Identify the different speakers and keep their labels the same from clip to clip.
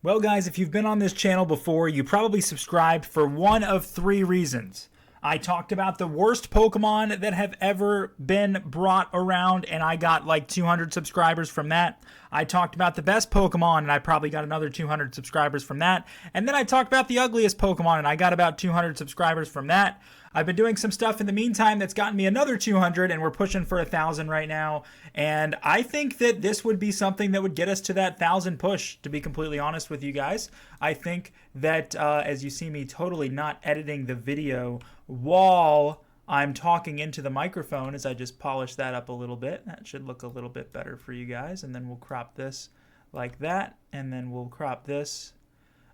Speaker 1: Well, guys, if you've been on this channel before, you probably subscribed for one of three reasons. I talked about the worst Pokemon that have ever been brought around, and I got like 200 subscribers from that. I talked about the best Pokemon, and I probably got another 200 subscribers from that. And then I talked about the ugliest Pokemon, and I got about 200 subscribers from that. I've been doing some stuff in the meantime that's gotten me another 200, and we're pushing for 1,000 right now. And I think that this would be something that would get us to that 1,000 push, to be completely honest with you guys. I think that as you see me totally not editing the video while I'm talking into the microphone, as I just polish that up a little bit, that should look a little bit better for you guys. And then we'll crop this like that, and then we'll crop this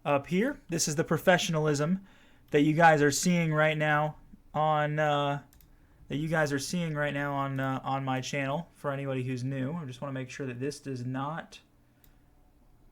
Speaker 1: up here. This is the professionalism that you guys are seeing right now on my channel. For anybody who's new, I just want to make sure that this does not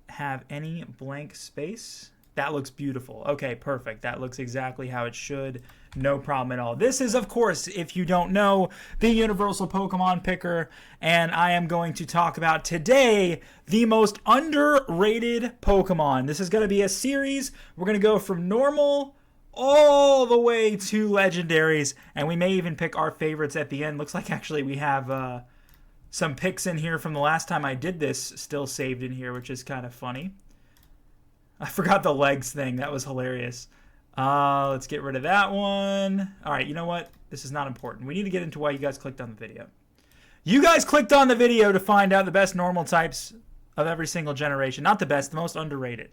Speaker 1: have any blank space. That looks beautiful. Okay, perfect. That looks exactly how it should. No problem at all. This is, of course, if you don't know, the Universal Pokemon Picker, and I am going to talk about today the most underrated Pokemon. This is going to be a series. We're going to go from normal all the way to legendaries, and we may even pick our favorites at the end. Looks like actually we have some picks in here from the last time I did this still saved in here, which is kind of funny. I forgot the legs thing. That was hilarious. Let's get rid of that one. All right, you know what? This is not important. We need to get into why you guys clicked on the video. You guys clicked on the video to find out the best normal types of every single generation. Not the best, the most underrated.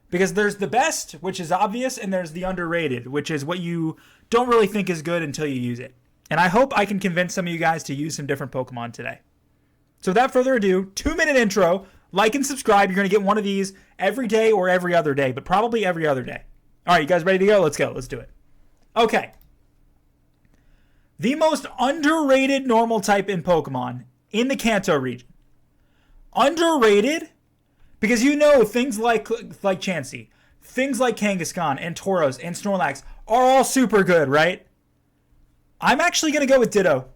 Speaker 1: Because there's the best, which is obvious, and there's the underrated, which is what you don't really think is good until you use it. And I hope I can convince some of you guys to use some different Pokemon today. So without further ado, 2-minute intro. Like and subscribe. You're going to get one of these every day or every other day, but probably every other day. All right, you guys ready to go? Let's go. Let's do it. Okay. The most underrated normal type in Pokemon in the Kanto region. Underrated because you know things like Chansey, things like Kangaskhan and Tauros and Snorlax are all super good, right? I'm actually going to go with Ditto.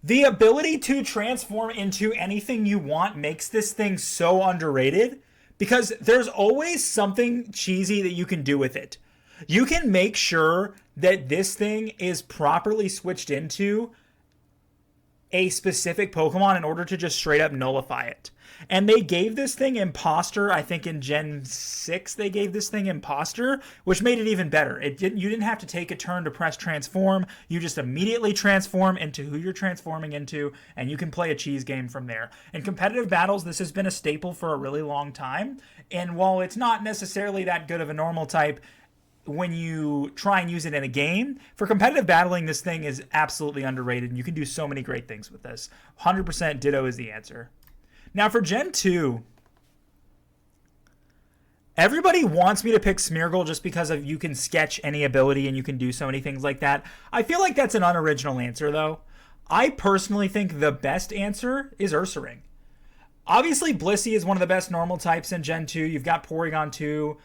Speaker 1: The ability to transform into anything you want makes this thing so underrated because there's always something cheesy that you can do with it. You can make sure that this thing is properly switched into a specific Pokemon in order to just straight up nullify it. And they gave this thing Imposter. I think in Gen 6 they gave this thing Imposter, which made it even better. You didn't have to take a turn to press transform. You just immediately transform into who you're transforming into, and you can play a cheese game from there. In competitive battles, this has been a staple for a really long time. And while it's not necessarily that good of a normal type when you try and use it in a game, for competitive battling, this thing is absolutely underrated, and you can do so many great things with this. 100% Ditto is the answer. Now for Gen 2, everybody wants me to pick Smeargle just because of you can sketch any ability and you can do so many things like that. I feel like that's an unoriginal answer, though. I personally think the best answer is Ursaring. Obviously, Blissey is one of the best normal types in Gen 2. You've got Porygon 2.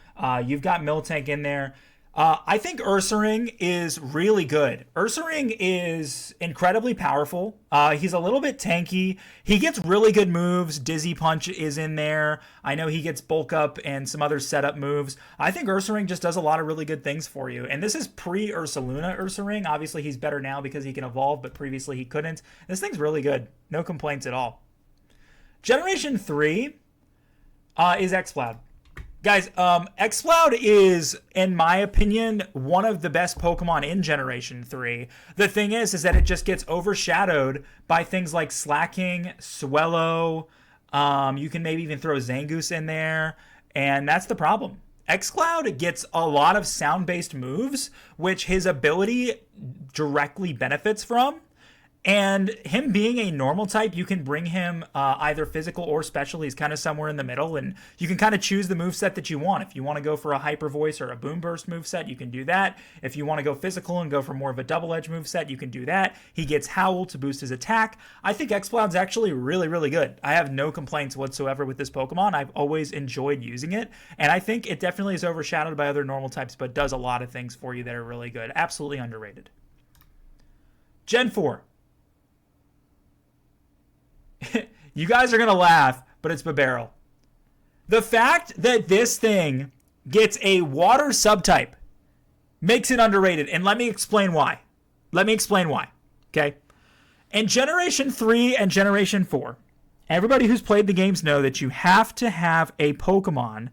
Speaker 1: You've got Miltank in there. I think Ursaring is really good. Ursaring is incredibly powerful. He's a little bit tanky. He gets really good moves. Dizzy Punch is in there. I know he gets Bulk Up and some other setup moves. I think Ursaring just does a lot of really good things for you. And this is pre-Ursaluna Ursaring. Obviously, he's better now because he can evolve, but previously he couldn't. This thing's really good. No complaints at all. Generation 3 is Exploud. Guys, Exploud is, in my opinion, one of the best Pokemon in Generation 3. The thing is that it just gets overshadowed by things like Slacking, Swellow. You can maybe even throw Zangoose in there, and that's the problem. Xcloud gets a lot of sound-based moves, which his ability directly benefits from. And him being a normal type, you can bring him either physical or special. He's kind of somewhere in the middle, and you can kind of choose the moveset that you want. If you want to go for a Hyper Voice or a Boom Burst moveset, you can do that. If you want to go physical and go for more of a Double Edge moveset, you can do that. He gets Howl to boost his attack. I think Exploud's actually really, really good. I have no complaints whatsoever with this Pokemon. I've always enjoyed using it, and I think it definitely is overshadowed by other normal types, but does a lot of things for you that are really good. Absolutely underrated. Gen 4. You guys are going to laugh, but it's Bibarel. The fact that this thing gets a water subtype makes it underrated. And let me explain why. Okay? In Generation 3 and Generation 4, everybody who's played the games know that you have to have a Pokemon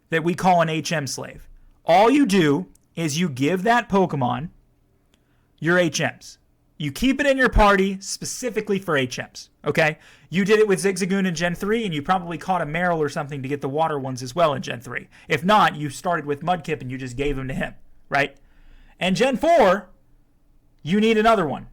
Speaker 1: that we call an HM slave. All you do is you give that Pokemon your HMs. You keep it in your party specifically for HMs, okay? You did it with Zigzagoon in Gen 3, and you probably caught a Marill or something to get the water ones as well in Gen 3. If not, you started with Mudkip and you just gave them to him, right? And Gen 4, you need another one.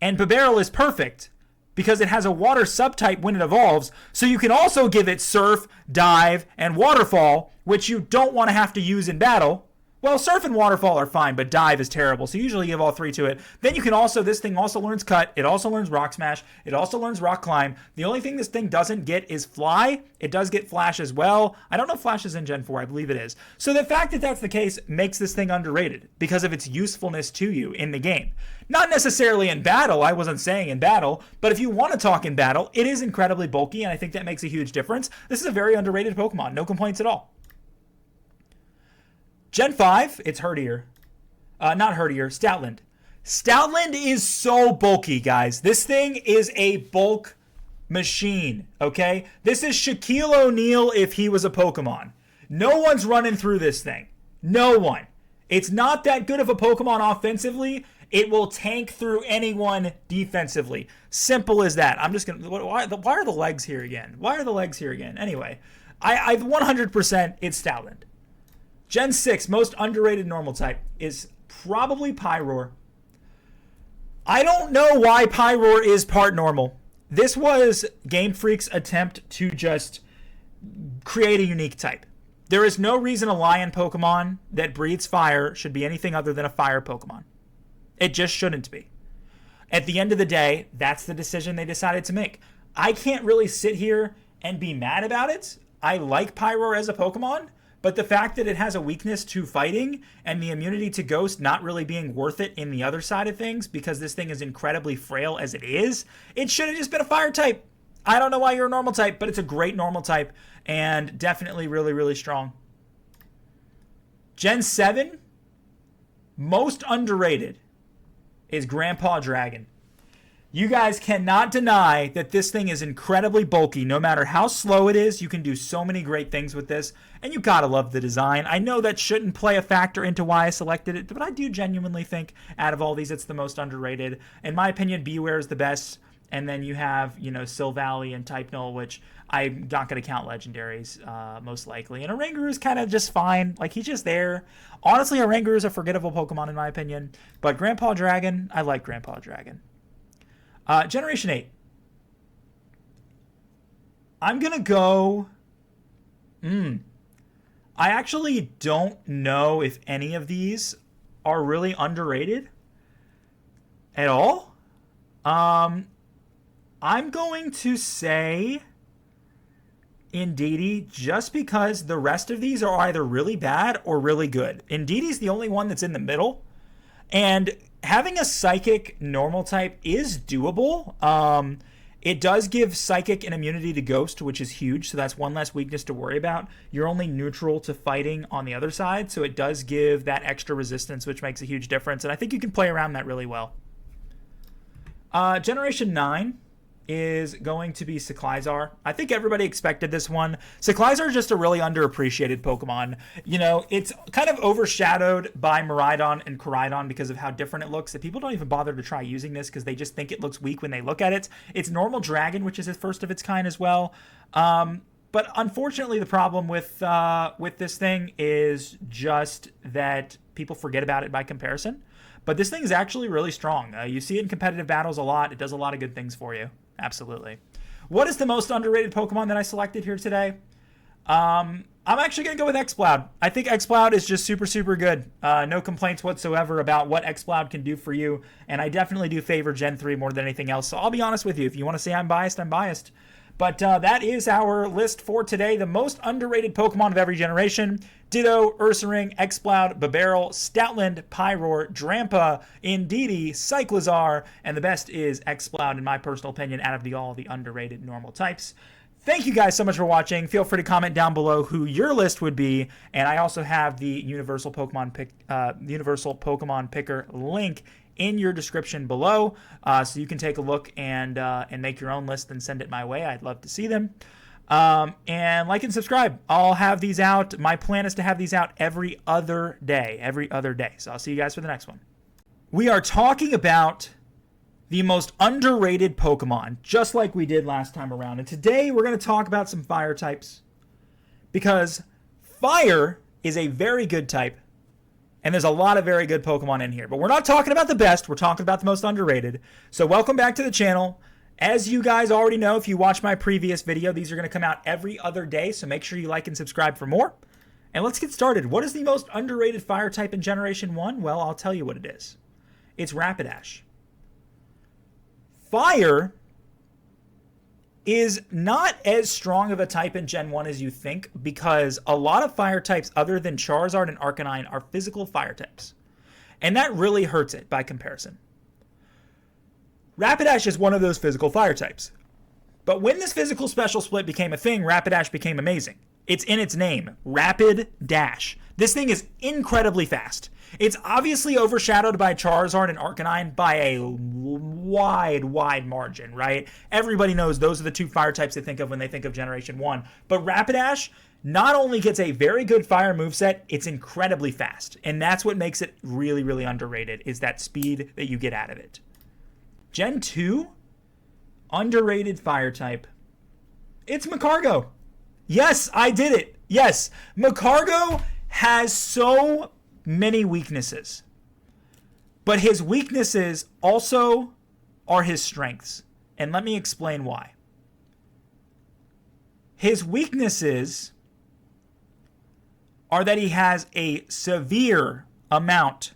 Speaker 1: And Bibarel is perfect because it has a water subtype when it evolves, so you can also give it Surf, Dive, and Waterfall, which you don't want to have to use in battle. Well, Surf and Waterfall are fine, but Dive is terrible, so you usually give all three to it. Then you can also, this thing also learns Cut, it also learns Rock Smash, it also learns Rock Climb. The only thing this thing doesn't get is Fly. It does get Flash as well. I don't know if Flash is in Gen 4, I believe it is. So the fact that that's the case makes this thing underrated because of its usefulness to you in the game. Not necessarily in battle, I wasn't saying in battle, but if you want to talk in battle, it is incredibly bulky, and I think that makes a huge difference. This is a very underrated Pokemon, no complaints at all. Gen 5, it's Herdier. Not Herdier, Stoutland. Stoutland is so bulky, guys. This thing is a bulk machine, okay? This is Shaquille O'Neal if he was a Pokemon. No one's running through this thing. No one. It's not that good of a Pokemon offensively. It will tank through anyone defensively. Simple as that. I'm just going to... Why are the legs here again? Anyway, I 100% it's Stoutland. Gen 6, most underrated normal type, is probably Pyroar. I don't know why Pyroar is part normal. This was Game Freak's attempt to just create a unique type. There is no reason a lion Pokemon that breathes fire should be anything other than a fire Pokemon. It just shouldn't be. At the end of the day, that's the decision they decided to make. I can't really sit here and be mad about it. I like Pyroar as a Pokemon. But the fact that it has a weakness to fighting and the immunity to Ghost not really being worth it in the other side of things because this thing is incredibly frail as it is, it should have just been a fire type. I don't know why you're a normal type, but it's a great normal type and definitely really, really strong. Gen 7, most underrated, is Grandpa Dragon. You guys cannot deny that this thing is incredibly bulky. No matter how slow it is, you can do so many great things with this. And you gotta love the design. I know that shouldn't play a factor into why I selected it, but I do genuinely think out of all these, it's the most underrated. In my opinion, Beware is the best. And then you have, Silvally and Type Null, which I'm not going to count legendaries, most likely. And Oranguru is kind of just fine. Like, he's just there. Honestly, Oranguru is a forgettable Pokemon in my opinion. But Grandpa Dragon, I like Grandpa Dragon. Generation 8. I'm going to go... I actually don't know if any of these are really underrated at all. I'm going to say Indeedee just because the rest of these are either really bad or really good. Indeedee's the only one that's in the middle. And having a Psychic normal type is doable. It does give Psychic an immunity to Ghost, which is huge, so that's one less weakness to worry about. You're only neutral to fighting on the other side, so it does give that extra resistance, which makes a huge difference, and I think you can play around that really well. Generation 9 is going to be Cyclizar. I think everybody expected this one. Cyclizar is just a really underappreciated Pokemon. It's kind of overshadowed by Miraidon and Koraidon because of how different it looks, that people don't even bother to try using this because they just think it looks weak when they look at it. It's normal Dragon, which is its first of its kind as well. But unfortunately, the problem with this thing is just that people forget about it by comparison. But this thing is actually really strong. You see it in competitive battles a lot. It does a lot of good things for you. Absolutely. What is the most underrated Pokemon that I selected here today? I'm actually going to go with Exploud. I think Exploud is just super, super good. No complaints whatsoever about what Exploud can do for you. And I definitely do favor Gen 3 more than anything else. So I'll be honest with you. If you want to say I'm biased, I'm biased. But that is our list for today. The most underrated Pokemon of every generation. Ditto, Ursaring, Exploud, Bibarel, Stoutland, Pyroar, Drampa, Indeedee, Cyclizar, and the best is Exploud, in my personal opinion, out of all the underrated normal types. Thank you guys so much for watching. Feel free to comment down below who your list would be, and I also have the Universal Pokemon Picker link in your description below, so you can take a look and make your own list and send it my way. I'd love to see them. And like and subscribe. I'll have these out. My plan is to have these out every other day. So I'll see you guys for the next one. We are talking about the most underrated Pokemon, just like we did last time around. And today we're going to talk about some fire types, because fire is a very good type, and there's a lot of very good Pokemon in here. But we're not talking about the best. We're talking about the most underrated. So welcome back to the channel. As you guys already know, if you watch my previous video, these are going to come out every other day. So make sure you like and subscribe for more. And let's get started. What is the most underrated fire type in Generation 1? Well, I'll tell you what it is. It's Rapidash. Fire is not as strong of a type in Gen 1 as you think, because a lot of fire types other than Charizard and Arcanine are physical fire types. And that really hurts it by comparison. Rapidash is one of those physical fire types. But when this physical special split became a thing, Rapidash became amazing. It's in its name, Rapid Dash. This thing is incredibly fast. It's obviously overshadowed by Charizard and Arcanine by a wide margin, right? Everybody knows those are the two fire types they think of when they think of Generation 1. But Rapidash not only gets a very good fire moveset, it's incredibly fast. And that's what makes it really, really underrated, is that speed that you get out of it. Gen 2, underrated fire type. It's Magcargo. Yes, I did it. Yes, Magcargo has so many weaknesses, but his weaknesses also are his strengths. And let me explain why. His weaknesses are that he has a severe amount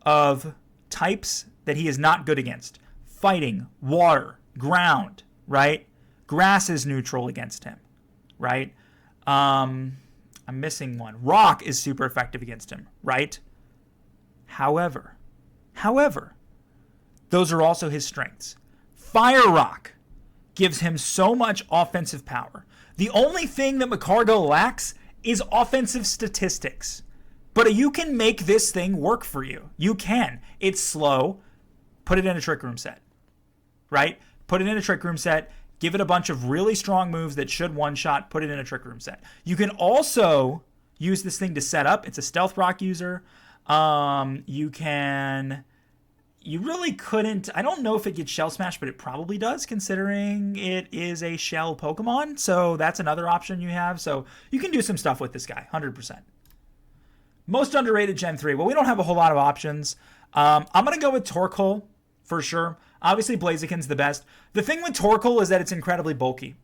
Speaker 1: of types that he is not good against. Fighting, water, ground, right? Grass is neutral against him, right? I'm missing one. Rock is super effective against him, right? However, those are also his strengths. Fire Rock gives him so much offensive power. The only thing that Magcargo lacks is offensive statistics. But you can make this thing work for you. You can. It's slow. Put it in a Trick Room set, right? Put it in a Trick Room set. Give it a bunch of really strong moves that should one-shot. Put it in a Trick Room set. You can also use this thing to set up. It's a Stealth Rock user. You really couldn't. I don't know if it gets Shell Smash, but it probably does, considering it is a Shell Pokemon. So that's another option you have. So you can do some stuff with this guy, 100%. Most underrated Gen 3. Well, we don't have a whole lot of options. I'm going to go with Torkoal for sure. Obviously, Blaziken's the best. The thing with Torkoal is that it's incredibly bulky.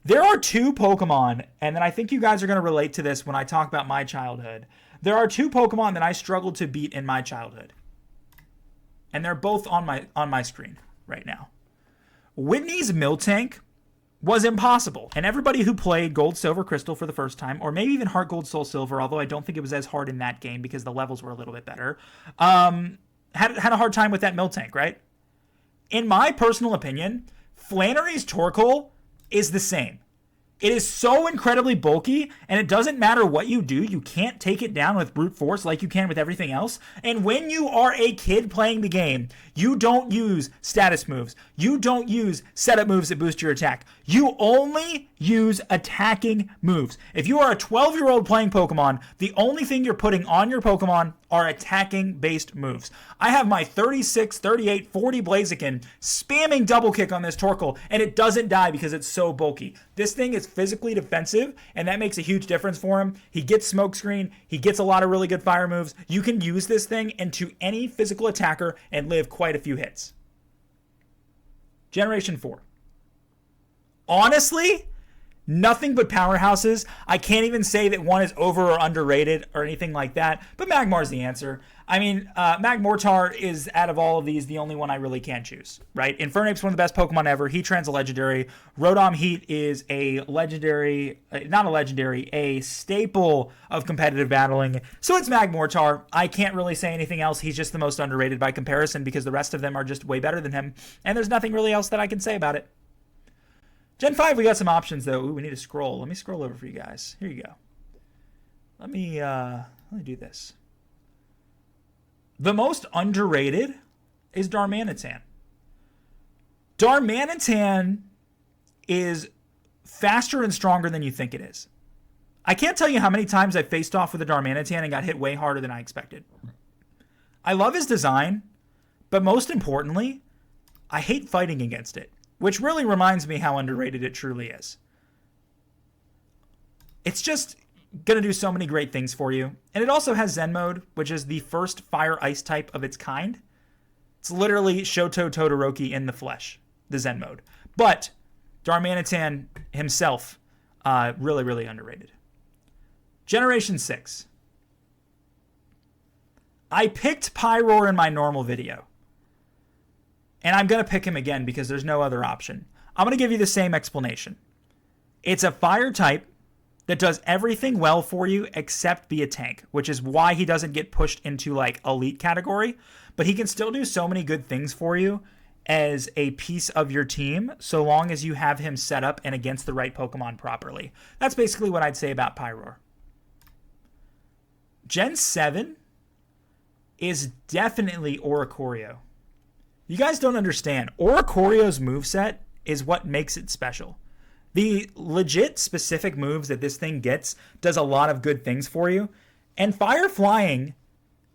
Speaker 1: There are two Pokemon, and then I think you guys are going to relate to this when I talk about my childhood. There are two Pokemon that I struggled to beat in my childhood. And they're both on my screen right now. Whitney's Miltank was impossible. And everybody who played Gold, Silver, Crystal for the first time, or maybe even Heart Gold, Soul Silver, although I don't think it was as hard in that game because the levels were a little bit better, had a hard time with that Miltank, right? In my personal opinion, Flannery's Torkoal is the same. It is so incredibly bulky, and it doesn't matter what you do, you can't take it down with brute force like you can with everything else. And when you are a kid playing the game, you don't use status moves. You don't use setup moves that boost your attack. You only use attacking moves. If you are a 12-year-old playing Pokemon, the only thing you're putting on your Pokemon are attacking-based moves. I have my 36, 38, 40 Blaziken spamming double kick on this Torkoal, and it doesn't die because it's so bulky. This thing is physically defensive, and that makes a huge difference for him. He gets smokescreen. He gets a lot of really good fire moves. You can use this thing into any physical attacker and live quite a few hits. Generation 4. Honestly, nothing but powerhouses. I can't even say that one is over or underrated or anything like that, but Magmar's the answer. I mean, Magmortar is, out of all of these, the only one I really can choose, right? Infernape's one of the best Pokemon ever. Heatran's a legendary. Rotom Heat is a legendary, not a legendary, a staple of competitive battling. So it's Magmortar. I can't really say anything else. He's just the most underrated by comparison because the rest of them are just way better than him, and there's nothing really else that I can say about it. Gen 5, we got some options, though. Ooh, we need to scroll. Let me scroll over for you guys. Here you go. Let me do this. The most underrated is Darmanitan. Darmanitan is faster and stronger than you think it is. I can't tell you how many times I faced off with a Darmanitan and got hit way harder than I expected. I love his design, but most importantly, I hate fighting against it, which really reminds me how underrated it truly is. It's just going to do so many great things for you. And it also has Zen mode, which is the first fire ice type of its kind. It's literally Shoto Todoroki in the flesh, the Zen mode. But Darmanitan himself, really, really underrated. Generation 6. I picked Pyroar in my normal video. And I'm going to pick him again because there's no other option. I'm going to give you the same explanation. It's a fire type that does everything well for you except be a tank, which is why he doesn't get pushed into like elite category. But he can still do so many good things for you as a piece of your team, so long as you have him set up and against the right Pokemon properly. That's basically what I'd say about Pyroar. Gen 7 is definitely Oricorio. You guys don't understand. Oricorio's moveset is what makes it special. The legit specific moves that this thing gets does a lot of good things for you. And Fire Flying,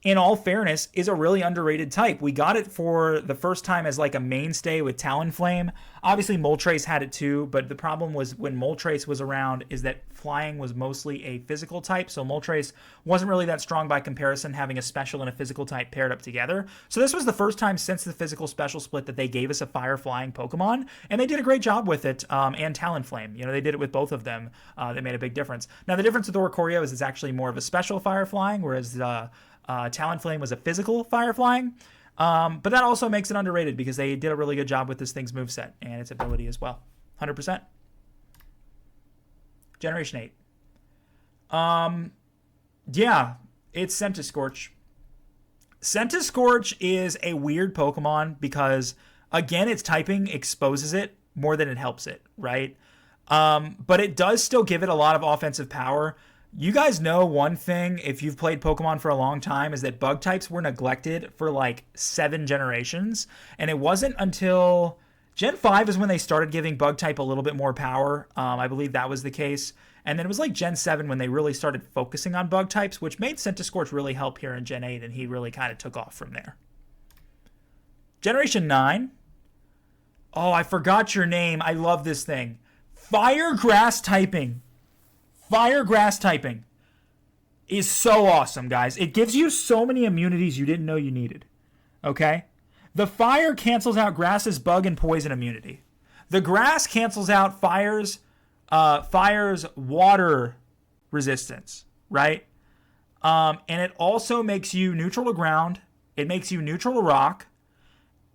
Speaker 1: in all fairness, is a really underrated type. We got it for the first time as like a mainstay with Talonflame. Obviously, Moltres had it too, but the problem was when Moltres was around is that Flying was mostly a physical type, so Moltres wasn't really that strong by comparison, having a special and a physical type paired up together. So this was the first time since the physical special split that they gave us a Fire Flying Pokemon, and they did a great job with it, and Talonflame. You know, they did it with both of them. They made a big difference. Now, the difference with Oricorio is it's actually more of a special Fire Flying, whereas Talonflame was a physical Fire Flying. But that also makes it underrated because they did a really good job with this thing's moveset and its ability as well. 100%. Generation 8. Yeah, it's Centiskorch. Centiskorch is a weird Pokemon because, again, its typing exposes it more than it helps it, right? But it does still give it a lot of offensive power. You guys know one thing, if you've played Pokemon for a long time, is that bug types were neglected for like 7 generations. And it wasn't until Gen 5 is when they started giving bug type a little bit more power. I believe that was the case. And then it was like Gen 7 when they really started focusing on bug types, which made Centiskorch really help here in Gen 8. And he really kind of took off from there. Generation 9. Oh, I forgot your name. I love this thing. Fire Grass typing. Fire Grass typing is so awesome, guys. It gives you so many immunities you didn't know you needed. Okay? The fire cancels out Grass's bug and poison immunity. The grass cancels out fire's water resistance, right? And it also makes you neutral to ground. It makes you neutral to rock.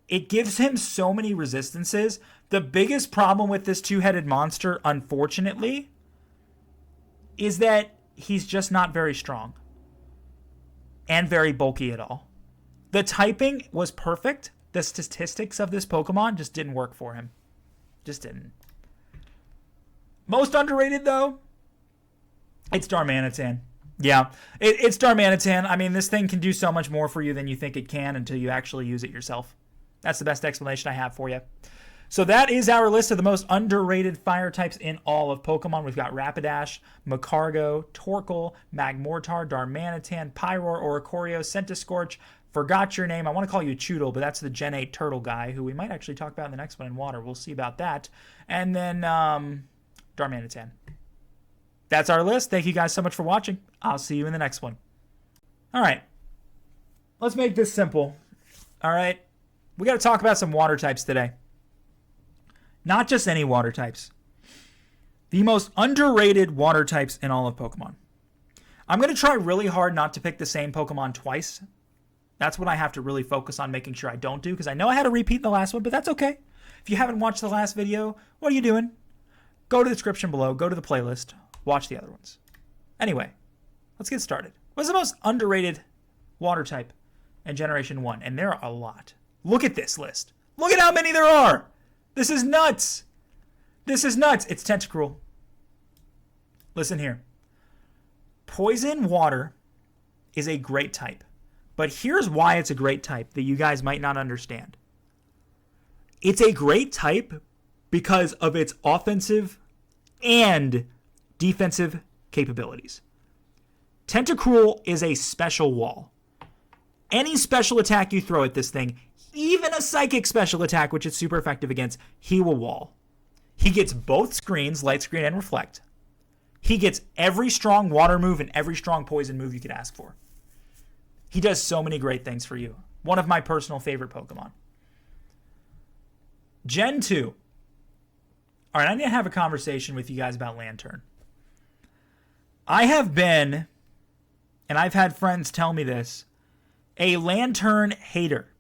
Speaker 1: It gives him so many resistances. The biggest problem with this two-headed monster, unfortunately, is that he's just not very strong and very bulky at all. The typing was perfect. The statistics of this Pokemon just didn't work for him. Just didn't. Most underrated, though, it's Darmanitan. Yeah, it's Darmanitan. I mean, this thing can do so much more for you than you think it can until you actually use it yourself. That's the best explanation I have for you. So that is our list of the most underrated fire types in all of Pokemon. We've got Rapidash, Magcargo, Torkoal, Magmortar, Darmanitan, Pyroar, Oricorio, Centiskorch. Forgot your name. I want to call you Choodle, but that's the Gen 8 turtle guy who we might actually talk about in the next one in water. We'll see about that. And then Darmanitan. That's our list. Thank you guys so much for watching. I'll see you in the next one. All right. Let's make this simple. All right. We got to talk about some water types today. Not just any water types. The most underrated water types in all of Pokemon. I'm going to try really hard not to pick the same Pokemon twice. That's what I have to really focus on making sure I don't do, because I know I had a repeat in the last one, but that's okay. If you haven't watched the last video, what are you doing? Go to the description below, go to the playlist, watch the other ones. Anyway, let's get started. What's the most underrated water type in Generation 1? And there are a lot. Look at this list. Look at how many there are. This is nuts. This is nuts. It's Tentacruel. Listen here. Poison Water is a great type. But here's why it's a great type that you guys might not understand. It's a great type because of its offensive and defensive capabilities. Tentacruel is a special wall. Any special attack you throw at this thing, even a psychic special attack, which is super effective against, he will wall. He gets both screens, light screen and reflect. He gets every strong water move and every strong poison move you could ask for. He does so many great things for you. One of my personal favorite Pokemon. Gen 2. All right, I need to have a conversation with you guys about Lantern. I have been, and I've had friends tell me this, a Lantern hater.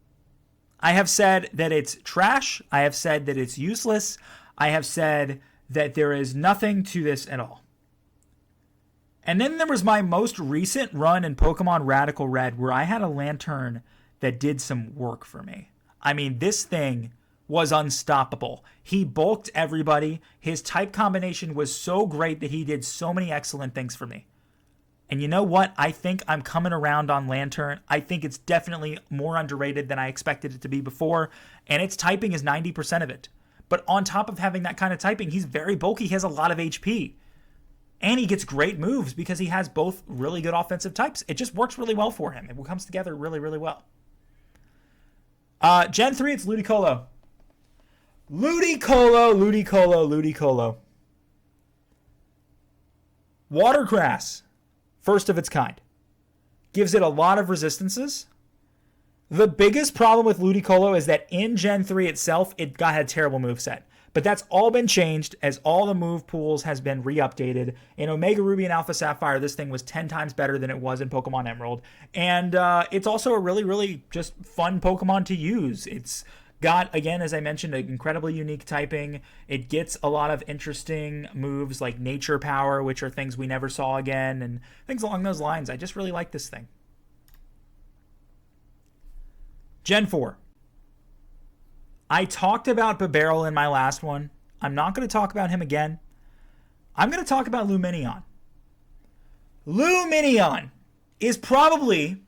Speaker 1: I have said that it's trash. I have said that it's useless. I have said that there is nothing to this at all. And then there was my most recent run in Pokemon Radical Red where I had a Lantern that did some work for me. I mean, this thing was unstoppable. He bulked everybody. His type combination was so great that he did so many excellent things for me. And you know what? I think I'm coming around on Lantern. I think it's definitely more underrated than I expected it to be before. And its typing is 90% of it. But on top of having that kind of typing, he's very bulky. He has a lot of HP. And he gets great moves because he has both really good offensive types. It just works really well for him. It comes together really, really well. Gen 3, it's Ludicolo. Ludicolo. Watercrass. First of its kind. Gives it a lot of resistances. The biggest problem with Ludicolo is that in Gen 3 itself, it had a terrible moveset. But that's all been changed as all the move pools has been re-updated. In Omega Ruby and Alpha Sapphire, this thing was 10 times better than it was in Pokemon Emerald. And it's also a really, really just fun Pokemon to use. It's got, again, as I mentioned, an incredibly unique typing. It gets a lot of interesting moves like Nature Power, which are things we never saw again, and things along those lines. I just really like this thing. Gen 4. I talked about Bibarel in my last one. I'm not going to talk about him again. I'm going to talk about Lumineon. Lumineon is probably,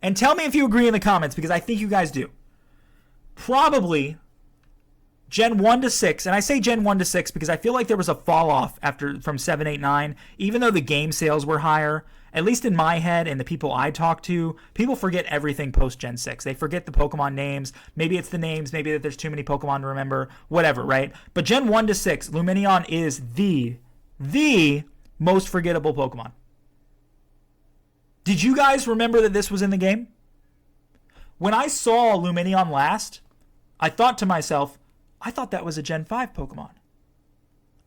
Speaker 1: and tell me if you agree in the comments because I think you guys do, probably Gen 1 to 6, and I say Gen 1 to 6 because I feel like there was a fall off from 7, 8, 9, even though the game sales were higher. At least in my head and the people I talk to, people forget everything post Gen 6. They forget the Pokemon names. Maybe it's the names, maybe that there's too many Pokemon to remember, whatever, right? But Gen 1 to 6, Lumineon is the most forgettable Pokemon. Did you guys remember that this was in the game? When I saw Lumineon last, I thought to myself, I thought that was a Gen 5 Pokemon.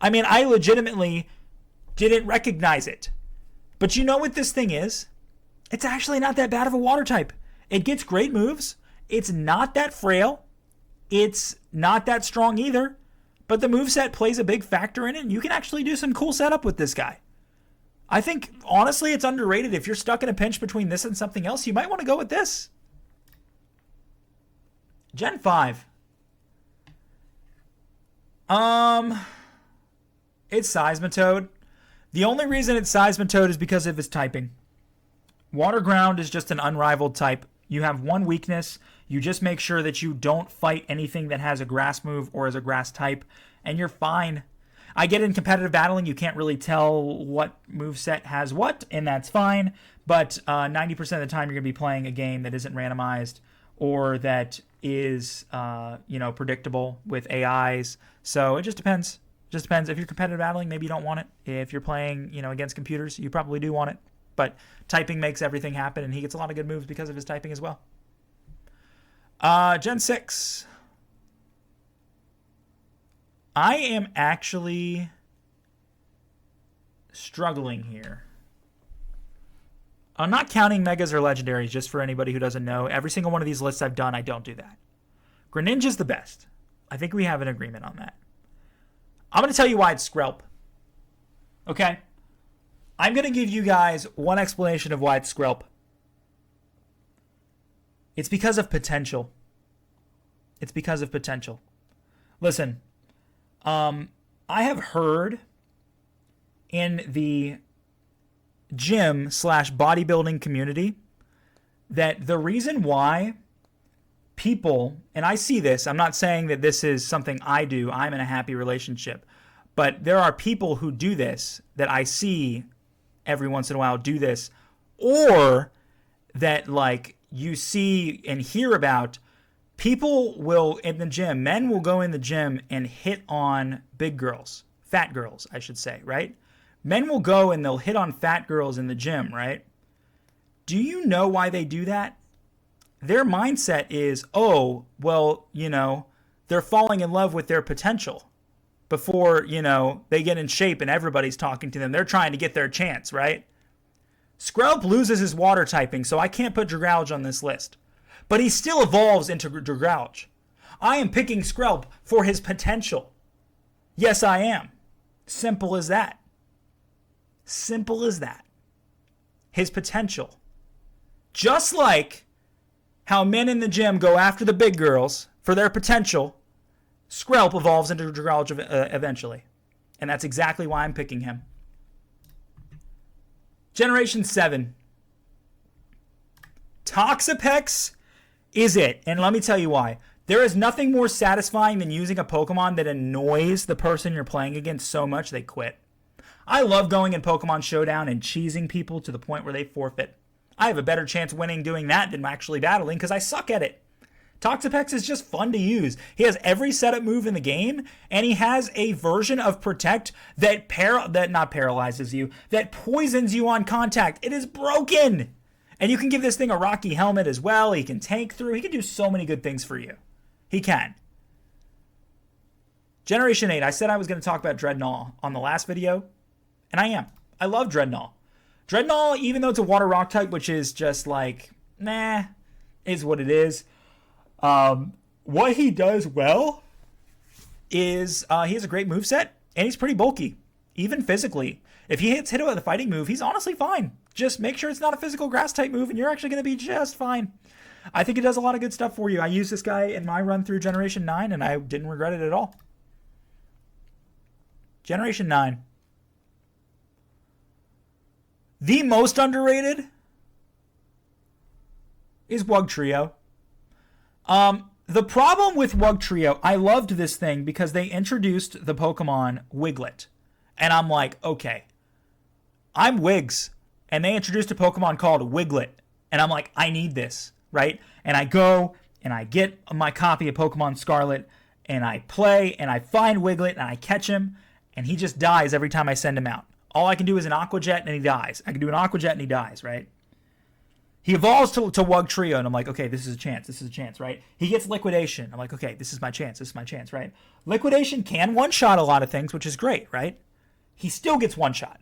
Speaker 1: I mean, I legitimately didn't recognize it. But you know what this thing is? It's actually not that bad of a water type. It gets great moves. It's not that frail. It's not that strong either. But the moveset plays a big factor in it, and you can actually do some cool setup with this guy. I think, honestly, it's underrated. If you're stuck in a pinch between this and something else, you might want to go with this. Gen 5. It's Seismitoad. The only reason it's Seismitoad is because of his typing. Water Ground is just an unrivaled type. You have one weakness. You just make sure that you don't fight anything that has a grass move or is a grass type, and you're fine. I get in competitive battling, you can't really tell what moveset has what, and that's fine. But 90% of the time you're going to be playing a game that isn't randomized or that is predictable with AIs. So it just depends. Just depends. If you're competitive battling, maybe you don't want it. If you're playing, against computers, you probably do want it. But typing makes everything happen, and he gets a lot of good moves because of his typing as well. Gen 6. I am actually struggling here. I'm not counting megas or legendaries, just for anybody who doesn't know. Every single one of these lists I've done, I don't do that. Greninja's the best. I think we have an agreement on that. I'm going to tell you why it's Skrelp. Okay? I'm going to give you guys one explanation of why it's Skrelp. It's because of potential. It's because of potential. Listen, I have heard in the gym / bodybuilding community that the reason why people, and I see this, I'm not saying that this is something I do, I'm in a happy relationship, but there are people who do this that I see every once in a while do this, or that like you see and hear about. People will in the gym, men will go in the gym and hit on big girls, fat girls, I should say, right? Men will go and they'll hit on fat girls in the gym, right? Do you know why they do that? Their mindset is, oh, well, you know, they're falling in love with their potential before, you know, they get in shape and everybody's talking to them. They're trying to get their chance, right? Skrelp loses his water typing, so I can't put Dragouge on this list. But he still evolves into Dragouge. I am picking Skrelp for his potential. Yes, I am. Simple as that. Simple as that. His potential. Just like how men in the gym go after the big girls for their potential, Skrelp evolves into Dragouge eventually. And that's exactly why I'm picking him. Generation 7. Toxapex is it. And let me tell you why. There is nothing more satisfying than using a Pokemon that annoys the person you're playing against so much they quit. I love going in Pokemon Showdown and cheesing people to the point where they forfeit. I have a better chance winning doing that than actually battling because I suck at it. Toxapex is just fun to use. He has every setup move in the game, and he has a version of Protect that not paralyzes you, that poisons you on contact. It is broken! And you can give this thing a Rocky Helmet as well. He can tank through. He can do so many good things for you. He can. Generation 8. I said I was going to talk about Dreadnought on the last video, and I am. I love Dreadnought. Dreadnought, even though it's a water rock type, which is just like, nah, is what it is. What he does well is he has a great moveset, and he's pretty bulky, even physically. If he hits it with a fighting move, he's honestly fine. Just make sure it's not a physical grass type move, and you're actually going to be just fine. I think it does a lot of good stuff for you. I used this guy in my run through Generation 9, and I didn't regret it at all. Generation 9. The most underrated is Wugtrio. The problem with Wugtrio, I loved this thing because they introduced the Pokemon Wiglet. And I'm like, okay, I'm Wigs. And they introduced a Pokemon called Wiglet. And I'm like, I need this, right? And I go and I get my copy of Pokemon Scarlet and I play and I find Wiglet and I catch him and he just dies every time I send him out. All I can do is an Aqua Jet and he dies. I can do an Aqua Jet and he dies, right? He evolves to Wugtrio, and I'm like, okay, this is a chance, right? He gets Liquidation. I'm like, okay, this is my chance, right? Liquidation can one-shot a lot of things, which is great, right? He still gets one-shot.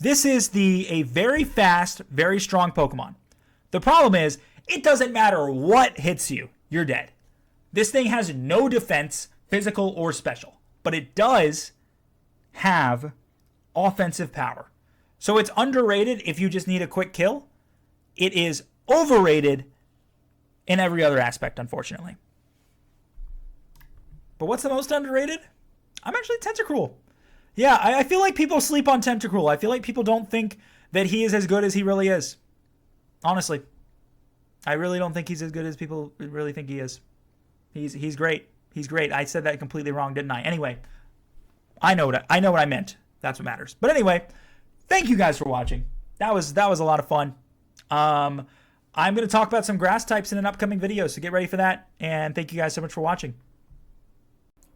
Speaker 1: This is a very fast, very strong Pokemon. The problem is, it doesn't matter what hits you, you're dead. This thing has no defense, physical or special, but it does have offensive power. So it's underrated if you just need a quick kill. It is overrated in every other aspect, unfortunately. But what's the most underrated? I'm actually Tentacruel. Yeah, I feel like people sleep on Tentacruel. I feel like people don't think that he is as good as he really is. Honestly. I really don't think he's as good as people really think he is. He's great. He's great. I said that completely wrong, didn't I? Anyway, I know what I meant. That's what matters. But anyway, thank you guys for watching. That was a lot of fun. I'm going to talk about some grass types in an upcoming video, so get ready for that. And thank you guys so much for watching.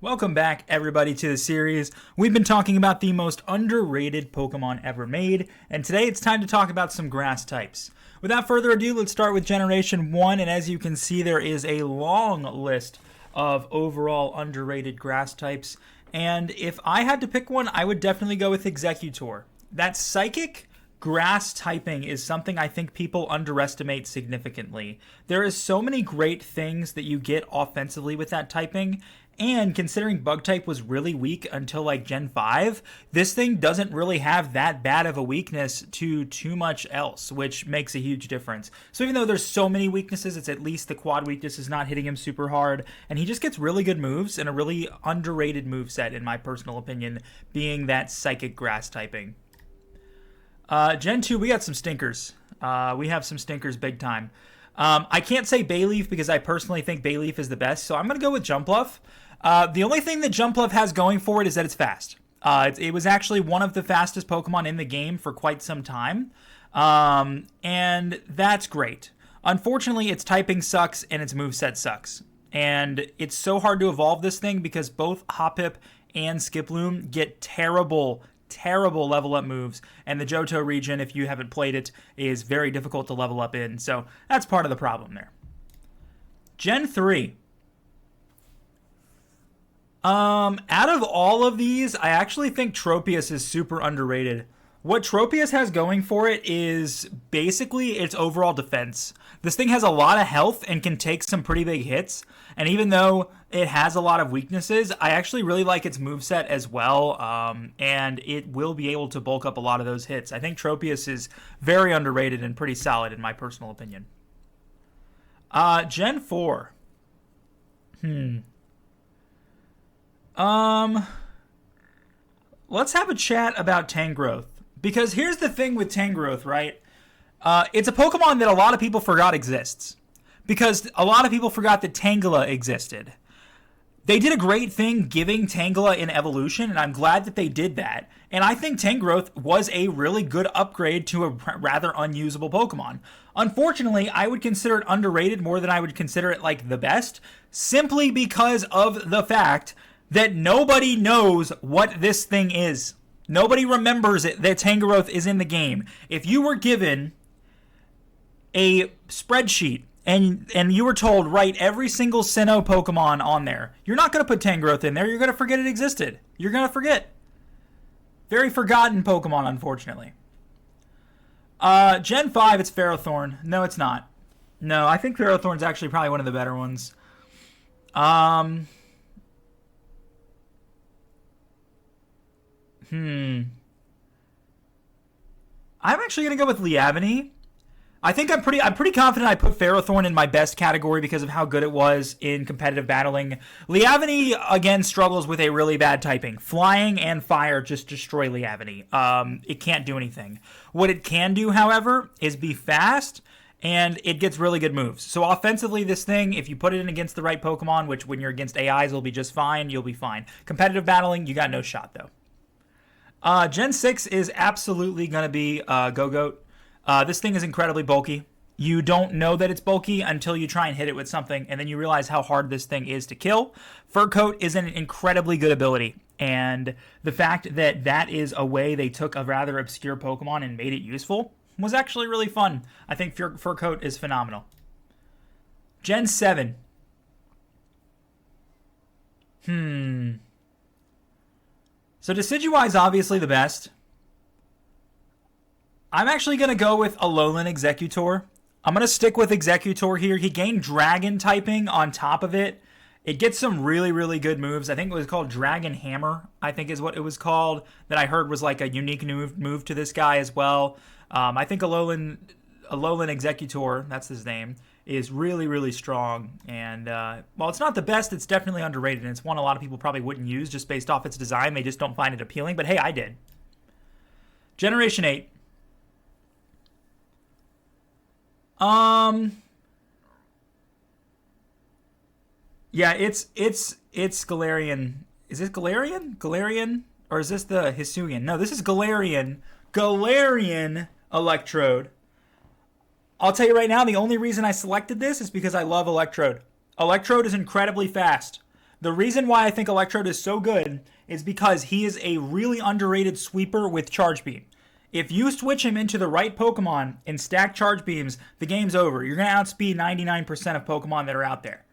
Speaker 1: Welcome back, everybody, to the series. We've been talking about the most underrated Pokemon ever made, and today it's time to talk about some grass types. Without further ado, let's start with Generation 1, and as you can see, there is a long list of overall underrated grass types. And if I had to pick one, I would definitely go with Executor. That Psychic grass typing is something I think people underestimate significantly. There is so many great things that you get offensively with that typing, And considering bug type was really weak until like Gen 5, this thing doesn't really have that bad of a weakness to too much else, which makes a huge difference. So even though there's so many weaknesses, it's at least the quad weakness is not hitting him super hard, and he just gets really good moves and a really underrated moveset, in my personal opinion, being that Psychic Grass typing. Gen 2, we got some stinkers. We have some stinkers big time. I can't say Bayleaf because I personally think Bayleaf is the best, so I'm going to go with Jumpluff. The only thing that Jumpluff has going for it is that it's fast. It was actually one of the fastest Pokemon in the game for quite some time, and that's great. Unfortunately, its typing sucks and its moveset sucks. And it's so hard to evolve this thing because both Hoppip and Skiploom get terrible level up moves, and the Johto region, if you haven't played it, is very difficult to level up in, so that's part of the problem there. Gen 3. Out of all of these, I actually think Tropius is super underrated. What Tropius has going for it is basically its overall defense. This thing has a lot of health and can take some pretty big hits, and even though it has a lot of weaknesses, I actually really like its moveset as well, and it will be able to bulk up a lot of those hits. I think Tropius is very underrated and pretty solid in my personal opinion. Gen 4. Let's have a chat about Tangrowth. Because here's the thing with Tangrowth, right? It's a Pokemon that a lot of people forgot exists. Because a lot of people forgot that Tangela existed. They did a great thing giving Tangela an evolution, and I'm glad that they did that. And I think Tangrowth was a really good upgrade to a rather unusable Pokemon. Unfortunately, I would consider it underrated more than I would consider it like the best, simply because of the fact that nobody knows what this thing is. Nobody remembers it, that Tangrowth is in the game. If you were given a spreadsheet and you were told, write every single Sinnoh Pokemon on there, you're not going to put Tangrowth in there. You're going to forget it existed. You're going to forget. Very forgotten Pokemon, unfortunately. Gen 5, it's Ferrothorn. No, it's not. No, I think Ferrothorn's actually probably one of the better ones. I'm actually going to go with Liavani. I think I'm pretty confident I put Ferrothorn in my best category because of how good it was in competitive battling. Liavani, again, struggles with a really bad typing. Flying and fire just destroy Liavani. It can't do anything. What it can do, however, is be fast, and it gets really good moves. So offensively, this thing, if you put it in against the right Pokemon, which when you're against AIs will be just fine, you'll be fine. Competitive battling, you got no shot, though. Gen 6 is absolutely going to be Go-Goat. This thing is incredibly bulky. You don't know that it's bulky until you try and hit it with something, and then you realize how hard this thing is to kill. Fur Coat is an incredibly good ability, and the fact that that is a way they took a rather obscure Pokemon and made it useful was actually really fun. I think Fur Coat is phenomenal. Gen 7. So Decidueye is obviously the best. I'm actually going to go with Alolan Executor. I'm going to stick with Executor here. He gained Dragon typing on top of it. It gets some really, really good moves. I think it was called Dragon Hammer, I think is what it was called, that I heard was like a unique move to this guy as well. I think Alolan Executor, that's his name, is really, really strong. And while it's not the best, it's definitely underrated. And it's one a lot of people probably wouldn't use just based off its design. They just don't find it appealing. But hey, I did. Generation 8. Yeah, it's Galarian. Is this Galarian? Galarian? Or is this the Hisuian? No, this is Galarian. Galarian Electrode. I'll tell you right now, the only reason I selected this is because I love Electrode. Electrode is incredibly fast. The reason why I think Electrode is so good is because he is a really underrated sweeper with Charge Beam. If you switch him into the right Pokemon and stack Charge Beams, the game's over. You're going to outspeed 99% of Pokemon that are out there.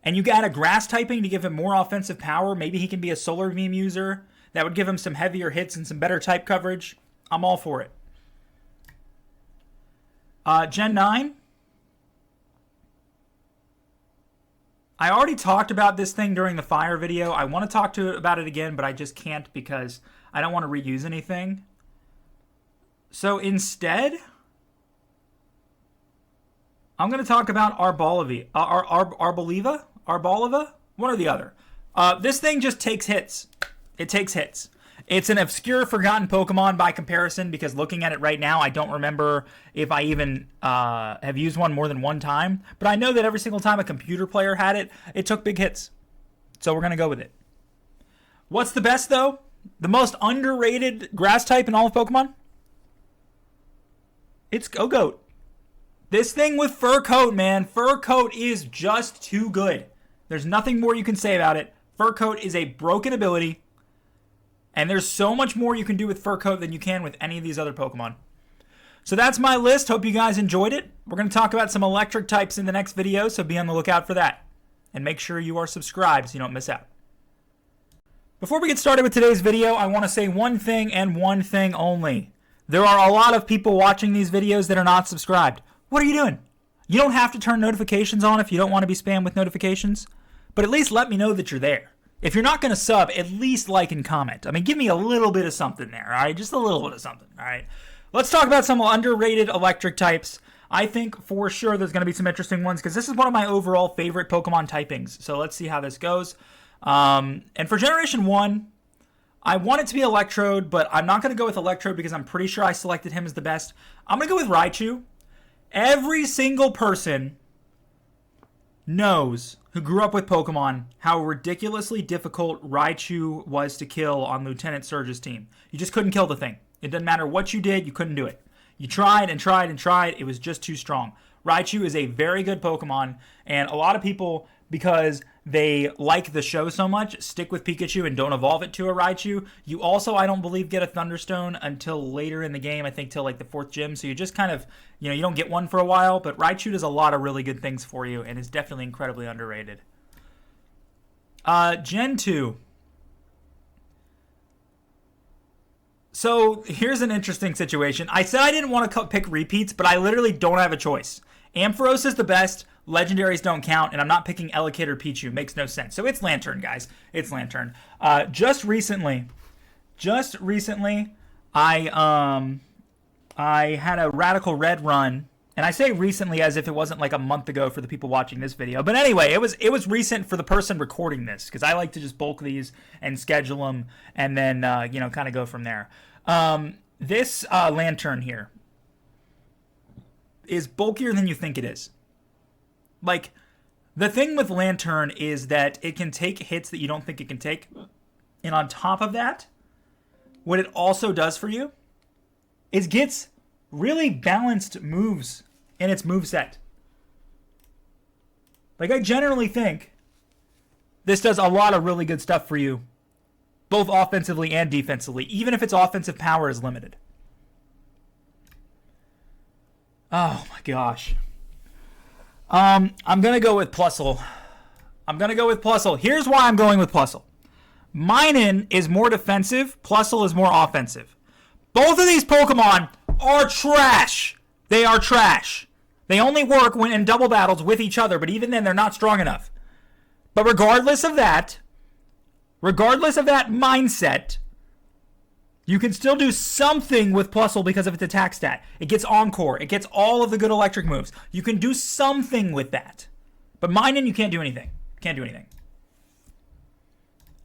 Speaker 1: And you got a Grass typing to give him more offensive power. Maybe he can be a Solar Beam user. That would give him some heavier hits and some better type coverage. I'm all for it. Gen 9. I already talked about this thing during the fire video. I want to talk about it again, but I just can't because I don't want to reuse anything. So instead, I'm going to talk about Arboliva, one or the other. This thing just takes hits. It takes hits. It's an obscure, forgotten Pokemon by comparison because looking at it right now, I don't remember if I even have used one more than one time. But I know that every single time a computer player had it, it took big hits. So we're going to go with it. What's the best, though? The most underrated grass type in all of Pokemon? It's Go-Goat. This thing with Fur Coat, man. Fur Coat is just too good. There's nothing more you can say about it. Fur Coat is a broken ability. And there's so much more you can do with Fur Coat than you can with any of these other Pokemon. So that's my list. Hope you guys enjoyed it. We're going to talk about some electric types in the next video, so be on the lookout for that. And make sure you are subscribed so you don't miss out. Before we get started with today's video, I want to say one thing and one thing only. There are a lot of people watching these videos that are not subscribed. What are you doing? You don't have to turn notifications on if you don't want to be spammed with notifications, but at least let me know that you're there. If you're not going to sub, at least like and comment. I mean, give me a little bit of something there, all right? Just a little bit of something, all right? Let's talk about some underrated electric types. I think for sure there's going to be some interesting ones because this is one of my overall favorite Pokemon typings. So let's see how this goes. And for Generation 1, I want it to be Electrode, but I'm not going to go with Electrode because I'm pretty sure I selected him as the best. I'm going to go with Raichu. Every single person knows who grew up with Pokemon how ridiculously difficult Raichu was to kill on Lieutenant Surge's team. You just couldn't kill the thing. It doesn't matter what you did, you couldn't do it. You tried and tried and tried, it was just too strong. Raichu is a very good Pokemon, and a lot of people, because they like the show so much, stick with Pikachu and don't evolve it to a Raichu. You also, I don't believe, get a Thunderstone until later in the game, I think till like the 4th gym, so you just kind of, you don't get one for a while, but Raichu does a lot of really good things for you and is definitely incredibly underrated. Gen 2. So here's an interesting situation. I said I didn't want to pick repeats, but I literally don't have a choice. Ampharos is the best. Legendaries don't count, and I'm not picking Elekid or Pichu. Makes no sense. So it's Lantern, guys. It's Lantern. Just recently, I had a Radical Red run, and I say recently as if it wasn't like a month ago for the people watching this video. But anyway, it was recent for the person recording this because I like to just bulk these and schedule them, and then kind of go from there. This Lantern here is bulkier than you think it is. Like, the thing with Lantern is that it can take hits that you don't think it can take. And on top of that, what it also does for you is gets really balanced moves in its moveset. Like, I generally think this does a lot of really good stuff for you, both offensively and defensively, even if its offensive power is limited. Oh my gosh. I'm going to go with Plusle. Here's why I'm going with Plusle. Minun is more defensive. Plusle is more offensive. Both of these Pokemon are trash. They are trash. They only work when in double battles with each other, but even then they're not strong enough. But regardless of that mindset, you can still do something with Plusle because of its attack stat. It gets Encore. It gets all of the good electric moves. You can do something with that. But Minun, you can't do anything.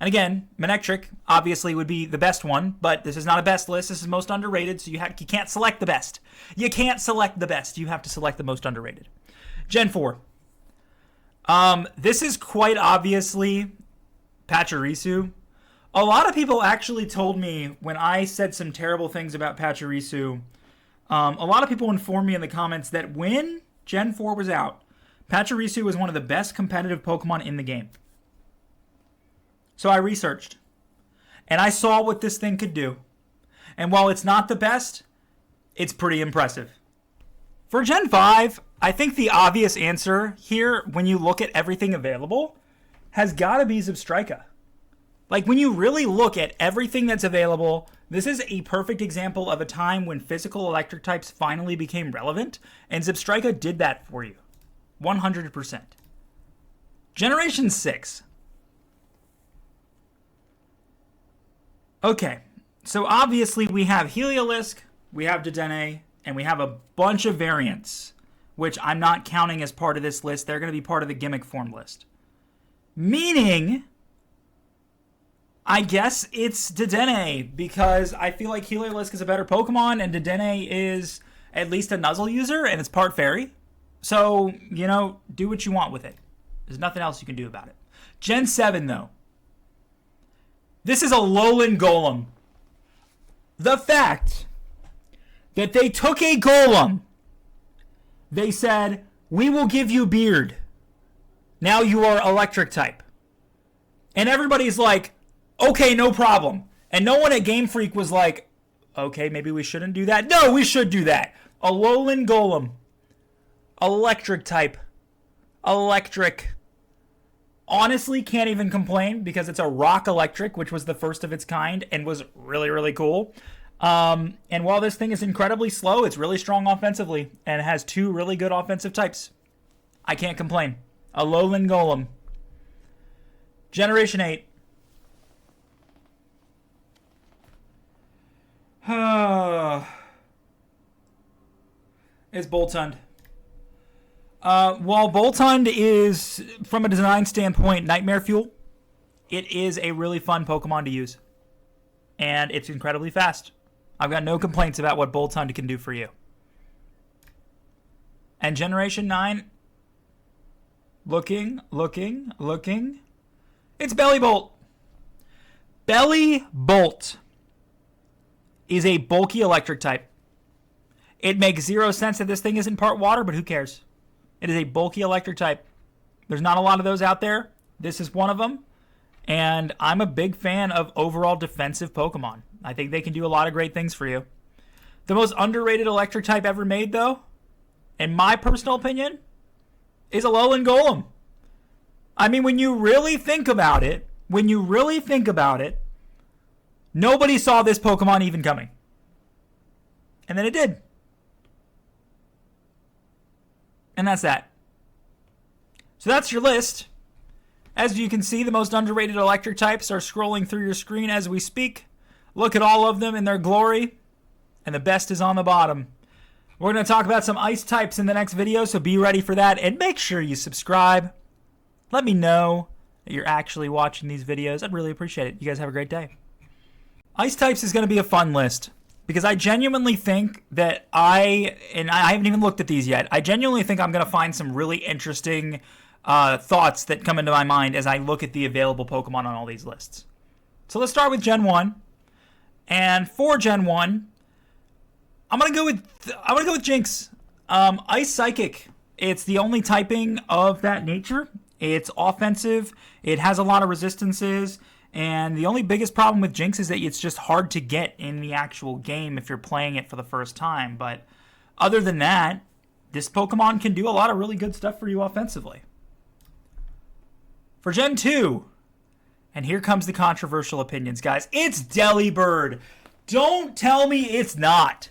Speaker 1: And again, Manectric obviously would be the best one, but this is not a best list. This is most underrated, so you can't select the best. You can't select the best. You have to select the most underrated. Gen 4. This is quite obviously Pachirisu. A lot of people actually told me when I said some terrible things about Pachirisu, a lot of people informed me in the comments that when Gen 4 was out, Pachirisu was one of the best competitive Pokemon in the game. So I researched, and I saw what this thing could do. And while it's not the best, it's pretty impressive. For Gen 5, I think the obvious answer here, when you look at everything available, has got to be Zebstrika. Like, when you really look at everything that's available, this is a perfect example of a time when physical electric types finally became relevant, and Zebstrika did that for you. 100%. Generation 6. Okay, so obviously we have Heliolisk, we have Dedenne, and we have a bunch of variants, which I'm not counting as part of this list. They're going to be part of the gimmick form list. Meaning, I guess it's Dedenne, because I feel like Heliolisk is a better Pokemon, and Dedenne is at least a Nuzzle user, and it's part Fairy. So, you know, do what you want with it. There's nothing else you can do about it. Gen 7, though. This is a Alolan Golem. The fact that they took a Golem, they said, we will give you Beard. Now you are electric type. And everybody's like, okay, no problem. And no one at Game Freak was like, okay, maybe we shouldn't do that. No, we should do that. Alolan Golem. Electric type. Electric. Honestly, can't even complain because it's a rock electric, which was the first of its kind and was really, really cool. And while this thing is incredibly slow, it's really strong offensively and has 2 really good offensive types. I can't complain. Alolan Golem. Generation 8. It's Boltund. While Boltund is, from a design standpoint, nightmare fuel, it is a really fun Pokemon to use. And it's incredibly fast. I've got no complaints about what Boltund can do for you. And Generation 9, looking. It's Bellybolt. Bellybolt is a bulky electric type. It makes 0 sense that this thing isn't part water, but who cares? It is a bulky electric type. There's not a lot of those out there. This is one of them. And I'm a big fan of overall defensive Pokemon. I think they can do a lot of great things for you. The most underrated electric type ever made, though, in my personal opinion, is Alolan Golem. I mean, when you really think about it, nobody saw this Pokemon even coming. And then it did. And that's that. So that's your list. As you can see, the most underrated electric types are scrolling through your screen as we speak. Look at all of them in their glory. And the best is on the bottom. We're going to talk about some ice types in the next video, so be ready for that. And make sure you subscribe. Let me know that you're actually watching these videos. I'd really appreciate it. You guys have a great day. Ice types is going to be a fun list. Because I genuinely think that I haven't even looked at these yet. I genuinely think I'm going to find some really interesting thoughts that come into my mind as I look at the available Pokemon on all these lists. So let's start with Gen 1. And for Gen 1, I'm going to go with Jinx. Ice Psychic. It's the only typing of that nature. It's offensive. It has a lot of resistances. And the only biggest problem with Jinx is that it's just hard to get in the actual game if you're playing it for the first time. But other than that, this Pokemon can do a lot of really good stuff for you offensively. For Gen 2, and here comes the controversial opinions, guys. It's Delibird. Don't tell me it's not.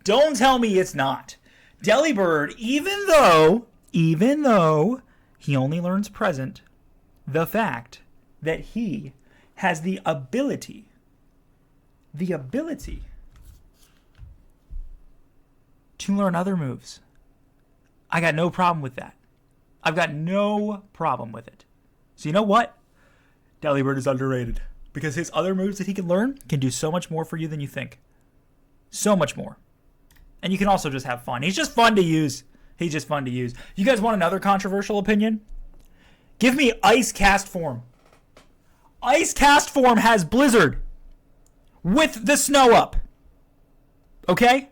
Speaker 1: Don't tell me it's not. Delibird, even though he only learns present, the fact that he has the ability to learn other moves. I got no problem with that. I've got no problem with it. So you know what? Delibird is underrated because his other moves that he can learn can do so much more for you than you think. So much more. And you can also just have fun. He's just fun to use. You guys want another controversial opinion? Give me Ice Cast Form. Ice Cast Form has Blizzard with the snow up. Okay?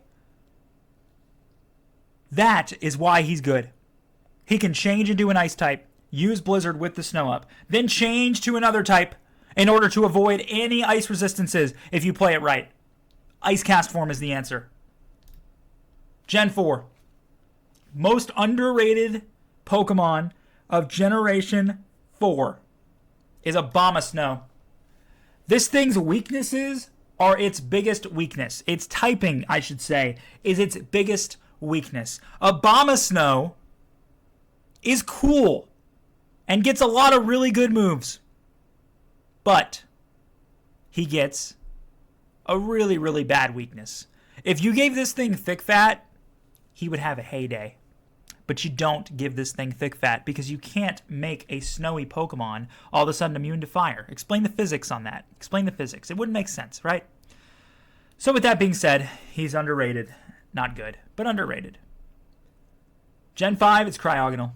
Speaker 1: That is why he's good. He can change into an ice type, use Blizzard with the snow up, then change to another type in order to avoid any ice resistances if you play it right. Ice Cast Form is the answer. Gen 4. Most underrated Pokemon of Generation 4 is Abomasnow. This thing's weaknesses are its biggest weakness. Its typing, I should say, is its biggest weakness. Abomasnow is cool and gets a lot of really good moves. But he gets a really, really bad weakness. If you gave this thing thick fat, he would have a heyday. But you don't give this thing thick fat because you can't make a snowy Pokemon all of a sudden immune to fire. Explain the physics on that. Explain the physics. It wouldn't make sense, right? So with that being said, he's underrated. Not good, but underrated. Gen 5, it's Cryogonal.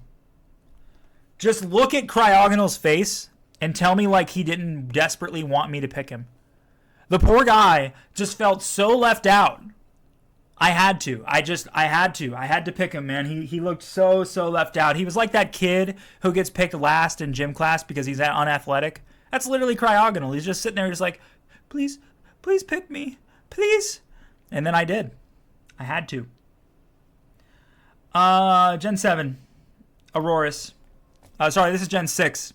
Speaker 1: Just look at Cryogonal's face and tell me like he didn't desperately want me to pick him. The poor guy just felt so left out. I had to. I had to pick him, man. He looked so left out. He was like that kid who gets picked last in gym class because he's unathletic. That's literally Cryogonal. He's just sitting there just like, please pick me. Please. And then I did. I had to. Gen 7. Aurorus. Sorry, this is Gen 6.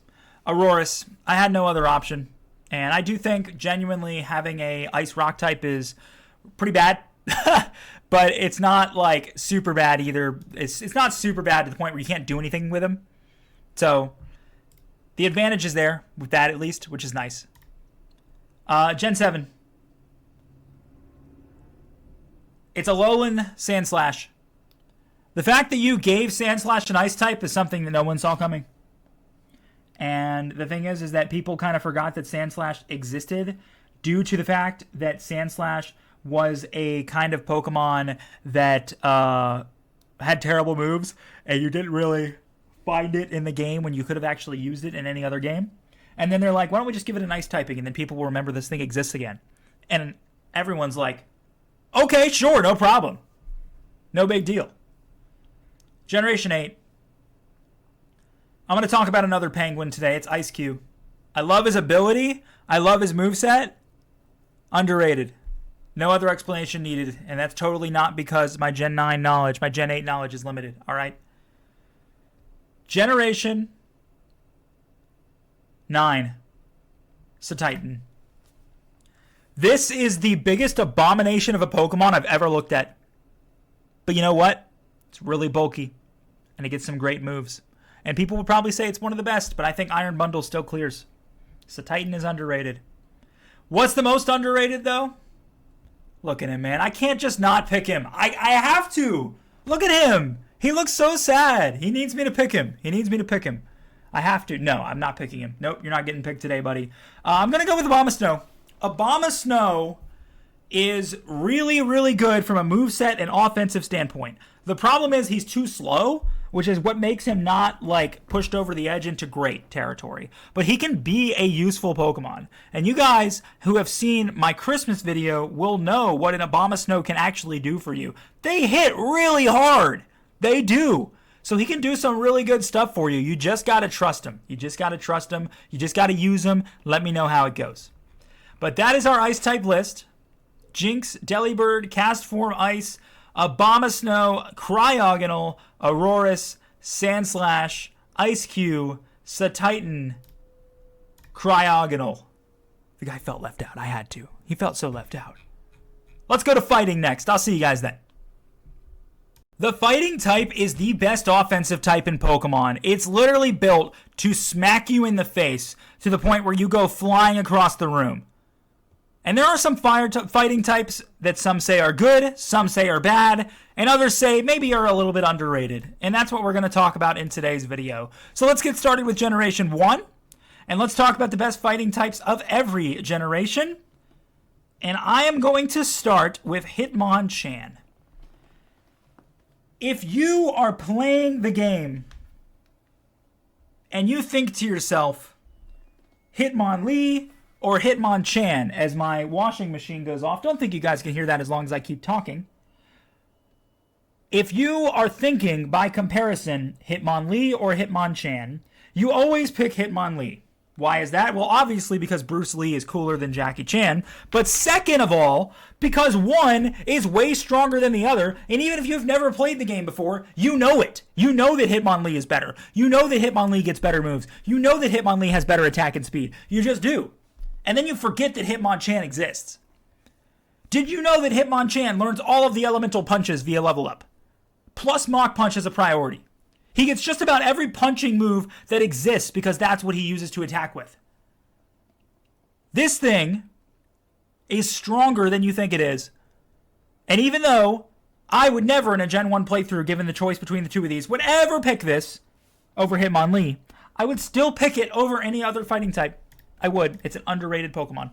Speaker 1: Aurorus. I had no other option. And I do think genuinely having a ice rock type is pretty bad. But it's not like super bad either. It's not super bad to the point where you can't do anything with him. So the advantage is there with that at least, which is nice. Gen 7. It's a Alolan Sandslash. The fact that you gave Sandslash an ice type is something that no one saw coming. And the thing is that people kind of forgot that Sandslash existed due to the fact that Sandslash was a kind of Pokemon that had terrible moves, and you didn't really find it in the game when you could have actually used it in any other game. And then they're like, why don't we just give it an ice typing, and then people will remember this thing exists again. And everyone's like, okay, sure, no problem. No big deal. Generation 8. I'm going to talk about another Penguin today. It's Ice-Q. I love his ability. I love his moveset. Underrated. No other explanation needed. And that's totally not because my Gen 9 knowledge, my Gen 8 knowledge is limited. All right? Generation 9. Satitan. This is the biggest abomination of a Pokemon I've ever looked at. But you know what? It's really bulky. And it gets some great moves. And people would probably say it's one of the best, but I think Iron Bundle still clears. Satitan is underrated. What's the most underrated, though? Look at him, man. I can't just not pick him. I have to. Look at him. He looks so sad. He needs me to pick him. I have to. No, I'm not picking him. Nope, you're not getting picked today, buddy. I'm going to go with Abomasnow. Abomasnow is really, really good from a moveset and offensive standpoint. The problem is he's too slow, which is what makes him not like pushed over the edge into great territory. But he can be a useful Pokemon. And you guys who have seen my Christmas video will know what an Abomasnow can actually do for you. They hit really hard. They do. So he can do some really good stuff for you. You just got to trust him. You just got to use him. Let me know how it goes. But that is our ice type list. Jinx, Delibird, Castform Ice, Abomasnow, Cryogonal, Aurorus, Sandslash, Ice-Q, Satitan, Cryogonal. The guy felt left out. I had to. He felt so left out. Let's go to fighting next. I'll see you guys then. The fighting type is the best offensive type in Pokemon. It's literally built to smack you in the face to the point where you go flying across the room. And there are some fighting types that some say are good, some say are bad, and others say maybe are a little bit underrated. And that's what we're going to talk about in today's video. So let's get started with Generation 1. And let's talk about the best fighting types of every generation. And I am going to start with Hitmonchan. If you are playing the game and you think to yourself, Hitmonlee or Hitmonchan, as my washing machine goes off. Don't think you guys can hear that as long as I keep talking. If you are thinking, by comparison, Hitmonlee or Hitmonchan, you always pick Hitmonlee. Why is that? Well, obviously because Bruce Lee is cooler than Jackie Chan. But second of all, because one is way stronger than the other. And even if you've never played the game before, you know it. You know that Hitmonlee is better. You know that Hitmonlee gets better moves. You know that Hitmonlee has better attack and speed. You just do. And then you forget that Hitmonchan exists. Did you know that Hitmonchan learns all of the elemental punches via level up? Plus Mach Punch as a priority. He gets just about every punching move that exists because that's what he uses to attack with. This thing is stronger than you think it is. And even though I would never in a Gen 1 playthrough, given the choice between the two of these, would ever pick this over Hitmonlee, I would still pick it over any other fighting type. I would. It's an underrated Pokemon.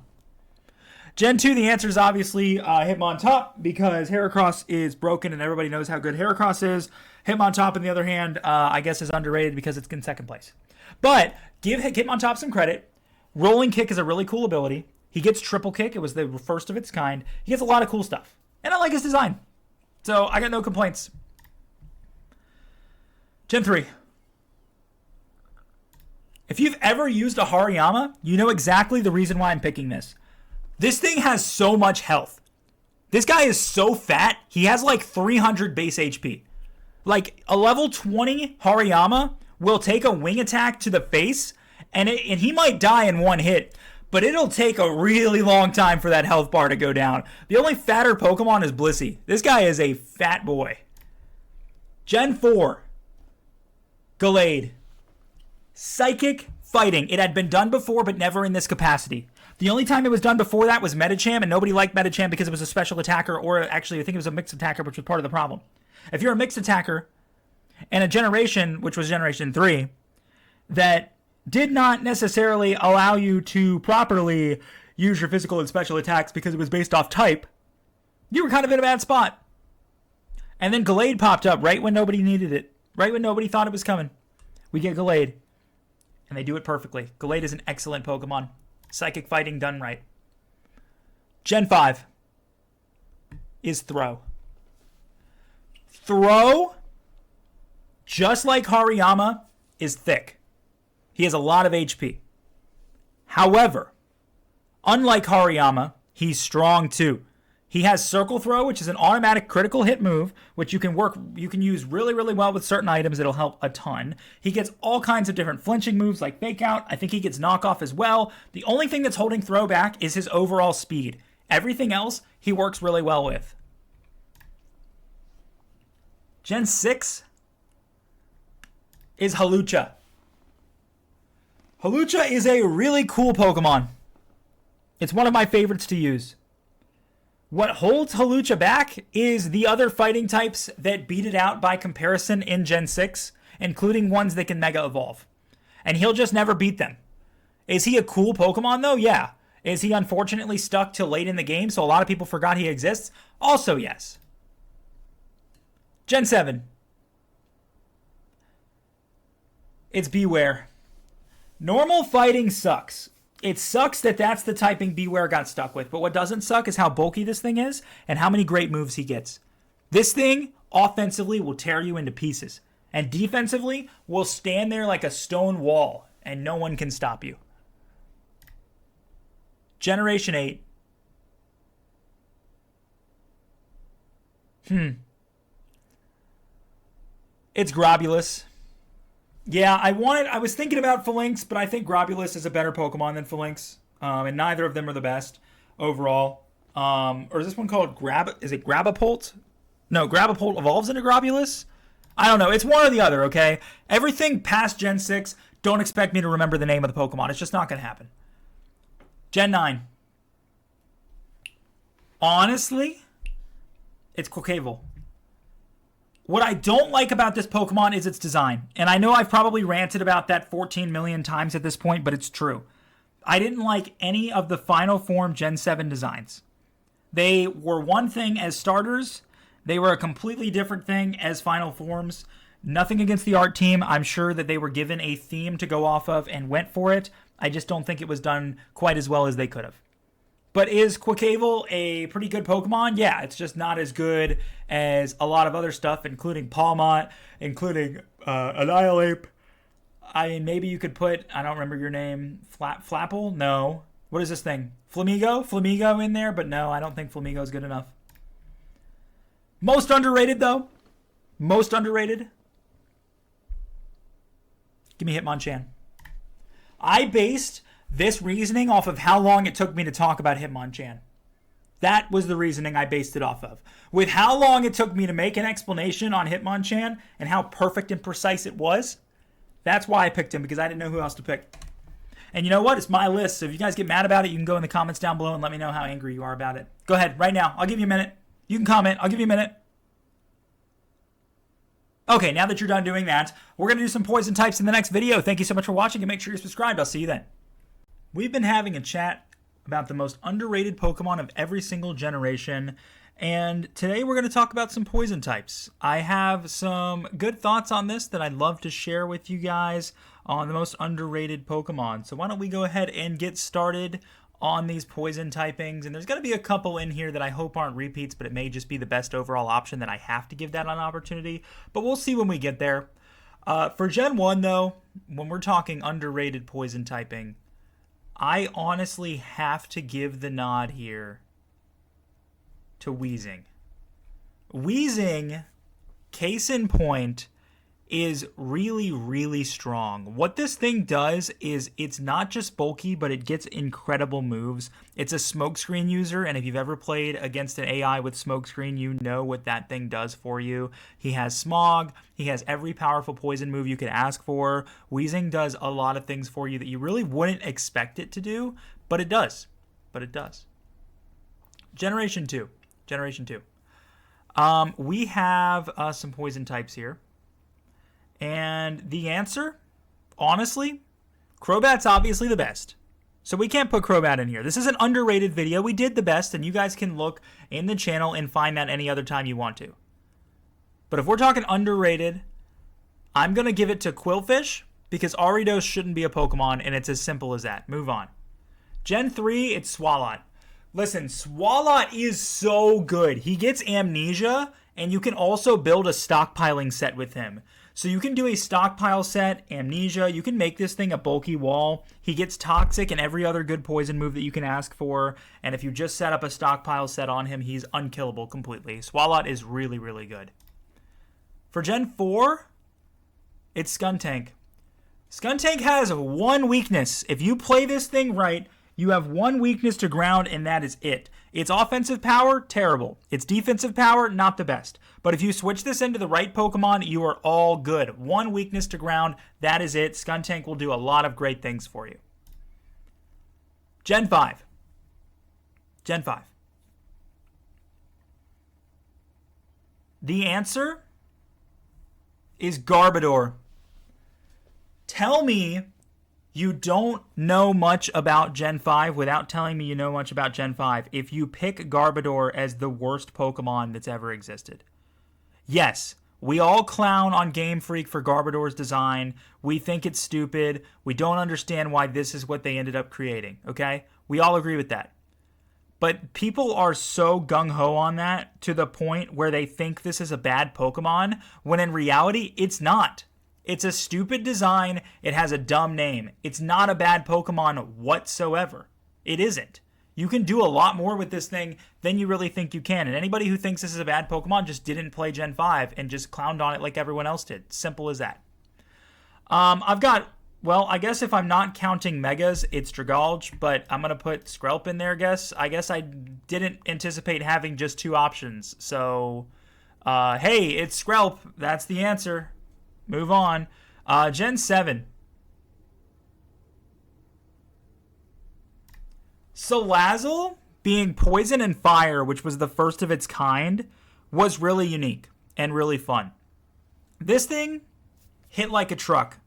Speaker 1: Gen 2, the answer is obviously Hitmontop because Heracross is broken and everybody knows how good Heracross is. Hitmontop, on the other hand, I guess is underrated because it's in second place. But give Hitmontop some credit. Rolling Kick is a really cool ability. He gets Triple Kick. It was the first of its kind. He gets a lot of cool stuff. And I like his design. So I got no complaints. Gen 3. If you've ever used a Hariyama, you know exactly the reason why I'm picking this. This thing has so much health. This guy is so fat, he has like 300 base HP. Like a level 20 Hariyama will take a wing attack to the face, and he might die in one hit, but it'll take a really long time for that health bar to go down. The only fatter Pokemon is Blissey. This guy is a fat boy. Gen 4. Gallade. Psychic fighting. It had been done before, but never in this capacity. The only time it was done before that was Medicham, and nobody liked Medicham because it was a special attacker, or actually I think it was a mixed attacker, which was part of the problem. If you're a mixed attacker and a generation, which was Generation 3, that did not necessarily allow you to properly use your physical and special attacks because it was based off type, you were kind of in a bad spot. And then Gallade popped up right when nobody needed it, right when nobody thought it was coming. We get Gallade, and they do it perfectly. Gallade is an excellent Pokemon. Psychic fighting done right. Gen 5 is Throw. Throw, just like Hariyama, is thick. He has a lot of HP. However, unlike Hariyama, he's strong too. He has Circle Throw, which is an automatic critical hit move, which you can use really, really well with certain items. It'll help a ton. He gets all kinds of different flinching moves like Fake Out. I think he gets Knockoff as well. The only thing that's holding Throw back is his overall speed. Everything else, he works really well with. Gen 6 is Hawlucha. Hawlucha is a really cool Pokemon. It's one of my favorites to use. What holds Hawlucha back is the other fighting types that beat it out by comparison in Gen 6, including ones that can Mega Evolve. And he'll just never beat them. Is he a cool Pokemon though? Yeah. Is he unfortunately stuck till late in the game so a lot of people forgot he exists? Also yes. Gen 7. It's Beware. Normal fighting sucks. It sucks that that's the typing Beware got stuck with, but what doesn't suck is how bulky this thing is and how many great moves he gets. This thing, offensively, will tear you into pieces, and defensively, will stand there like a stone wall, and no one can stop you. Generation 8. It's Grobulus. Yeah, I was thinking about Phalanx, but I think Grobulus is a better Pokemon than Phalanx. And neither of them are the best overall. Or is this one called is it Grabopolt? No, Grabopolt evolves into Grobulus? I don't know. It's one or the other, okay? Everything past Gen 6, don't expect me to remember the name of the Pokemon. It's just not going to happen. Gen 9. Honestly, it's Quaquaval. What I don't like about this Pokemon is its design. And I know I've probably ranted about that 14 million times at this point, but it's true. I didn't like any of the Final Form Gen 7 designs. They were one thing as starters. They were a completely different thing as Final Forms. Nothing against the art team. I'm sure that they were given a theme to go off of and went for it. I just don't think it was done quite as well as they could have. But is Quaquaval a pretty good Pokemon? Yeah, it's just not as good as a lot of other stuff, including Palmont, including Annihilate. I mean, maybe you could put, I don't remember your name, Flapple? No. What is this thing? Flamigo in there? But no, I don't think Flamigo is good enough. Most underrated, though. Most underrated. Give me Hitmonchan. I based this reasoning off of how long it took me to talk about Hitmonchan. That was the reasoning I based it off of. With how long it took me to make an explanation on Hitmonchan and how perfect and precise it was, that's why I picked him, because I didn't know who else to pick. And you know what? It's my list, so if you guys get mad about it, you can go in the comments down below and let me know how angry you are about it. Go ahead, right now. I'll give you a minute. You can comment. I'll give you a minute. Okay, now that you're done doing that, we're going to do some poison types in the next video. Thank you so much for watching, and make sure you're subscribed. I'll see you then. We've been having a chat about the most underrated Pokemon of every single generation, and today we're going to talk about some poison types. I have some good thoughts on this that I'd love to share with you guys on the most underrated Pokemon. So why don't we go ahead and get started on these poison typings. And there's going to be a couple in here that I hope aren't repeats, but it may just be the best overall option that I have to give that an opportunity. But we'll see when we get there. For Gen 1, though, when we're talking underrated poison typing, I honestly have to give the nod here to Weezing. Weezing, case in point, is really, really strong. What this thing does is it's not just bulky, but it gets incredible moves. It's a smokescreen user, and if you've ever played against an AI with smokescreen, you know what that thing does for you. He has smog. He has every powerful poison move you could ask for. Weezing does a lot of things for you that you really wouldn't expect it to do, but it does. But it does. Generation 2. We have some poison types here. And the answer, honestly, Crobat's obviously the best. So we can't put Crobat in here. This is an underrated video. We did the best, and you guys can look in the channel and find that any other time you want to. But if we're talking underrated, I'm going to give it to Quillfish, because Aridos shouldn't be a Pokemon, and it's as simple as that. Move on. Gen 3, it's Swalot. Listen, Swalot is so good. He gets Amnesia, and you can also build a stockpiling set with him. So you can do a stockpile set, Amnesia. You can make this thing a bulky wall. He gets Toxic and every other good poison move that you can ask for. And if you just set up a stockpile set on him, he's unkillable completely. Swalot is really, really good. For Gen 4, it's Skuntank. Skuntank has one weakness. If you play this thing right, you have one weakness to ground, and that is it. Its offensive power, terrible. Its defensive power, not the best. But if you switch this into the right Pokemon, you are all good. One weakness to ground, that is it. Skuntank will do a lot of great things for you. Gen 5. The answer is Garbodor. Tell me you don't know much about Gen 5 without telling me you know much about Gen 5 if you pick Garbodor as the worst Pokemon that's ever existed. Yes, we all clown on Game Freak for Garbodor's design. We think it's stupid. We don't understand why this is what they ended up creating, okay? We all agree with that. But people are so gung-ho on that to the point where they think this is a bad Pokemon, when in reality, it's not. It's a stupid design. It has a dumb name. It's not a bad Pokemon whatsoever. It isn't. You can do a lot more with this thing than you really think you can. And anybody who thinks this is a bad Pokemon just didn't play Gen 5 and just clowned on it like everyone else did. Simple as that. I've got, well, I guess if I'm not counting Megas, it's Dragalge, but I'm going to put Skrelp in there, I guess I didn't anticipate having just two options. So, hey, it's Skrelp. That's the answer. Move on. Gen 7. Salazzle, being poison and fire, which was the first of its kind, was really unique and really fun. This thing hit like a truck,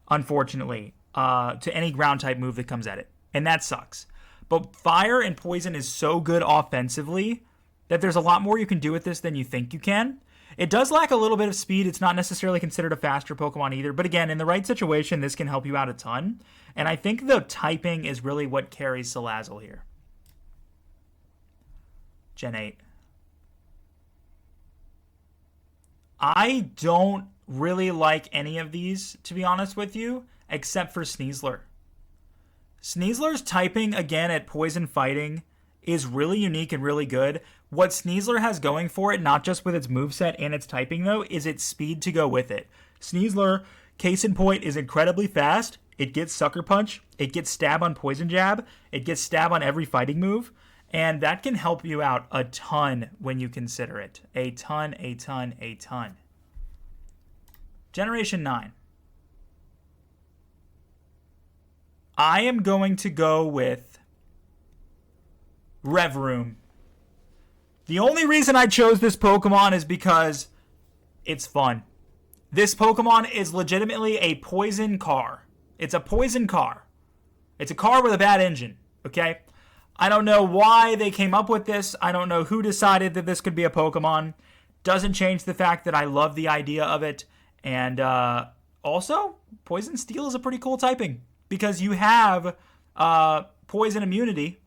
Speaker 1: unfortunately, to any ground type move that comes at it. And that sucks. But fire and poison is so good offensively that there's a lot more you can do with this than you think you can. It does lack a little bit of speed. It's not necessarily considered a faster Pokemon either. But again, in the right situation, this can help you out a ton. And I think the typing is really what carries Salazzle here. Gen 8. I don't really like any of these, to be honest with you, except for Sneasler. Sneasler's typing, again, at Poison Fighting is really unique and really good. What Sneasler has going for it, not just with its moveset and its typing, though, is its speed to go with it. Sneasler, case in point, is incredibly fast. It gets Sucker Punch. It gets Stab on Poison Jab. It gets Stab on every fighting move. And that can help you out a ton when you consider it. A ton, a ton, a ton. Generation 9. I am going to go with Rev Room. The only reason I chose this Pokemon is because it's fun. This Pokemon is legitimately a poison car. It's a poison car. It's a car with a bad engine, okay? I don't know why they came up with this. I don't know who decided that this could be a Pokemon. Doesn't change the fact that I love the idea of it. And also, Poison Steel is a pretty cool typing because you have poison immunity,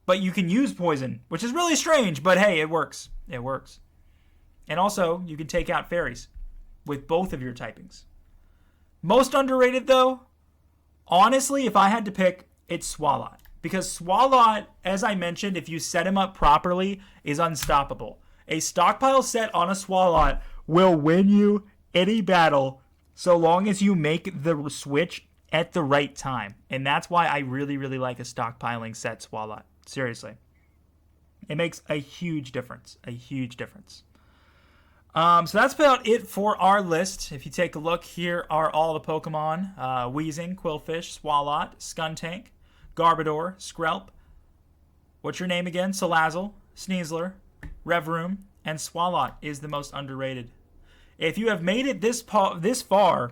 Speaker 1: but you can use poison, which is really strange, but hey, it works. It works. And also, you can take out fairies with both of your typings. Most underrated, though, honestly, if I had to pick, it's Swalot. Because Swalot, as I mentioned, if you set him up properly, is unstoppable. A stockpile set on a Swalot will win you any battle so long as you make the switch at the right time. And that's why I really, really like a stockpiling set Swalot. Seriously. It makes a huge difference. A huge difference. So that's about it for our list. If you take a look, here are all the Pokemon. Weezing, Quillfish, Swalot, Skuntank, Garbodor, Skrelp. What's your name again? Salazzle, Sneasler, Revroom, and Swalot is the most underrated. If you have made it this far,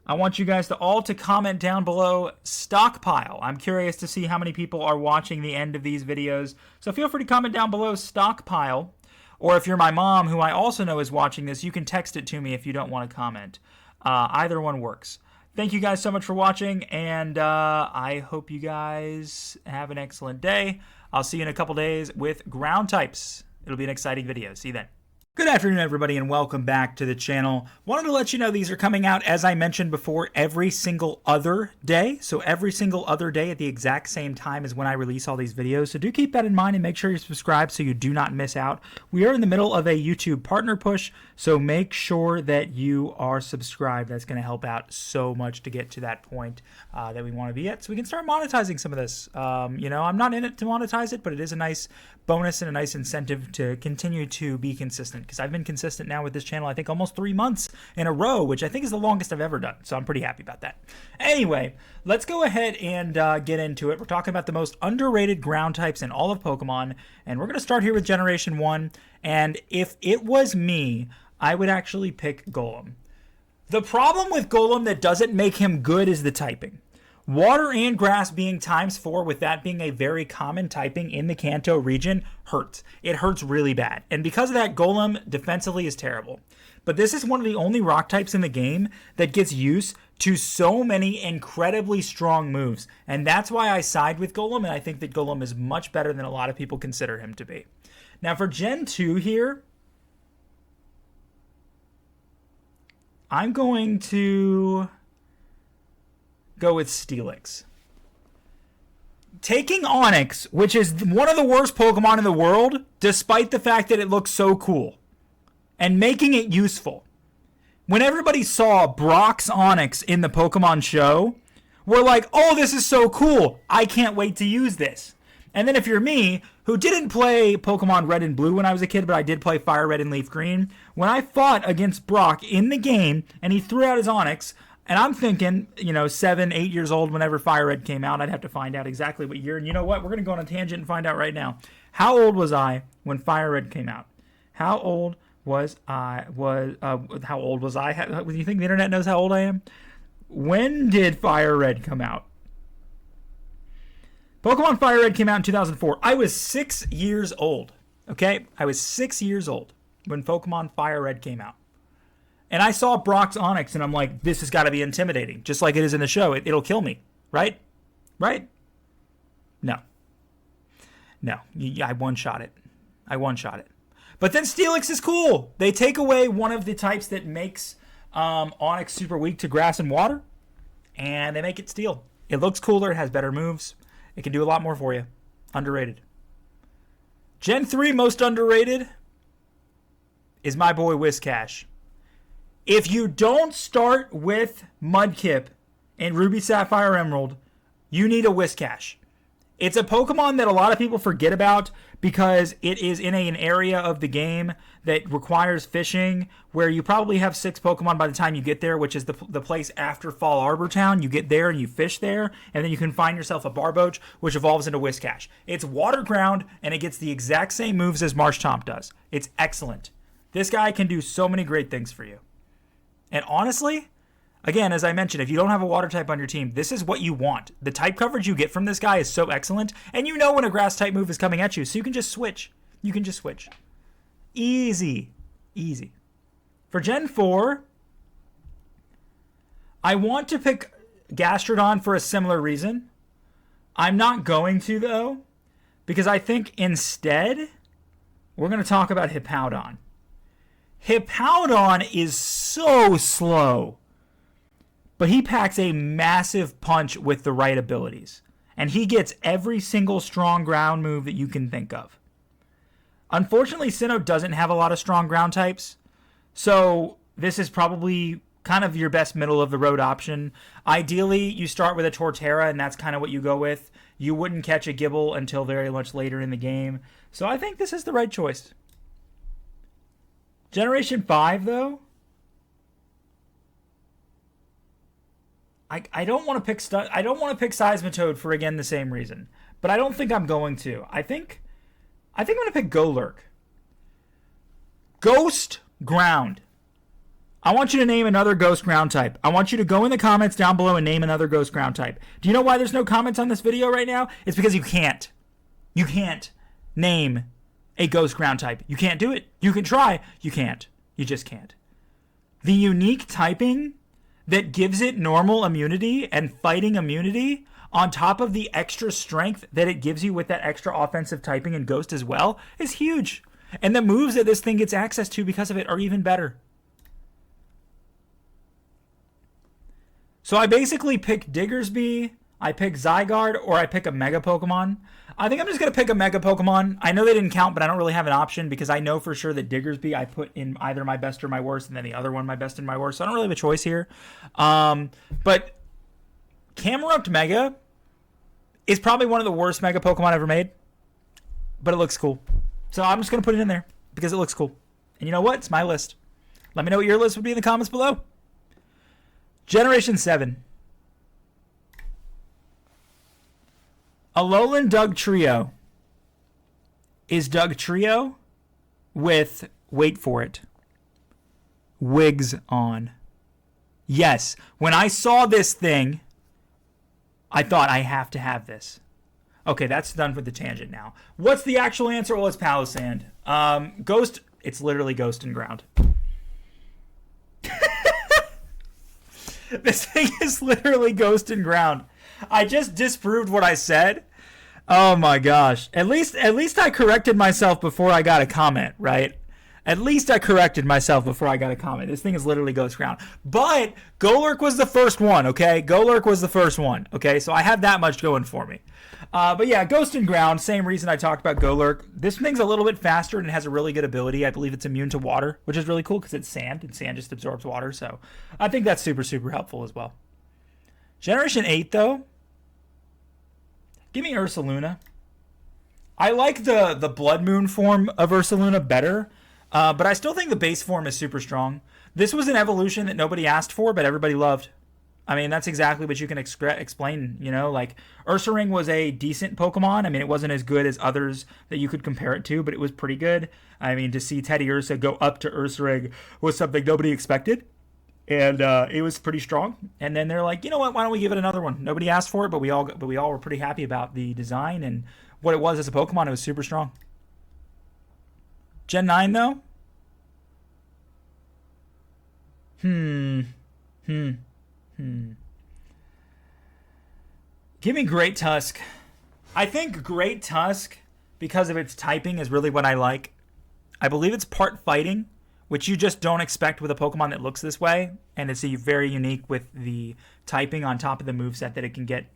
Speaker 1: I want you guys to all comment down below stockpile. I'm curious to see how many people are watching the end of these videos. So feel free to comment down below stockpile. Or if you're my mom, who I also know is watching this, you can text it to me if you don't want to comment. Either one works. Thank you guys so much for watching, and I hope you guys have an excellent day. I'll see you in a couple days with ground types. It'll be an exciting video. See you then. Good afternoon, everybody, and welcome back to the channel. Wanted to let you know these are coming out, as I mentioned before, every single other day. So every single other day at the exact same time as when I release all these videos. So do keep that in mind and make sure you're subscribed so you do not miss out. We are in the middle of a YouTube partner push, so make sure that you are subscribed. That's going to help out so much to get to that point that we want to be at, so we can start monetizing some of this. You know, I'm not in it to monetize it, but it is a nice bonus and a nice incentive to continue to be consistent, because I've been consistent now with this channel, I think almost 3 months in a row, which I think is the longest I've ever done. So I'm pretty happy about that. Anyway, let's go ahead and get into it. We're talking about the most underrated ground types in all of Pokemon, and we're going to start here with Generation 1. And if it was me, I would actually pick Golem. The problem with Golem that doesn't make him good is the typing. Water and grass being ×4, with that being a very common typing in the Kanto region, hurts. It hurts really bad. And because of that, Golem defensively is terrible. But this is one of the only rock types in the game that gets used to so many incredibly strong moves. And that's why I side with Golem, and I think that Golem is much better than a lot of people consider him to be. Now for Gen 2 here, I'm going to go with Steelix. Taking Onix, which is one of the worst Pokemon in the world, despite the fact that it looks so cool, and making it useful. When everybody saw Brock's Onix in the Pokemon show, we're like, oh, this is so cool. I can't wait to use this. And then if you're me, who didn't play Pokemon Red and Blue when I was a kid, but I did play Fire Red and Leaf Green, when I fought against Brock in the game and he threw out his Onix, and I'm thinking, you know, 7, 8 years old whenever Fire Red came out. I'd have to find out exactly what year. And you know what? We're going to go on a tangent and find out right now. How old was I when Fire Red came out? How old was I? How old was I? Do you think the internet knows how old I am? When did Fire Red come out? Pokemon Fire Red came out in 2004. I was 6 years old. Okay? I was 6 years old when Pokemon Fire Red came out. And I saw Brock's Onix, and I'm like, this has got to be intimidating. Just like it is in the show. It'll kill me. Right? Right? No. No. I one-shot it. I one-shot it. But then Steelix is cool. They take away one of the types that makes Onix super weak to grass and water, and they make it Steel. It looks cooler. It has better moves. It can do a lot more for you. Underrated. Gen 3 most underrated is my boy Whiscash. If you don't start with Mudkip in Ruby, Sapphire, Emerald, you need a Whiscash. It's a Pokemon that a lot of people forget about because it is in an area of the game that requires fishing, where you probably have 6 Pokemon by the time you get there, which is the place after Fall Arbor Town. You get there and you fish there, and then you can find yourself a Barboach, which evolves into Whiscash. It's water ground, and it gets the exact same moves as Marshtomp does. It's excellent. This guy can do so many great things for you. And honestly, again, as I mentioned, if you don't have a water type on your team, this is what you want. The type coverage you get from this guy is so excellent, and you know when a grass type move is coming at you, so you can just switch. You can just switch. Easy. Easy. For Gen 4, I want to pick Gastrodon for a similar reason. I'm not going to, though, because I think instead, we're going to talk about Hippowdon. Hippowdon is so slow, but he packs a massive punch with the right abilities. And he gets every single strong ground move that you can think of. Unfortunately, Sinnoh doesn't have a lot of strong ground types, so this is probably kind of your best middle-of-the-road option. Ideally, you start with a Torterra, and that's kind of what you go with. You wouldn't catch a Gible until very much later in the game, so I think this is the right choice. Generation 5, though, I don't want to pick Seismitoad for, again, the same reason. But I don't think I'm going to. I think I'm going to pick Golurk. Ghost Ground. I want you to name another Ghost Ground type. I want you to go in the comments down below and name another Ghost Ground type. Do you know why there's no comments on this video right now? It's because you can't. You can't name a Ghost Ground type. You can't do it. You can try. You can't. You just can't. The unique typing that gives it normal immunity and fighting immunity on top of the extra strength that it gives you with that extra offensive typing and Ghost as well is huge. And the moves that this thing gets access to because of it are even better. So I basically pick Diggersby, I pick Zygarde, or I pick a Mega Pokemon. I think I'm just going to pick a Mega Pokemon. I know they didn't count, but I don't really have an option because I know for sure that Diggersby I put in either my best or my worst, and then the other one my best and my worst. So I don't really have a choice here. But Camerupt Mega is probably one of the worst Mega Pokemon ever made, but it looks cool. So I'm just going to put it in there because it looks cool. And you know what? It's my list. Let me know what your list would be in the comments below. Generation 7. Alolan Dugtrio is Dugtrio with, wait for it, Wigs on. Yes, when I saw this thing, I thought I have to have this. Okay, that's done with the tangent now. What's the actual answer? Well, it's Palossand. Ghost, it's literally Ghost and Ground. This thing is literally Ghost and Ground. I just disproved what I said. Oh my gosh. At least I corrected myself before I got a comment, right? At least I corrected myself before I got a comment. This thing is literally Ghost Ground. But Golurk was the first one, okay? Golurk was the first one, okay? So I have that much going for me. But yeah, Ghost and Ground, same reason I talked about Golurk. This thing's a little bit faster and it has a really good ability. I believe it's immune to water, which is really cool because it's sand, and sand just absorbs water. So I think that's super, super helpful as well. Generation 8, though. Give me Ursaluna. I like the Blood Moon form of Ursaluna better, but I still think the base form is super strong. This was an evolution that nobody asked for, but everybody loved. I mean, that's exactly what you can explain, you know? Like, Ursaring was a decent Pokemon. I mean, it wasn't as good as others that you could compare it to, but it was pretty good. I mean, to see Teddy Ursa go up to Ursaring was something nobody expected. And it was pretty strong. And then they're like, you know what? Why don't we give it another one? Nobody asked for it, but we all were pretty happy about the design and what it was as a Pokemon. It was super strong. Gen 9, though? Give me Great Tusk. I think Great Tusk, because of its typing, is really what I like. I believe it's part fighting, which you just don't expect with a Pokemon that looks this way, and it's very unique with the typing on top of the moveset that it can get.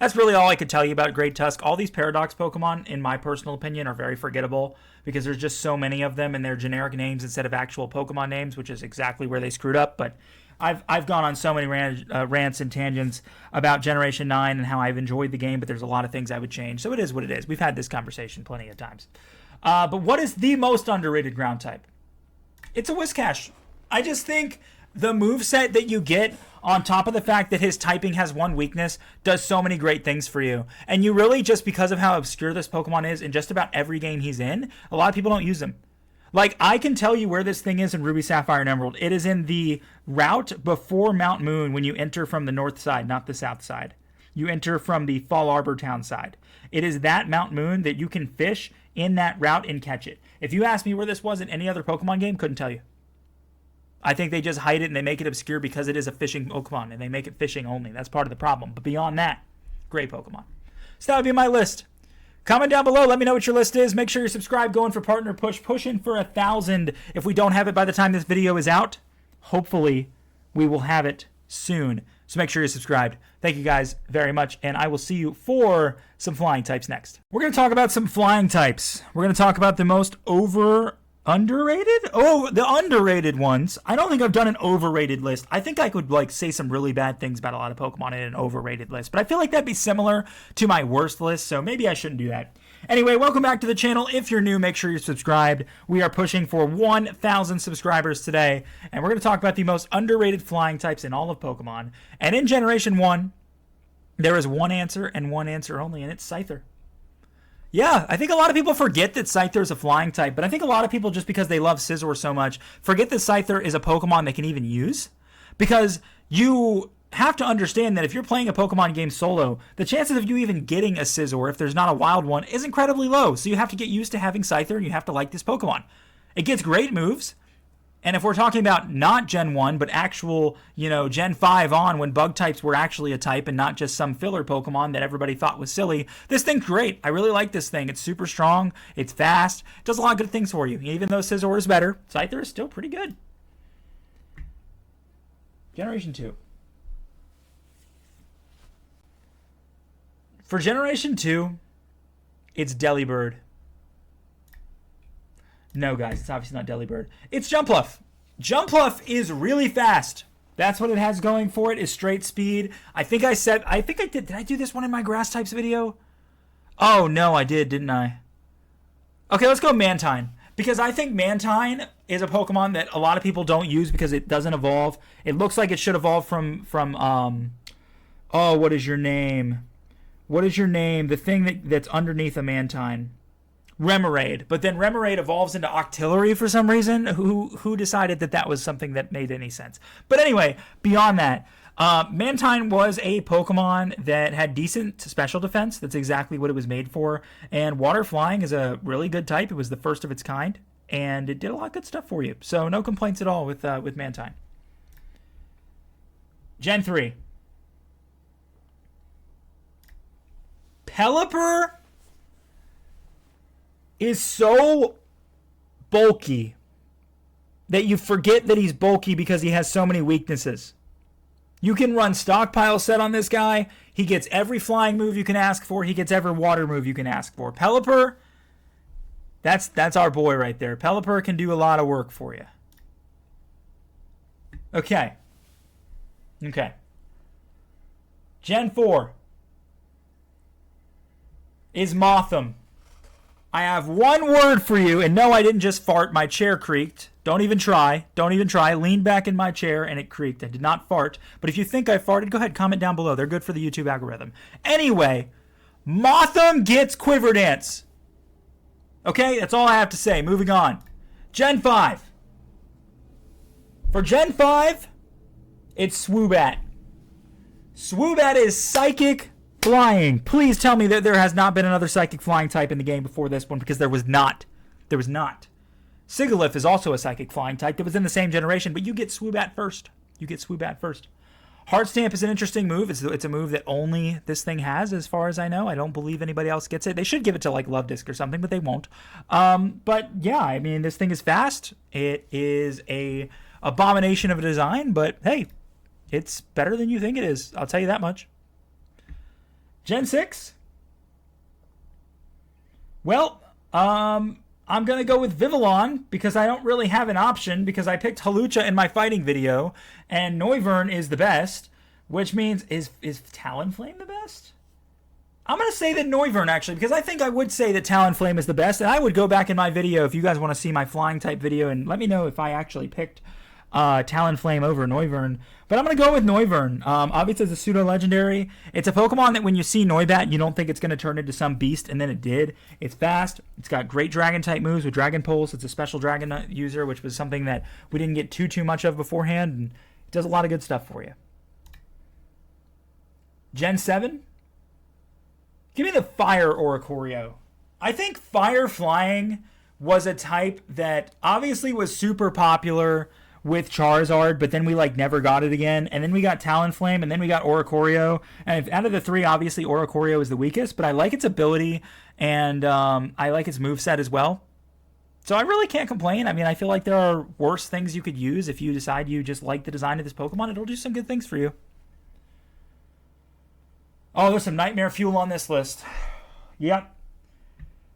Speaker 1: That's really all I could tell you about Great Tusk. All these Paradox Pokemon, in my personal opinion, are very forgettable because there's just so many of them and they're generic names instead of actual Pokemon names, which is exactly where they screwed up. But I've gone on so many rants and tangents about Generation 9 and how I've enjoyed the game, but there's a lot of things I would change. So it is what it is. We've had this conversation plenty of times. But what is the most underrated ground type? It's a Whiscash. I just think the moveset that you get, on top of the fact that his typing has one weakness, does so many great things for you. And you really, just because of how obscure this Pokemon is in just about every game he's in, a lot of people don't use him. Like, I can tell you where this thing is in Ruby, Sapphire, and Emerald. It is in the route before Mount Moon when you enter from the north side, not the south side. You enter from the Fall Arbor Town side. It is that Mount Moon that you can fish in that route and catch it. If you asked me where this was in any other Pokemon game, couldn't tell you. I think they just hide it and they make it obscure because it is a fishing Pokemon and they make it fishing only. That's part of the problem. But beyond that, great Pokemon. So that would be my list. Comment down below. Let me know what your list is. Make sure you're subscribed. Going for Partner Push. Pushing for 1,000. If we don't have it by the time this video is out, hopefully we will have it soon. So make sure you're subscribed. Thank you guys very much. And I will see you for some flying types next. We're going to talk about some flying types. We're going to talk about the most underrated? Oh, the underrated ones. I don't think I've done an overrated list. I think I could say some really bad things about a lot of Pokemon in an overrated list, but I feel like that'd be similar to my worst list, so maybe I shouldn't do that. Anyway, welcome back to the channel. If you're new, make sure you're subscribed. We are pushing for 1,000 subscribers today, and we're going to talk about the most underrated flying types in all of Pokemon. And in Generation 1, there is one answer and one answer only, and it's Scyther. Yeah, I think a lot of people forget that Scyther is a flying type, but I think a lot of people, just because they love Scizor so much, forget that Scyther is a Pokemon they can even use. Because you have to understand that if you're playing a Pokemon game solo, the chances of you even getting a Scizor, if there's not a wild one, is incredibly low. So you have to get used to having Scyther, and you have to like this Pokemon. It gets great moves. And if we're talking about not Gen 1, but actual, Gen 5 on, when bug types were actually a type and not just some filler Pokemon that everybody thought was silly, this thing's great. I really like this thing. It's super strong. It's fast. It does a lot of good things for you. Even though Scizor is better, Scyther is still pretty good. Generation 2. For Generation 2, it's Delibird. No, guys, it's obviously not Delibird. It's Jumpluff. Jumpluff is really fast. That's what it has going for it, is straight speed. I think I did. Did I do this one in my grass types video? Oh, no, I did, didn't I? Okay, let's go Mantine. Because I think Mantine is a Pokemon that a lot of people don't use because it doesn't evolve. It looks like it should evolve from what is your name? What is your name? The thing that's underneath a Mantine. Remoraid, but then Remoraid evolves into Octillery for some reason. Who decided that was something that made any sense? But anyway, beyond that, Mantine was a Pokemon that had decent special defense. That's exactly what it was made for. And Water Flying is a really good type. It was the first of its kind, and it did a lot of good stuff for you. So no complaints at all with Mantine. Gen 3. Pelipper is so bulky that you forget that he's bulky because he has so many weaknesses. You can run Stockpile Set on this guy. He gets every flying move you can ask for. He gets every water move you can ask for. Pelipper, that's our boy right there. Pelipper can do a lot of work for you. Okay. Gen 4 is Mothim. I have one word for you, and no, I didn't just fart. My chair creaked. Don't even try. Lean back in my chair, and it creaked. I did not fart. But if you think I farted, go ahead, comment down below. They're good for the YouTube algorithm. Anyway, Mothim gets Quiver Dance. Okay, that's all I have to say. Moving on. Gen 5. For Gen 5, it's Swoobat. Swoobat is Psychic Flying. Please tell me that there has not been another Psychic Flying type in the game before this one, because there was not. Sigilyph is also a Psychic Flying type that was in the same generation, but you get Swoobat first. Heart Stamp is an interesting move. It's a move that only this thing has, as far as I know. I don't believe anybody else gets it. They should give it to Love Disc or something, but they won't. But yeah, I mean, this thing is fast. It is a abomination of a design, but hey, it's better than you think it is. I'll tell you that much. Gen 6? Well, I'm going to go with Vivillon because I don't really have an option because I picked Hawlucha in my fighting video, and Noivern is the best, which means, is Talonflame the best? I'm going to say that Noivern, actually, because I think I would say that Talonflame is the best, and I would go back in my video if you guys want to see my flying type video and let me know if I actually picked Talonflame over Noivern. But I'm going to go with Noivern. Obviously, it's a pseudo-legendary. It's a Pokemon that when you see Noibat, you don't think it's going to turn into some beast, and then it did. It's fast. It's got great Dragon-type moves with Dragon Pulse. It's a special Dragon user, which was something that we didn't get too much of beforehand, and it does a lot of good stuff for you. Gen 7? Give me the Fire Oricorio. I think Fire Flying was a type that obviously was super popular with Charizard, but then we never got it again. And then we got Talonflame, and then we got Oricorio. And out of the three, obviously Oricorio is the weakest, but I like its ability, and I like its moveset as well. So I really can't complain. I mean, I feel like there are worse things you could use if you decide you just like the design of this Pokemon. It'll do some good things for you. Oh, there's some Nightmare Fuel on this list. Yep.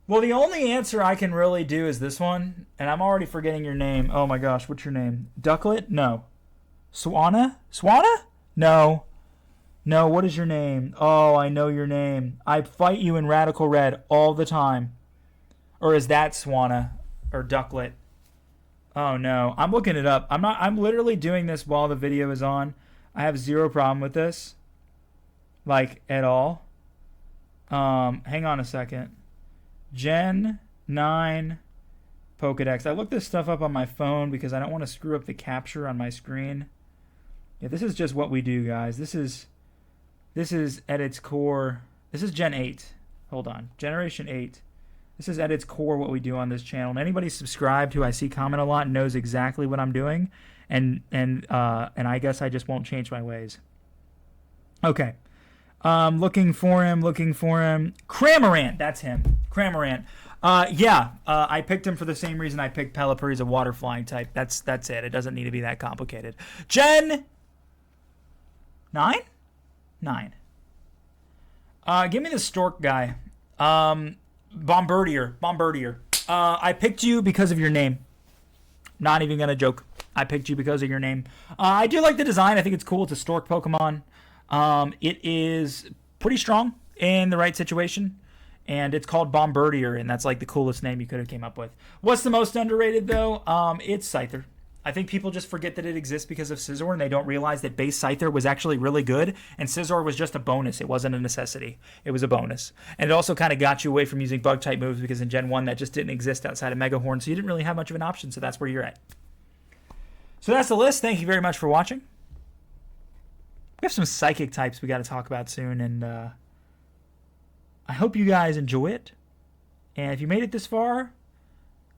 Speaker 1: Well, the only answer I can really do is this one, and I'm already forgetting your name. Oh my gosh, what's your name? Ducklet? No. Swanna? Swanna? No. No, what is your name? Oh, I know your name. I fight you in Radical Red all the time. Or is that Swanna? Or Ducklet? Oh no, I'm looking it up. I'm literally doing this while the video is on. I have zero problem with this. At all. Hang on a second. Gen 9 Pokedex. I looked this stuff up on my phone because I don't want to screw up the capture on my screen. Yeah, this is just what we do, guys. This is at its core. This is Gen 8. Hold on. Generation 8. This is at its core what we do on this channel. And anybody subscribed who I see comment a lot knows exactly what I'm doing. And I guess I just won't change my ways. Okay. Looking for him. Cramorant, that's him. Cramorant. I picked him for the same reason I picked Pelipper. He's a water flying type. That's it. It doesn't need to be that complicated. Gen 9? 9. Give me the Stork guy. Bombardier. I picked you because of your name. Not even gonna joke. I picked you because of your name. I do like the design. I think it's cool. It's a Stork Pokemon. It is pretty strong in the right situation, and it's called Bombardier, and that's the coolest name you could have came up with. What's the most underrated, though? It's Scyther. I think people just forget that it exists because of Scizor, and they don't realize that base Scyther was actually really good, and Scizor was just a bonus. It wasn't a necessity. It was a bonus. And it also kind of got you away from using Bug-type moves because in Gen 1 that just didn't exist outside of Megahorn, so you didn't really have much of an option, so that's where you're at. So that's the list. Thank you very much for watching. We have some psychic types we got to talk about soon, and I hope you guys enjoy it. And if you made it this far,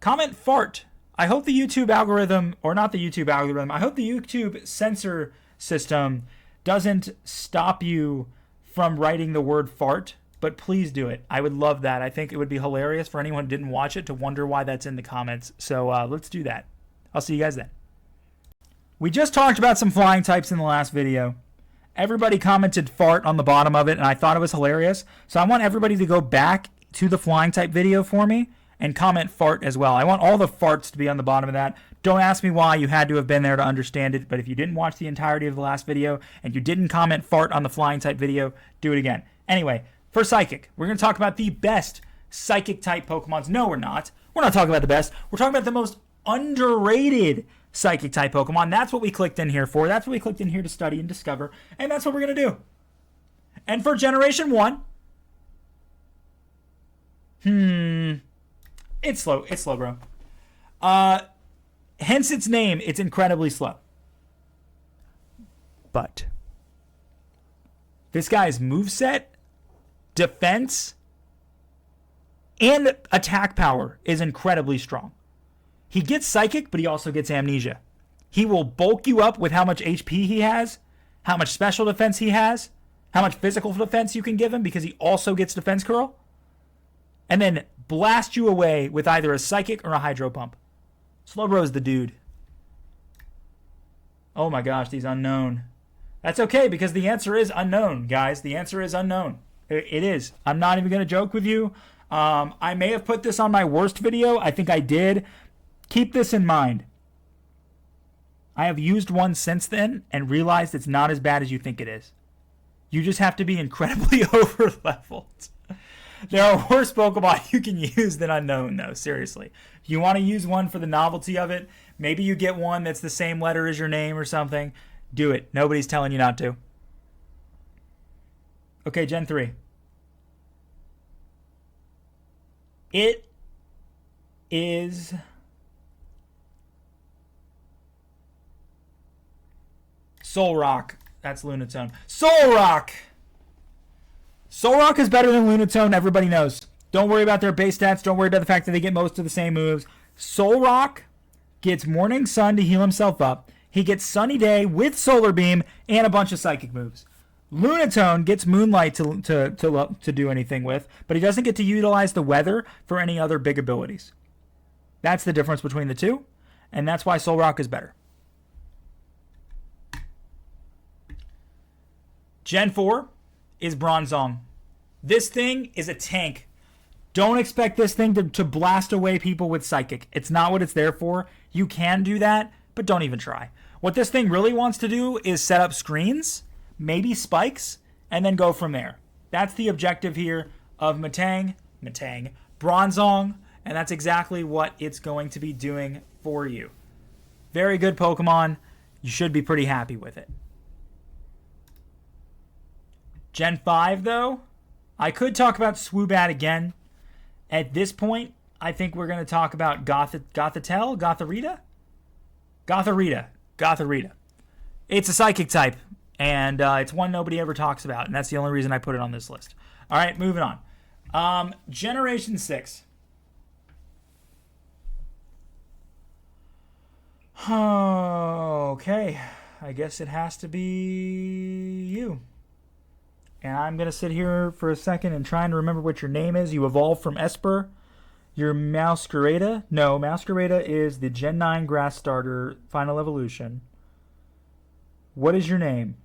Speaker 1: comment fart. I hope the YouTube algorithm, or not the YouTube algorithm, I hope the YouTube censor system doesn't stop you from writing the word fart, but please do it. I would love that. I think it would be hilarious for anyone who didn't watch it to wonder why that's in the comments. So let's do that. I'll see you guys then. We just talked about some flying types in the last video. Everybody commented fart on the bottom of it, and I thought it was hilarious. So I want everybody to go back to the flying type video for me and comment fart as well. I want all the farts to be on the bottom of that. Don't ask me why. You had to have been there to understand it. But if you didn't watch the entirety of the last video and you didn't comment fart on the flying type video, do it again. Anyway, for Psychic, we're going to talk about the best Psychic type Pokemons. No, we're not. We're not talking about the best. We're talking about the most underrated Psychic type Pokemon. That's what we clicked in here for. That's what we clicked in here to study and discover. And that's what we're going to do. And for Generation 1, it's slow. It's slow, bro. Hence its name. It's incredibly slow. But this guy's moveset, defense, and attack power is incredibly strong. He gets Psychic, but he also gets Amnesia. He will bulk you up with how much HP he has, how much special defense he has, how much physical defense you can give him because he also gets Defense Curl, and then blast you away with either a Psychic or a Hydro Pump. Slowbro's the dude. Oh my gosh, these unknown. That's okay because the answer is unknown, guys. The answer is unknown. It is. I'm not even going to joke with you. I may have put this on my worst video. I think I did. Keep this in mind. I have used one since then and realized it's not as bad as you think it is. You just have to be incredibly over-leveled. There are worse Pokemon you can use than Unknown, though. Seriously. If you want to use one for the novelty of it, maybe you get one that's the same letter as your name or something. Do it. Nobody's telling you not to. Okay, Gen 3. It is Solrock. That's Lunatone. Solrock! Solrock is better than Lunatone, everybody knows. Don't worry about their base stats. Don't worry about the fact that they get most of the same moves. Solrock gets Morning Sun to heal himself up. He gets Sunny Day with Solar Beam and a bunch of Psychic moves. Lunatone gets Moonlight to do anything with, but he doesn't get to utilize the weather for any other big abilities. That's the difference between the two, and that's why Solrock is better. Gen 4 is Bronzong. This thing is a tank. Don't expect this thing to blast away people with Psychic. It's not what it's there for. You can do that, but don't even try. What this thing really wants to do is set up screens, maybe spikes, and then go from there. That's the objective here of Bronzong, and that's exactly what it's going to be doing for you. Very good Pokemon. You should be pretty happy with it. Gen 5, though, I could talk about Swoobat again. At this point, I think we're going to talk about Gothorita. It's a Psychic type, and it's one nobody ever talks about, and that's the only reason I put it on this list. All right, moving on. Generation 6. Okay, I guess it has to be you. And I'm going to sit here for a second and trying to remember what your name is. You evolved from Esper. You're Masquerada. No, Masquerada is the Gen 9 Grass Starter Final Evolution. What is your name?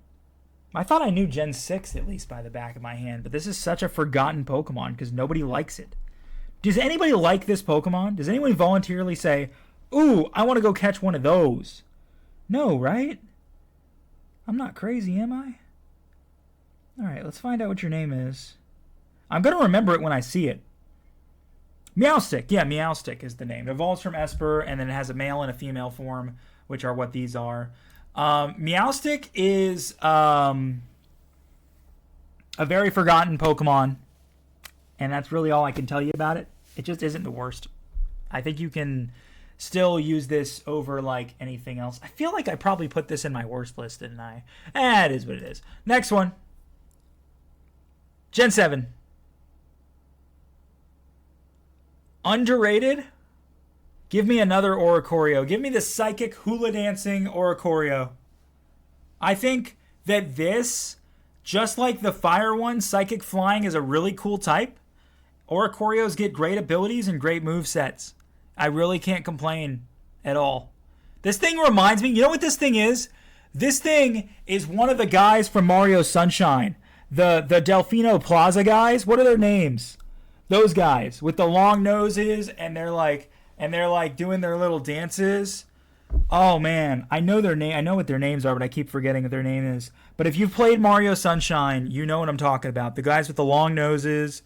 Speaker 1: I thought I knew Gen 6 at least by the back of my hand, but this is such a forgotten Pokemon because nobody likes it. Does anybody like this Pokemon? Does anyone voluntarily say, ooh, I want to go catch one of those? No, right? I'm not crazy, am I? All right, let's find out what your name is. I'm going to remember it when I see it. Meowstic. Yeah, Meowstic is the name. It evolves from Esper, and then it has a male and a female form, which are what these are. Meowstic is a very forgotten Pokemon, and that's really all I can tell you about it. It just isn't the worst. I think you can still use this over, like, anything else. I feel like I probably put this in my worst list, didn't I? It is what it is. Next one. Gen 7. Underrated? Give me another Oricorio. Give me the Psychic Hula Dancing Oricorio. I think that this, just like the Fire one, Psychic Flying is a really cool type. Oricorios get great abilities and great movesets. I really can't complain at all. This thing reminds me, you know what this thing is? This thing is one of the guys from Mario Sunshine. The Delfino Plaza guys. What are their names? Those guys with the long noses, and they're like doing their little dances. Oh man, I know their name. I know what their names are, but I keep forgetting what their name is. But if you've played Mario Sunshine, you know what I'm talking about. The guys with the long noses.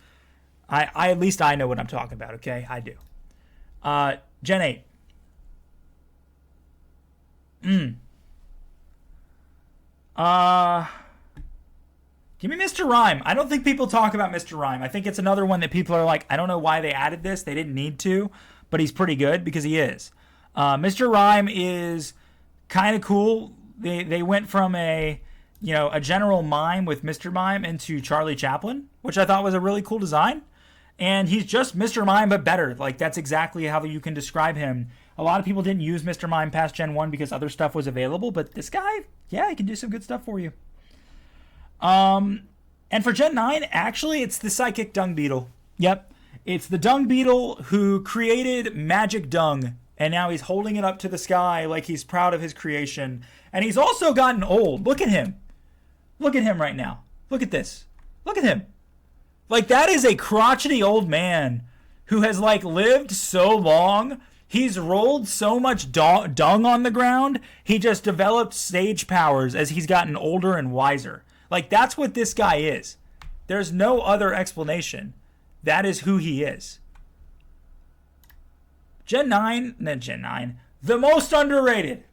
Speaker 1: I at least I know what I'm talking about. Okay, I do. Gen 8. Give me Mr. Rime. I don't think people talk about Mr. Rime. I think it's another one that people are like, I don't know why they added this. They didn't need to, but he's pretty good because he is. Mr. Rime is kind of cool. They went from a general mime with Mr. Mime into Charlie Chaplin, which I thought was a really cool design. And he's just Mr. Mime, but better. Like, that's exactly how you can describe him. A lot of people didn't use Mr. Mime past Gen 1 because other stuff was available, but this guy, yeah, he can do some good stuff for you. And for Gen 9, actually, it's the Psychic Dung Beetle. Yep. It's the Dung Beetle who created Magic Dung, and now he's holding it up to the sky like he's proud of his creation. And he's also gotten old. Look at him. Look at him right now. Look at this. Look at him. Like, that is a crotchety old man who has, like, lived so long. He's rolled so much dung on the ground. He just developed sage powers as he's gotten older and wiser. Like, that's what this guy is. There's no other explanation. That is who he is. Gen 9, the most underrated.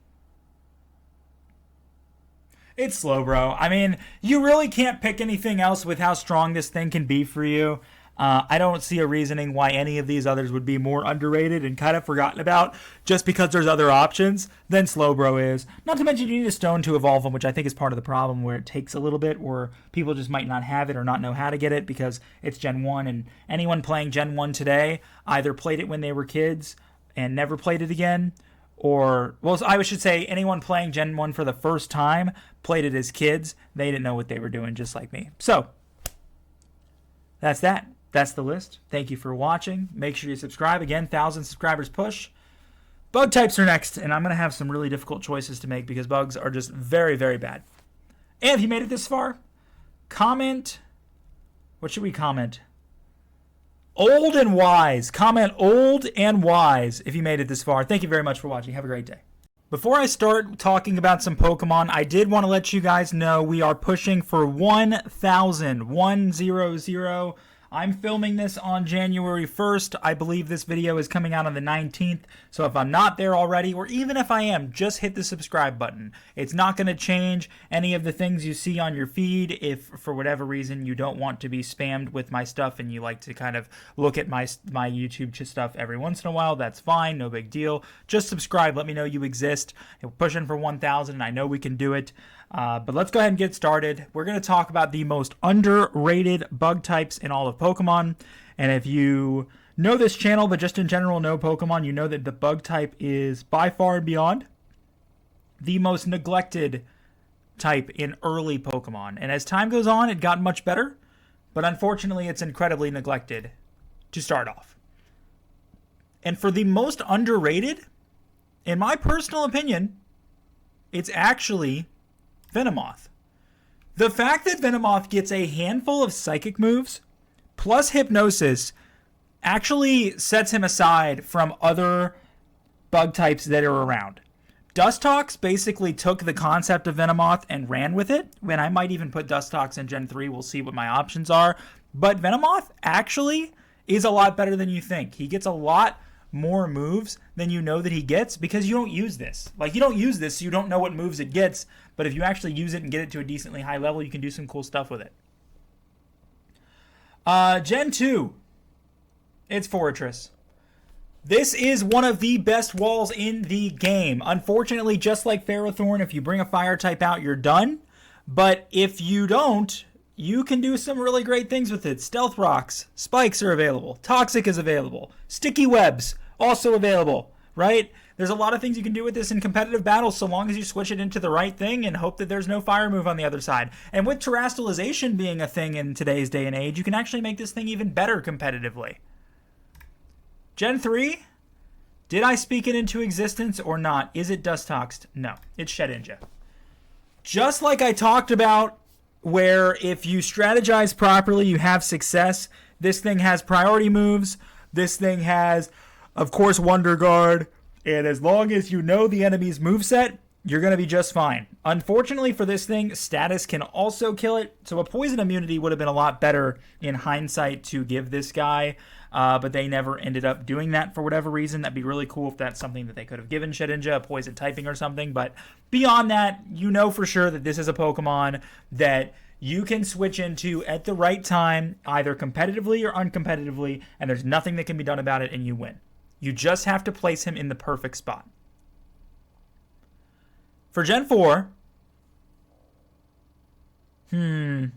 Speaker 1: It's slow, bro. I mean, you really can't pick anything else with how strong this thing can be for you. I don't see a reasoning why any of these others would be more underrated and kind of forgotten about just because there's other options than Slowbro is. Not to mention you need a stone to evolve them, which I think is part of the problem where it takes a little bit, or people just might not have it or not know how to get it because it's Gen 1, and anyone playing Gen 1 today either played it when they were kids and never played it again, or, well, I should say anyone playing Gen 1 for the first time played it as kids. They didn't know what they were doing, just like me. So, that's that. That's the list. Thank you for watching. Make sure you subscribe. Again, 1,000 subscribers push. Bug types are next, and I'm going to have some really difficult choices to make because bugs are just very, very bad. And if you made it this far, comment. What should we comment? Old and wise. Comment old and wise if you made it this far. Thank you very much for watching. Have a great day. Before I start talking about some Pokemon, I did want to let you guys know we are pushing for 1,000. 1,000. I'm filming this on January 1st. I believe this video is coming out on the 19th. So if I'm not there already, or even if I am, just hit the subscribe button. It's not going to change any of the things you see on your feed. If for whatever reason you don't want to be spammed with my stuff and you like to kind of look at my YouTube stuff every once in a while, that's fine. No big deal. Just subscribe. Let me know you exist. We're pushing for 1,000 and I know we can do it. But let's go ahead and get started. We're going to talk about the most underrated bug types in all of Pokemon. And if you know this channel, but just in general know Pokemon, you know that the bug type is by far and beyond the most neglected type in early Pokemon. And as time goes on, it got much better. But unfortunately, it's incredibly neglected to start off. And for the most underrated, in my personal opinion, it's actually Venomoth. The fact that Venomoth gets a handful of psychic moves plus hypnosis actually sets him aside from other bug types that are around. Dustox basically took the concept of Venomoth and ran with it. When I might even put Dustox in Gen 3, we'll see what my options are. But Venomoth actually is a lot better than you think. He gets a lot more moves than you know that he gets because you don't use this. Like, you don't use this, so you don't know what moves it gets. But if you actually use it and get it to a decently high level, you can do some cool stuff with it. Gen 2. It's Fortress. This is one of the best walls in the game. Unfortunately, just like Ferrothorn, if you bring a fire type out, you're done. But if you don't, you can do some really great things with it. Stealth Rocks, Spikes are available. Toxic is available. Sticky Webs, also available, right? There's a lot of things you can do with this in competitive battles so long as you switch it into the right thing and hope that there's no fire move on the other side. And with terastallization being a thing in today's day and age, you can actually make this thing even better competitively. Gen 3, did I speak it into existence or not? Is it Dustoxed? No, it's Shedinja. Just like I talked about, where if you strategize properly, you have success. This thing has priority moves. This thing has, of course, Wonder Guard. And as long as you know the enemy's moveset, you're going to be just fine. Unfortunately for this thing, status can also kill it. So a poison immunity would have been a lot better in hindsight to give this guy. But they never ended up doing that for whatever reason. That'd be really cool if that's something that they could have given Shedinja, a poison typing or something. But beyond that, you know for sure that this is a Pokemon that you can switch into at the right time, either competitively or uncompetitively, and there's nothing that can be done about it, and you win. You just have to place him in the perfect spot. For Gen 4, I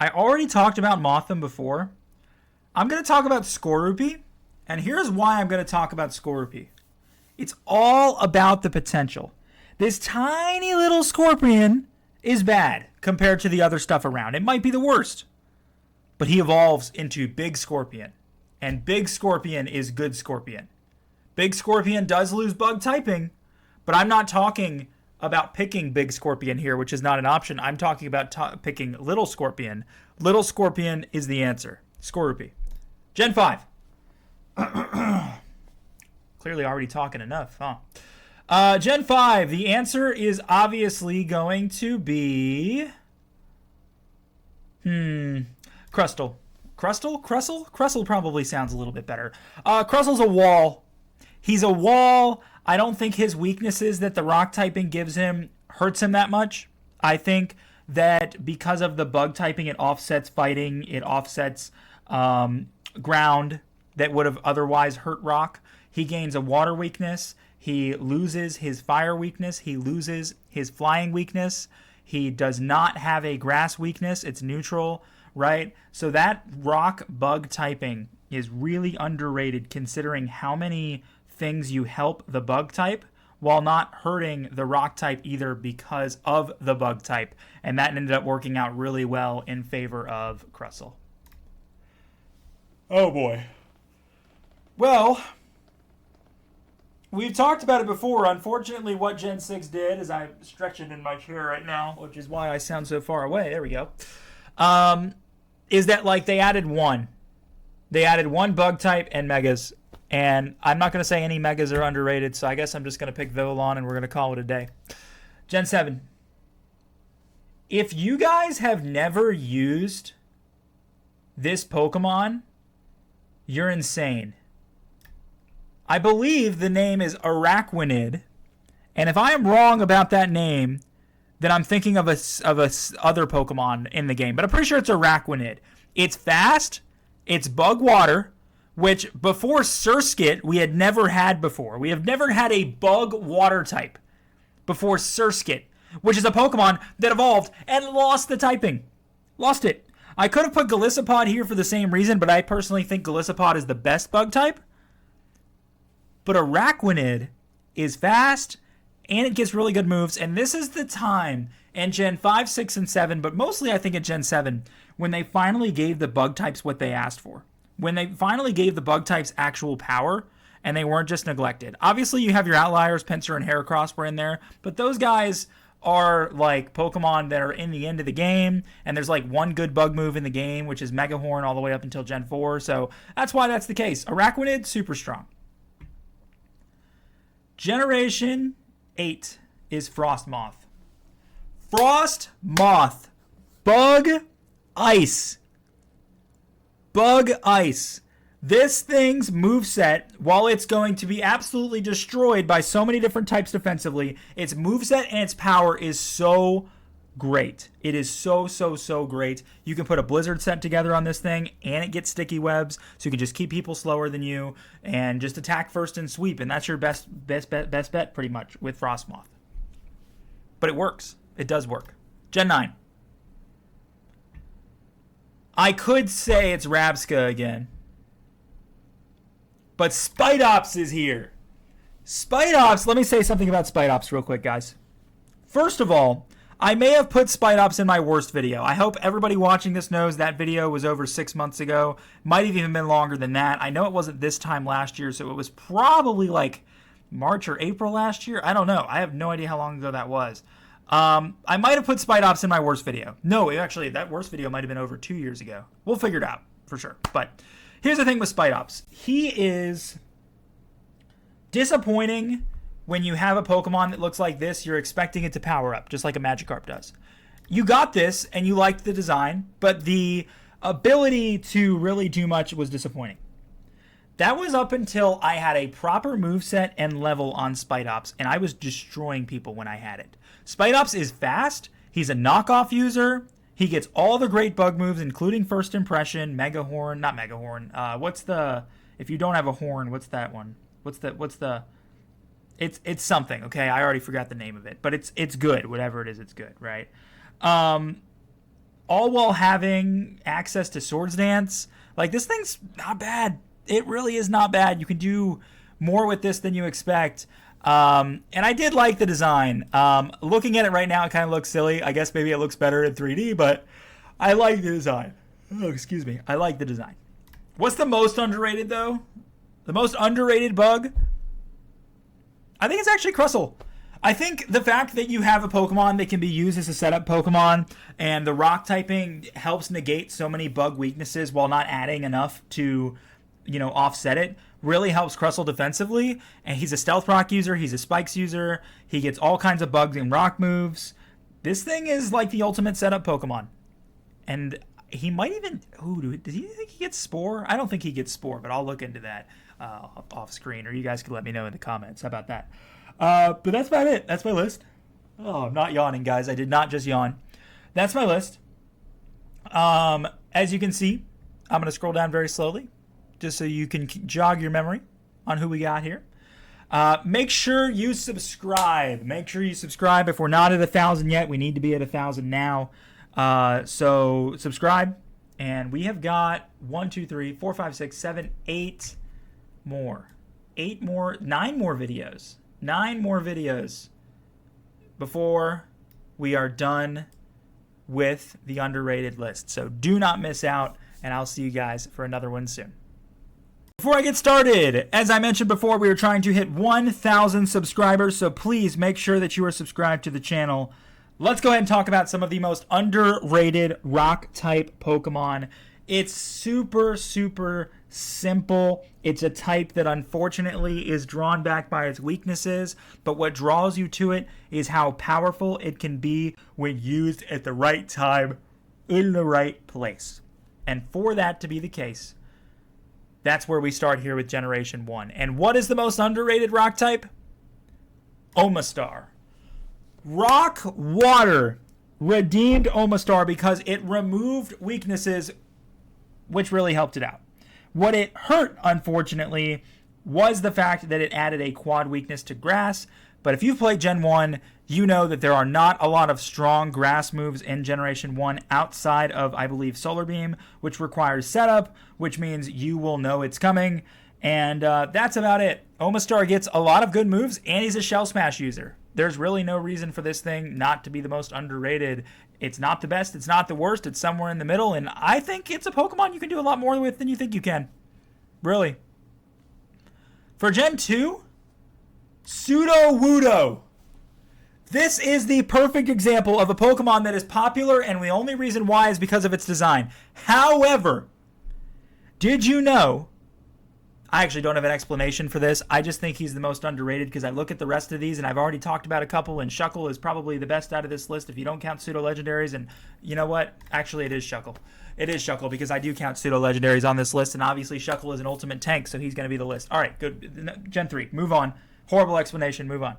Speaker 1: already talked about Mothim before. I'm going to talk about Skorupi, and here's why I'm going to talk about Skorupi. It's all about the potential. This tiny little Scorpion is bad compared to the other stuff around. It might be the worst, but he evolves into Big Scorpion, and Big Scorpion is good Scorpion. Big Scorpion does lose bug typing, but I'm not talking about picking Big Scorpion here, which is not an option. I'm talking about picking Little Scorpion. Little Scorpion is the answer. Scorupy. Gen 5. Clearly already talking enough, huh? Gen 5, the answer is obviously going to be... Crustle. Crustle? Crustle? Crustle probably sounds a little bit better. Crustle's a wall. He's a wall. I don't think his weaknesses that the rock typing gives him hurts him that much. I think that because of the bug typing, it offsets fighting. It offsets ground that would have otherwise hurt rock. He gains a water weakness. He loses his fire weakness. He loses his flying weakness. He does not have a grass weakness. It's neutral, right? So that rock bug typing is really underrated considering how many things you help the bug type while not hurting the rock type either because of the bug type. And that ended up working out really well in favor of Crustle. Oh boy. Well, we've talked about it before. Unfortunately, what Gen 6 did, as I'm stretching in my chair right now, which is why I sound so far away, there we go, is that like they added one. They added one bug type and megas. And I'm not going to say any megas are underrated, so I guess I'm just going to pick Vivillon and we're going to call it a day. Gen 7. If you guys have never used this Pokemon, you're insane. I believe the name is Araquanid, and if I am wrong about that name, then I'm thinking of a other Pokemon in the game. But I'm pretty sure it's Araquanid. It's fast. It's bug water, which before Surskit we had never had before. We have never had a bug water type before Surskit, which is a Pokemon that evolved and lost the typing. Lost it. I could have put Golisopod here for the same reason, but I personally think Golisopod is the best bug type. But Araquanid is fast, and it gets really good moves, and this is the time in Gen 5, 6, and 7, but mostly I think in Gen 7, when they finally gave the bug types what they asked for. When they finally gave the bug types actual power, and they weren't just neglected. Obviously, you have your outliers, Pinsir and Heracross were in there, but those guys are like Pokemon that are in the end of the game, and there's like one good bug move in the game, which is Megahorn all the way up until Gen 4, so that's why that's the case. Araquanid, super strong. Generation 8 is Frostmoth. Frostmoth. Bug Ice. Bug Ice. This thing's moveset, while it's going to be absolutely destroyed by so many different types defensively, its moveset and its power is so great. It is so great. You can put a Blizzard set together on this thing, and it gets sticky webs, so you can just keep people slower than you, and just attack first and sweep, and that's your best bet pretty much with Frostmoth. But it works. It does work. Gen 9. I could say it's Rabska again. But Spidops is here. Spidops, let me say something about Spidops real quick, guys. First of all, I may have put Spidops in my worst video. I hope everybody watching this knows that video was over 6 months ago. Might have even been longer than that. I know it wasn't this time last year, so it was probably like March or April last year. I don't know. I have no idea how long ago that was. I might have put Spidops in my worst video. No, actually, that worst video might have been over 2 years ago. We'll figure it out for sure. But here's the thing with Spidops. He is disappointing when you have a Pokemon that looks like this. You're expecting it to power up, just like a Magikarp does. You got this, and you liked the design, but the ability to really do much was disappointing. That was up until I had a proper moveset and level on Spidops, and I was destroying people when I had it. Spidops is fast. He's a knockoff user. He gets all the great bug moves, including First Impression, Megahorn, not Megahorn. What's the, if you don't have a horn, what's that one? It's something, okay? I already forgot the name of it, but it's good. Whatever it is, it's good, right? All while having access to Swords Dance. Like, this thing's not bad. It really is not bad. You can do more with this than you expect. And I did like the design. Looking at it right now, it kind of looks silly. I guess maybe it looks better in 3D, but I like the design. Oh, excuse me. I like the design. What's the most underrated, though? The most underrated bug? I think it's actually Crustle. I think the fact that you have a Pokemon that can be used as a setup Pokemon and the rock typing helps negate so many bug weaknesses while not adding enough to, offset it really helps Crustle defensively. And he's a Stealth Rock user. He's a Spikes user. He gets all kinds of bugs and rock moves. This thing is like the ultimate setup Pokemon. And he might even... does he think he gets Spore? I don't think he gets Spore, but I'll look into that off screen. Or you guys can let me know in the comments. How about that? But that's about it. That's my list. Oh, I'm not yawning, guys. I did not just yawn. That's my list. As you can see, I'm going to scroll down very slowly just so you can jog your memory on who we got here. Make sure you subscribe. Make sure you subscribe. If we're not at 1,000 yet, we need to be at 1,000 now. So subscribe. And we have got 1, 2, 3, 4, 5, 6, 7, 8 more. 9 more videos. 9 more videos before we are done with the underrated list. So do not miss out, and I'll see you guys for another one soon. Before I get started, as I mentioned before, we are trying to hit 1,000 subscribers, so please make sure that you are subscribed to the channel. Let's go ahead and talk about some of the most underrated rock-type Pokemon. It's super, super simple. It's a type that unfortunately is drawn back by its weaknesses, but what draws you to it is how powerful it can be when used at the right time in the right place. And for that to be the case, that's where we start here with Generation 1. And what is the most underrated rock type? Omastar. Rock Water redeemed Omastar because it removed weaknesses, which really helped it out. What it hurt, unfortunately, was the fact that it added a quad weakness to grass. But if you've played Gen 1, you know that there are not a lot of strong grass moves in Generation 1 outside of, I believe, Solar Beam, which requires setup, which means you will know it's coming. And that's about it. Omastar gets a lot of good moves, and he's a Shell Smash user. There's really no reason for this thing not to be the most underrated. It's not the best, it's not the worst, it's somewhere in the middle, and I think it's a Pokemon you can do a lot more with than you think you can. Really. For Gen 2, Sudowoodo. This is the perfect example of a Pokemon that is popular, and the only reason why is because of its design. However, did you know... I actually don't have an explanation for this. I just think he's the most underrated because I look at the rest of these, and I've already talked about a couple, and Shuckle is probably the best out of this list if you don't count pseudo-legendaries. And you know what? Actually, it is Shuckle. It is Shuckle because I do count pseudo-legendaries on this list, and obviously Shuckle is an ultimate tank, so he's going to be the list. All right, good. Gen 3, move on. Horrible explanation, move on.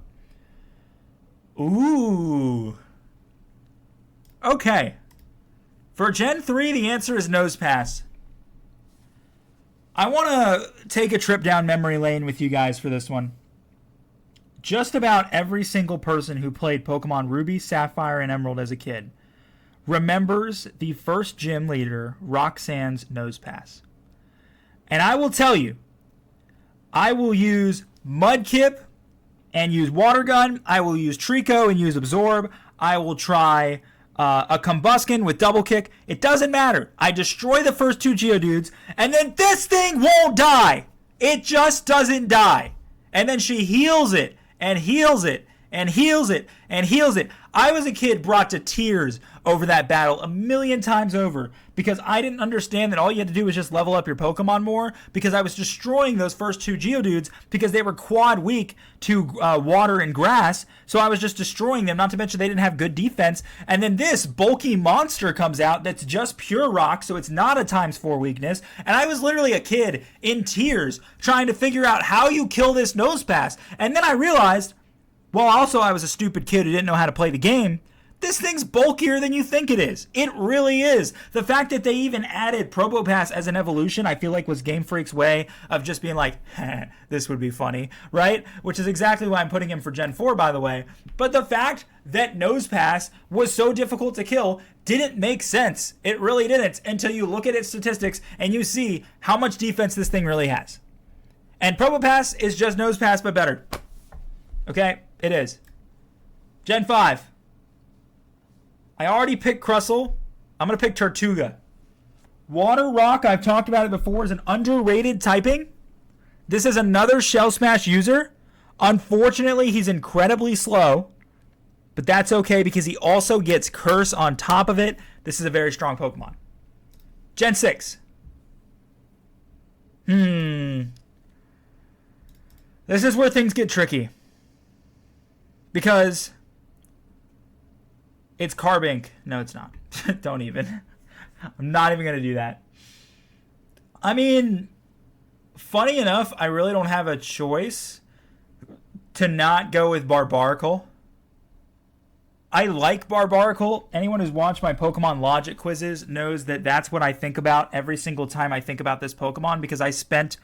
Speaker 1: Ooh. Okay. For Gen 3, the answer is Nosepass. I want to take a trip down memory lane with you guys for this one. Just about every single person who played Pokemon Ruby, Sapphire, and Emerald as a kid remembers the first gym leader, Roxanne's Nosepass. And I will tell you, I will use Mudkip and use Water Gun. I will use Trico and use Absorb. I will try... a Combuskin with Double Kick. It doesn't matter. I destroy the first 2 Geodudes, and then this thing won't die. It just doesn't die. And then she heals it, and heals it, and heals it, and heals it. I was a kid brought to tears over that battle a million times over because I didn't understand that all you had to do was just level up your Pokemon more because I was destroying those first 2 Geodudes because they were quad weak to water and grass. So I was just destroying them, not to mention they didn't have good defense. And then this bulky monster comes out that's just pure rock, so it's not a ×4 weakness. And I was literally a kid in tears trying to figure out how you kill this Nosepass. And then I realized, well, also I was a stupid kid who didn't know how to play the game. This thing's bulkier than you think it is. It really is. The fact that they even added Probopass as an evolution, I feel like was Game Freak's way of just being like, this would be funny, right? Which is exactly why I'm putting him for Gen 4, by the way. But the fact that Nosepass was so difficult to kill didn't make sense. It really didn't until you look at its statistics and you see how much defense this thing really has. And Probopass is just Nosepass, but better. Okay? It is. Gen 5. I already picked Crustle. I'm going to pick Tortuga. Water Rock, I've talked about it before, is an underrated typing. This is another Shell Smash user. Unfortunately, he's incredibly slow, but that's okay because he also gets Curse on top of it. This is a very strong Pokemon. Gen 6. This is where things get tricky. Because it's Carbink. No, it's not. Don't even. I'm not even going to do that. I mean, funny enough, I really don't have a choice to not go with Barbaracle. I like Barbaracle. Anyone who's watched my Pokemon Logic quizzes knows that that's what I think about every single time I think about this Pokemon, because I spent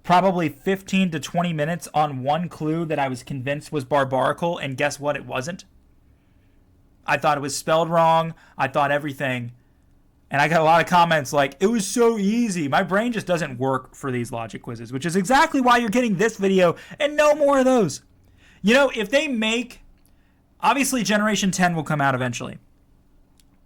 Speaker 1: probably 15 to 20 minutes on one clue that I was convinced was Barbaracle, and guess what? It wasn't. I thought it was spelled wrong. I thought everything. And I got a lot of comments like, it was so easy. My brain just doesn't work for these Logic quizzes, which is exactly why you're getting this video and no more of those. You know, if they make... Obviously, Generation 10 will come out eventually.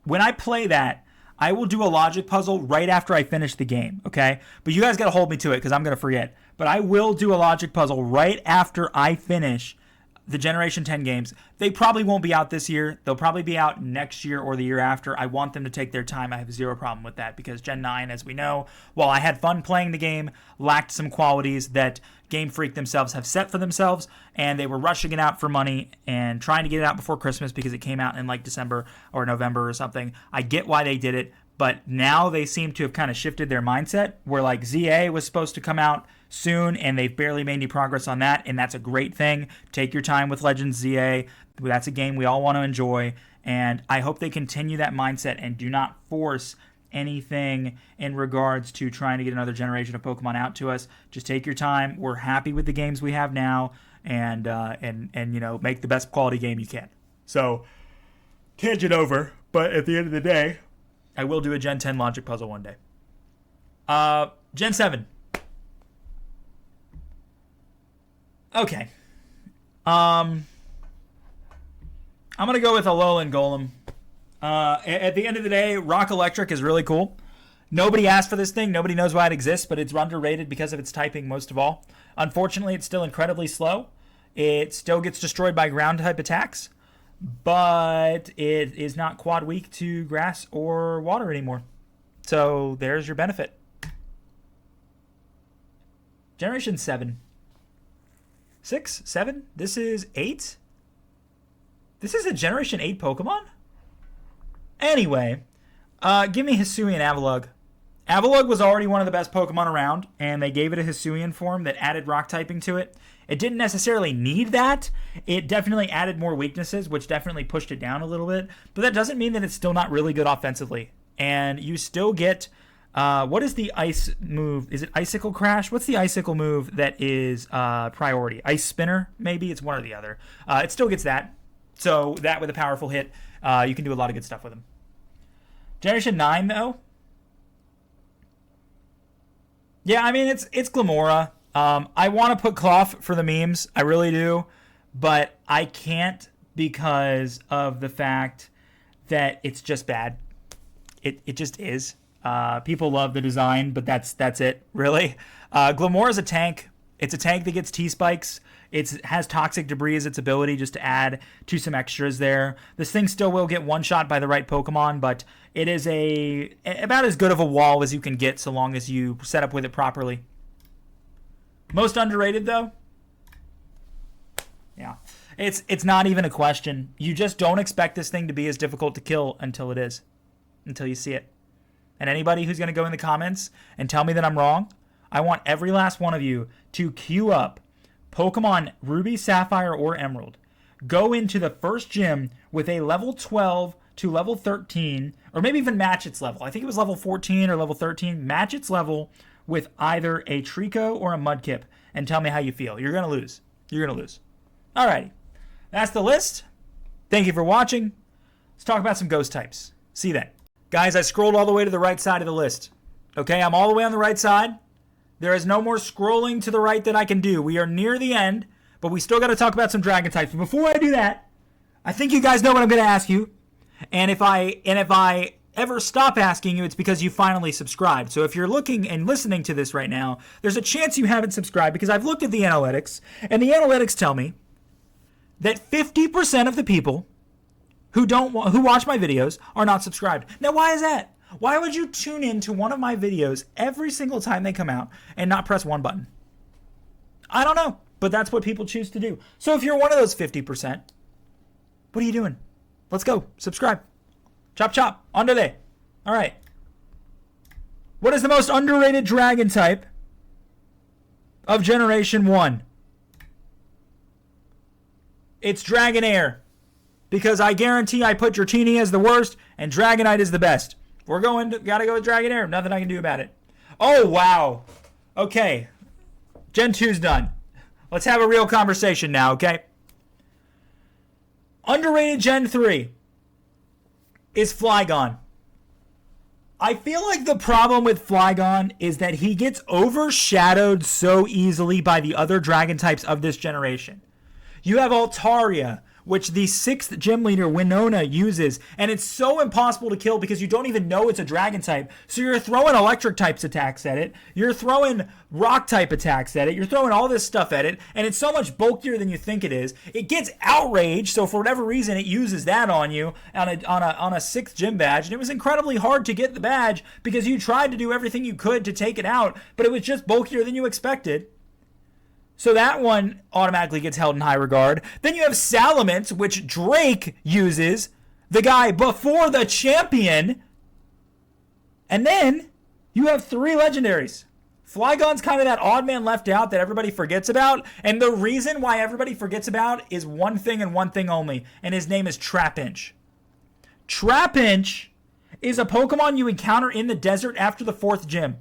Speaker 1: When I play that, I will do a logic puzzle right after I finish the game, okay? But you guys got to hold me to it because I'm going to forget. But I will do a logic puzzle right after I finish the Generation 10 games. They probably won't be out this year. They'll probably be out next year or the year after. I want them to take their time. I have zero problem with that because Gen 9, as we know, while I had fun playing the game, lacked some qualities that Game Freak themselves have set for themselves, and they were rushing it out for money and trying to get it out before Christmas because it came out in like December or November or something. I get why they did it, but now they seem to have kind of shifted their mindset where like ZA was supposed to come out soon and they've barely made any progress on that, and that's a great thing. Take your time with Legends ZA. That's a game we all want to enjoy, and I hope they continue that mindset and do not force anything in regards to trying to get another generation of Pokemon out to us. Just take your time. We're happy with the games we have now, and you know, make the best quality game you can. So, tangent over, but at the end of the day, I will do a Gen 10 logic puzzle one day. Gen 7. Okay. I'm going to go with Alolan Golem. At the end of the day, Rock Electric is really cool. Nobody asked for this thing. Nobody knows why it exists, but it's underrated because of its typing most of all. Unfortunately, it's still incredibly slow. It still gets destroyed by ground-type attacks, but it is not quad weak to grass or water anymore. So there's your benefit. Generation 7. 6? 7? This is 8? This is a Generation 8 Pokemon? Anyway, give me Hisuian Avalugg. Avalugg was already one of the best Pokemon around, and they gave it a Hisuian form that added rock typing to it. It didn't necessarily need that. It definitely added more weaknesses, which definitely pushed it down a little bit. But that doesn't mean that it's still not really good offensively. And you still get... what is the ice move? Is it Icicle Crash? What's the Icicle move that is priority? Ice Spinner, maybe? It's one or the other. It still gets that. So that with a powerful hit, you can do a lot of good stuff with them. Generation 9, though. Yeah, I mean, it's Glamora. I want to put Cloth for the memes. I really do. But I can't because of the fact that it's just bad. It just is. People love the design, but that's it, really. Glamora is a tank. It's a tank that gets T-Spikes. It has Toxic Debris as its ability just to add to some extras there. This thing still will get one-shot by the right Pokemon, but it is about as good of a wall as you can get so long as you set up with it properly. Most underrated, though? Yeah. It's not even a question. You just don't expect this thing to be as difficult to kill until it is. Until you see it. And anybody who's going to go in the comments and tell me that I'm wrong, I want every last one of you to queue up Pokemon Ruby, Sapphire, or Emerald. Go into the first gym with a level 12 to level 13, or maybe even match its level. I think it was level 14 or level 13. Match its level with either a Trico or a Mudkip and tell me how you feel. You're going to lose. You're going to lose. Alrighty. That's the list. Thank you for watching. Let's talk about some ghost types. See you then. Guys, I scrolled all the way to the right side of the list. Okay, I'm all the way on the right side. There is no more scrolling to the right that I can do. We are near the end, but we still got to talk about some dragon types. But before I do that, I think you guys know what I'm going to ask you. And if I ever stop asking you, it's because you finally subscribed. So if you're looking and listening to this right now, there's a chance you haven't subscribed because I've looked at the analytics, and the analytics tell me that 50% of the people who watch my videos are not subscribed. Now, why is that? Why would you tune in to one of my videos every single time they come out and not press one button? I don't know, but that's what people choose to do. So if you're one of those 50%, what are you doing? Let's go. Subscribe. Chop, chop. On to there. All right. What is the most underrated dragon type of Generation 1? It's Dragonair. Because I guarantee I put Dratini as the worst and Dragonite is the best. Gotta go with Dragonair. Nothing I can do about it. Oh, wow. Okay. Gen 2's done. Let's have a real conversation now, okay? Underrated Gen 3 is Flygon. I feel like the problem with Flygon is that he gets overshadowed so easily by the other dragon types of this generation. You have Altaria, which the 6th gym leader, Winona, uses, and it's so impossible to kill because you don't even know it's a dragon type. So you're throwing electric types attacks at it, you're throwing rock type attacks at it, you're throwing all this stuff at it, and it's so much bulkier than you think it is. It gets outraged, so for whatever reason it uses that on you on a 6th gym badge, and it was incredibly hard to get the badge because you tried to do everything you could to take it out, but it was just bulkier than you expected. So that one automatically gets held in high regard. Then you have Salamence, which Drake uses, the guy before the champion. And then you have 3 legendaries. Flygon's kind of that odd man left out that everybody forgets about. And the reason why everybody forgets about is one thing and one thing only. And his name is Trapinch. Trapinch is a Pokemon you encounter in the desert after the 4th gym.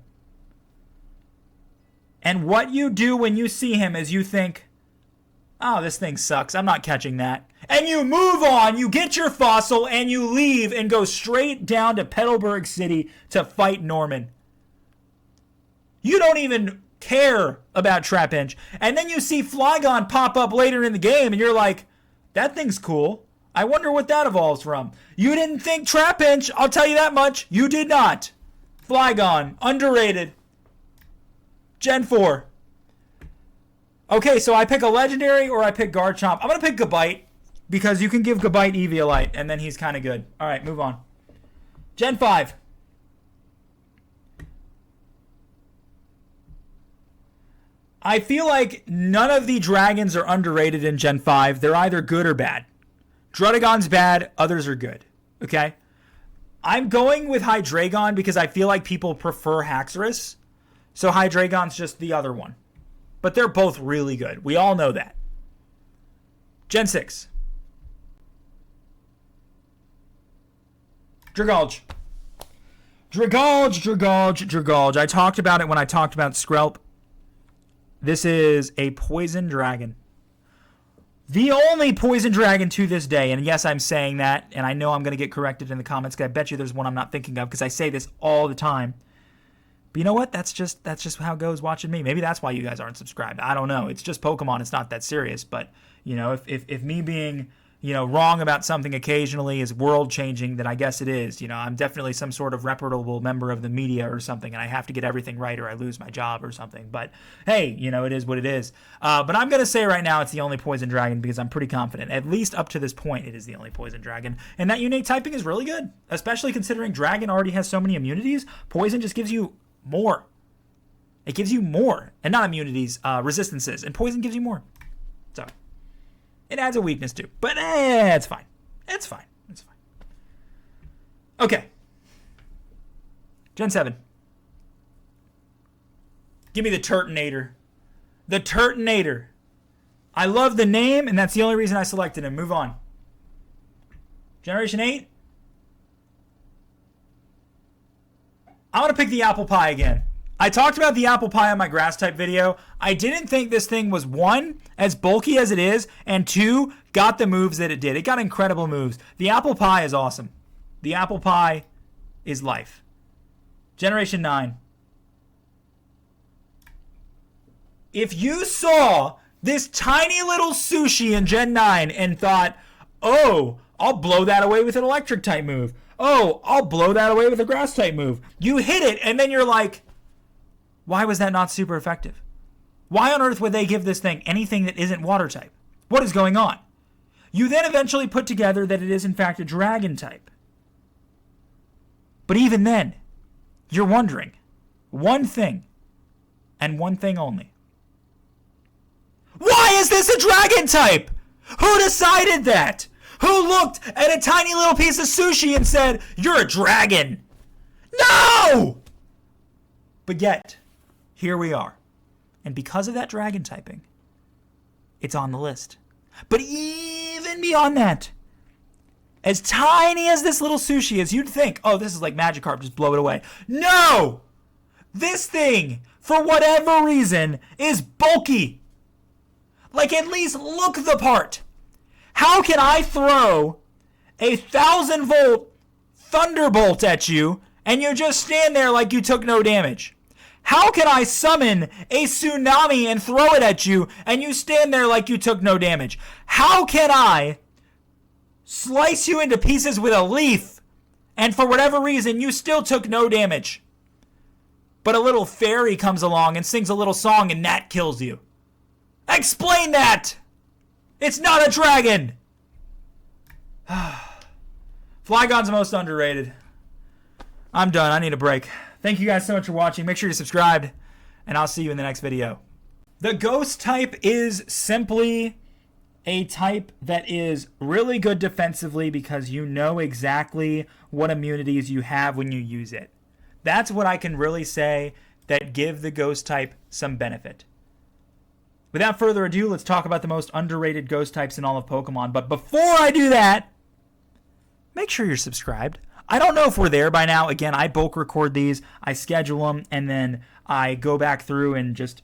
Speaker 1: And what you do when you see him is you think, oh, this thing sucks. I'm not catching that. And you move on, you get your fossil, and you leave and go straight down to Petalburg City to fight Norman. You don't even care about Trapinch. And then you see Flygon pop up later in the game, and you're like, that thing's cool. I wonder what that evolves from. You didn't think Trapinch, I'll tell you that much. You did not. Flygon, underrated. Gen 4. Okay, so I pick a legendary or I pick Garchomp. I'm going to pick Gabite because you can give Gabite Eviolite and then he's kind of good. All right, move on. Gen 5. I feel like none of the dragons are underrated in Gen 5. They're either good or bad. Druddigon's bad, others are good. Okay? I'm going with Hydreigon because I feel like people prefer Haxorus. So Hydreigon's just the other one. But they're both really good. We all know that. Gen 6. Dragalge. Dragalge. I talked about it when I talked about Skrelp. This is a poison dragon. The only poison dragon to this day. And yes, I'm saying that. And I know I'm going to get corrected in the comments because I bet you there's one I'm not thinking of because I say this all the time. But you know what? That's just how it goes watching me. Maybe that's why you guys aren't subscribed. I don't know. It's just Pokemon. It's not that serious. But, you know, if me being, you know, wrong about something occasionally is world changing, then I guess it is. You know, I'm definitely some sort of reputable member of the media or something, and I have to get everything right or I lose my job or something. But hey, you know, it is what it is. But I'm going to say right now it's the only poison dragon because I'm pretty confident. At least up to this point, it is the only poison dragon. And that innate typing is really good, especially considering dragon already has so many immunities. Poison just gives you more. It gives you more. And not immunities, resistances. And poison gives you more. So, it adds a weakness too. But it's fine. It's fine. It's fine. Okay. Gen 7. Give me the Turtonator. The Turtonator. I love the name, and that's the only reason I selected him. Move on. Generation 8. I'm going to pick the apple pie again. I talked about the apple pie on my grass type video. I didn't think this thing was, 1, as bulky as it is, and 2, got the moves that it did. It got incredible moves. The apple pie is awesome. The apple pie is life. Generation 9. If you saw this tiny little sushi in Gen 9 and thought, oh, I'll blow that away with an electric type move. Oh, I'll blow that away with a grass type move. You hit it, and then you're like, why was that not super effective? Why on earth would they give this thing anything that isn't water type? What is going on? You then eventually put together that it is in fact a dragon type. But even then, you're wondering one thing, and one thing only. Why is this a dragon type? Who decided that? Who looked at a tiny little piece of sushi and said, you're a dragon? No! But yet, here we are. And because of that dragon typing, it's on the list. But even beyond that, as tiny as this little sushi is, you'd think, oh, this is like Magikarp, just blow it away. No! This thing, for whatever reason, is bulky. Like, at least look the part. How can I throw a 1,000-volt thunderbolt at you and you just stand there like you took no damage? How can I summon a tsunami and throw it at you and you stand there like you took no damage? How can I slice you into pieces with a leaf and for whatever reason you still took no damage? But a little fairy comes along and sings a little song and that kills you. Explain that! It's not a dragon! Flygon's most underrated. I'm done. I need a break. Thank you guys so much for watching. Make sure you're subscribed, and I'll see you in the next video. The ghost type is simply a type that is really good defensively because you know exactly what immunities you have when you use it. That's what I can really say that give the ghost type some benefit. Without further ado, let's talk about the most underrated ghost types in all of Pokemon. But before I do that, make sure you're subscribed. I don't know if we're there by now. Again, I bulk record these, I schedule them, and then I go back through and just,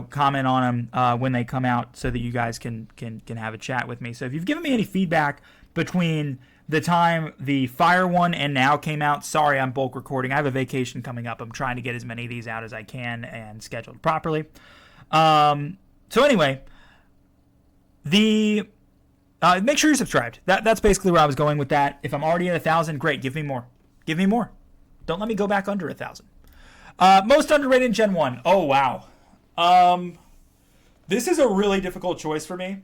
Speaker 1: comment on them when they come out so that you guys can have a chat with me. So if you've given me any feedback between the time the Fire one and now came out, sorry, I'm bulk recording. I have a vacation coming up. I'm trying to get as many of these out as I can and scheduled properly. So anyway, make sure you're subscribed. That's basically where I was going with that. If I'm already at 1,000, great. Give me more. Give me more. Don't let me go back under 1,000. Most underrated in Gen 1. Oh, wow. This is a really difficult choice for me.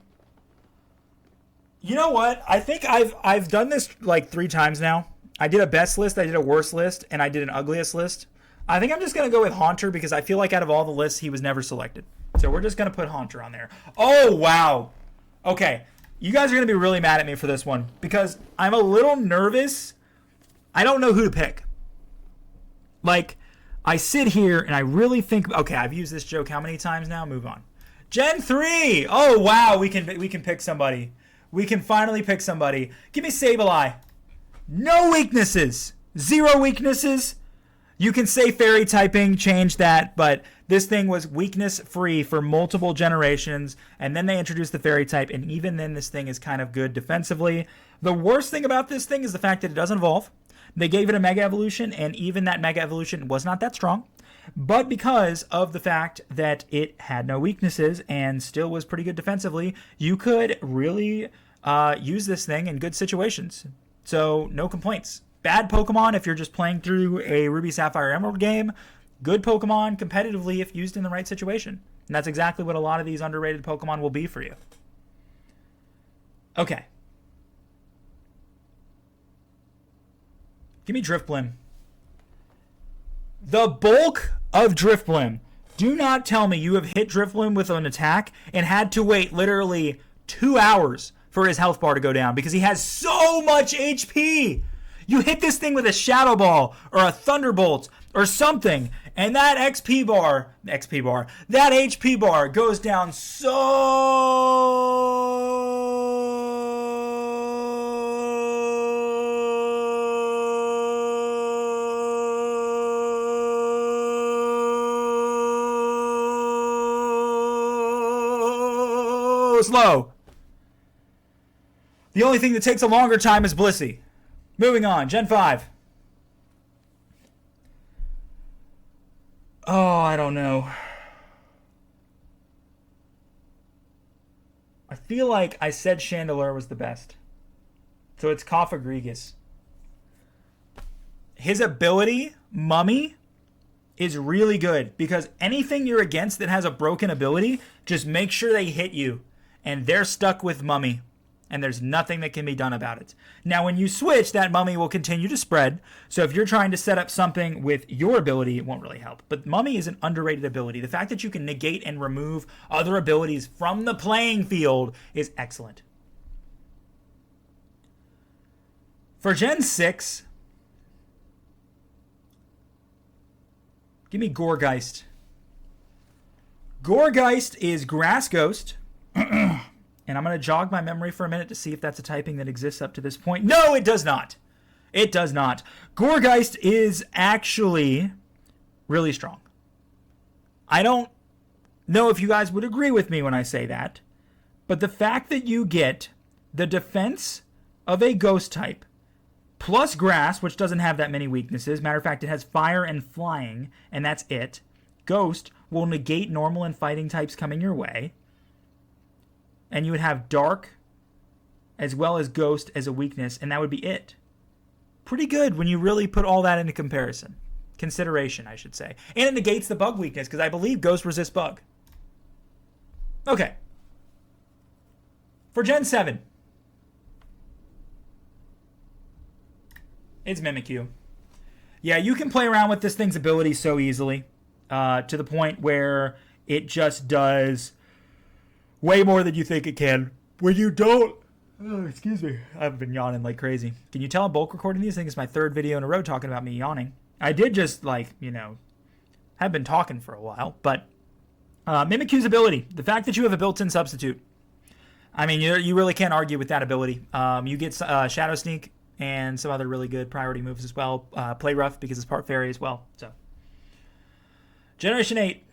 Speaker 1: You know what? I think I've done this like 3 times now. I did a best list, I did a worst list, and I did an ugliest list. I think I'm just going to go with Haunter because I feel like out of all the lists, he was never selected. So we're just going to put Haunter on there. Oh, wow. Okay. You guys are going to be really mad at me for this one because I'm a little nervous. I don't know who to pick. Like, I sit here and I really think, okay, I've used this joke how many times now? Move on. Gen 3. Oh, wow. We can pick somebody. We can finally pick somebody. Give me Sableye. No weaknesses. 0 weaknesses. You can say fairy typing, change that, but this thing was weakness free for multiple generations, and then they introduced the fairy type, and even then this thing is kind of good defensively. The worst thing about this thing is the fact that it doesn't evolve. They gave it a mega evolution, and even that mega evolution was not that strong, but because of the fact that it had no weaknesses and still was pretty good defensively, you could really use this thing in good situations. So no complaints. Bad Pokemon if you're just playing through a Ruby, Sapphire, Emerald game. Good Pokemon competitively if used in the right situation. And that's exactly what a lot of these underrated Pokemon will be for you. Okay. Give me Drifblim. The bulk of Drifblim. Do not tell me you have hit Drifblim with an attack and had to wait literally 2 hours for his health bar to go down because he has so much HP. You hit this thing with a Shadow Ball or a Thunderbolt or something, and that that HP bar goes down so slow. The only thing that takes a longer time is Blissey. Moving on, Gen 5. Oh, I don't know. I feel like I said Chandelure was the best. So it's Cofagrigus. his ability, Mummy, is really good because anything you're against that has a broken ability, just make sure they hit you and they're stuck with Mummy and there's nothing that can be done about it. Now, when you switch, that Mummy will continue to spread. So if you're trying to set up something with your ability, it won't really help. But Mummy is an underrated ability. The fact that you can negate and remove other abilities from the playing field is excellent. For Gen 6, give me Goregeist. Goregeist is Grass Ghost. And I'm going to jog my memory for a minute to see if that's a typing that exists up to this point. No, it does not. It does not. Goregeist is actually really strong. I don't know if you guys would agree with me when I say that, but the fact that you get the defense of a ghost type plus grass, which doesn't have that many weaknesses. Matter of fact, it has fire and flying, and that's it. Ghost will negate normal and fighting types coming your way. And you would have dark as well as ghost as a weakness, and that would be it. Pretty good when you really put all that into comparison. Consideration, I should say. And it negates the bug weakness, because I believe ghost resists bug. Okay. For Gen 7, it's Mimikyu. Yeah, you can play around with this thing's ability so easily, to the point where it just does way more than you think it can. When you don't... Oh, excuse me. I've been yawning like crazy. Can you tell I'm bulk recording these? I think it's my third video in a row talking about me yawning. I did just, have been talking for a while. But Mimikyu's ability. The fact that you have a built-in substitute. I mean, you really can't argue with that ability. You get Shadow Sneak and some other really good priority moves as well. Play Rough because it's part fairy as well. So, Generation 8.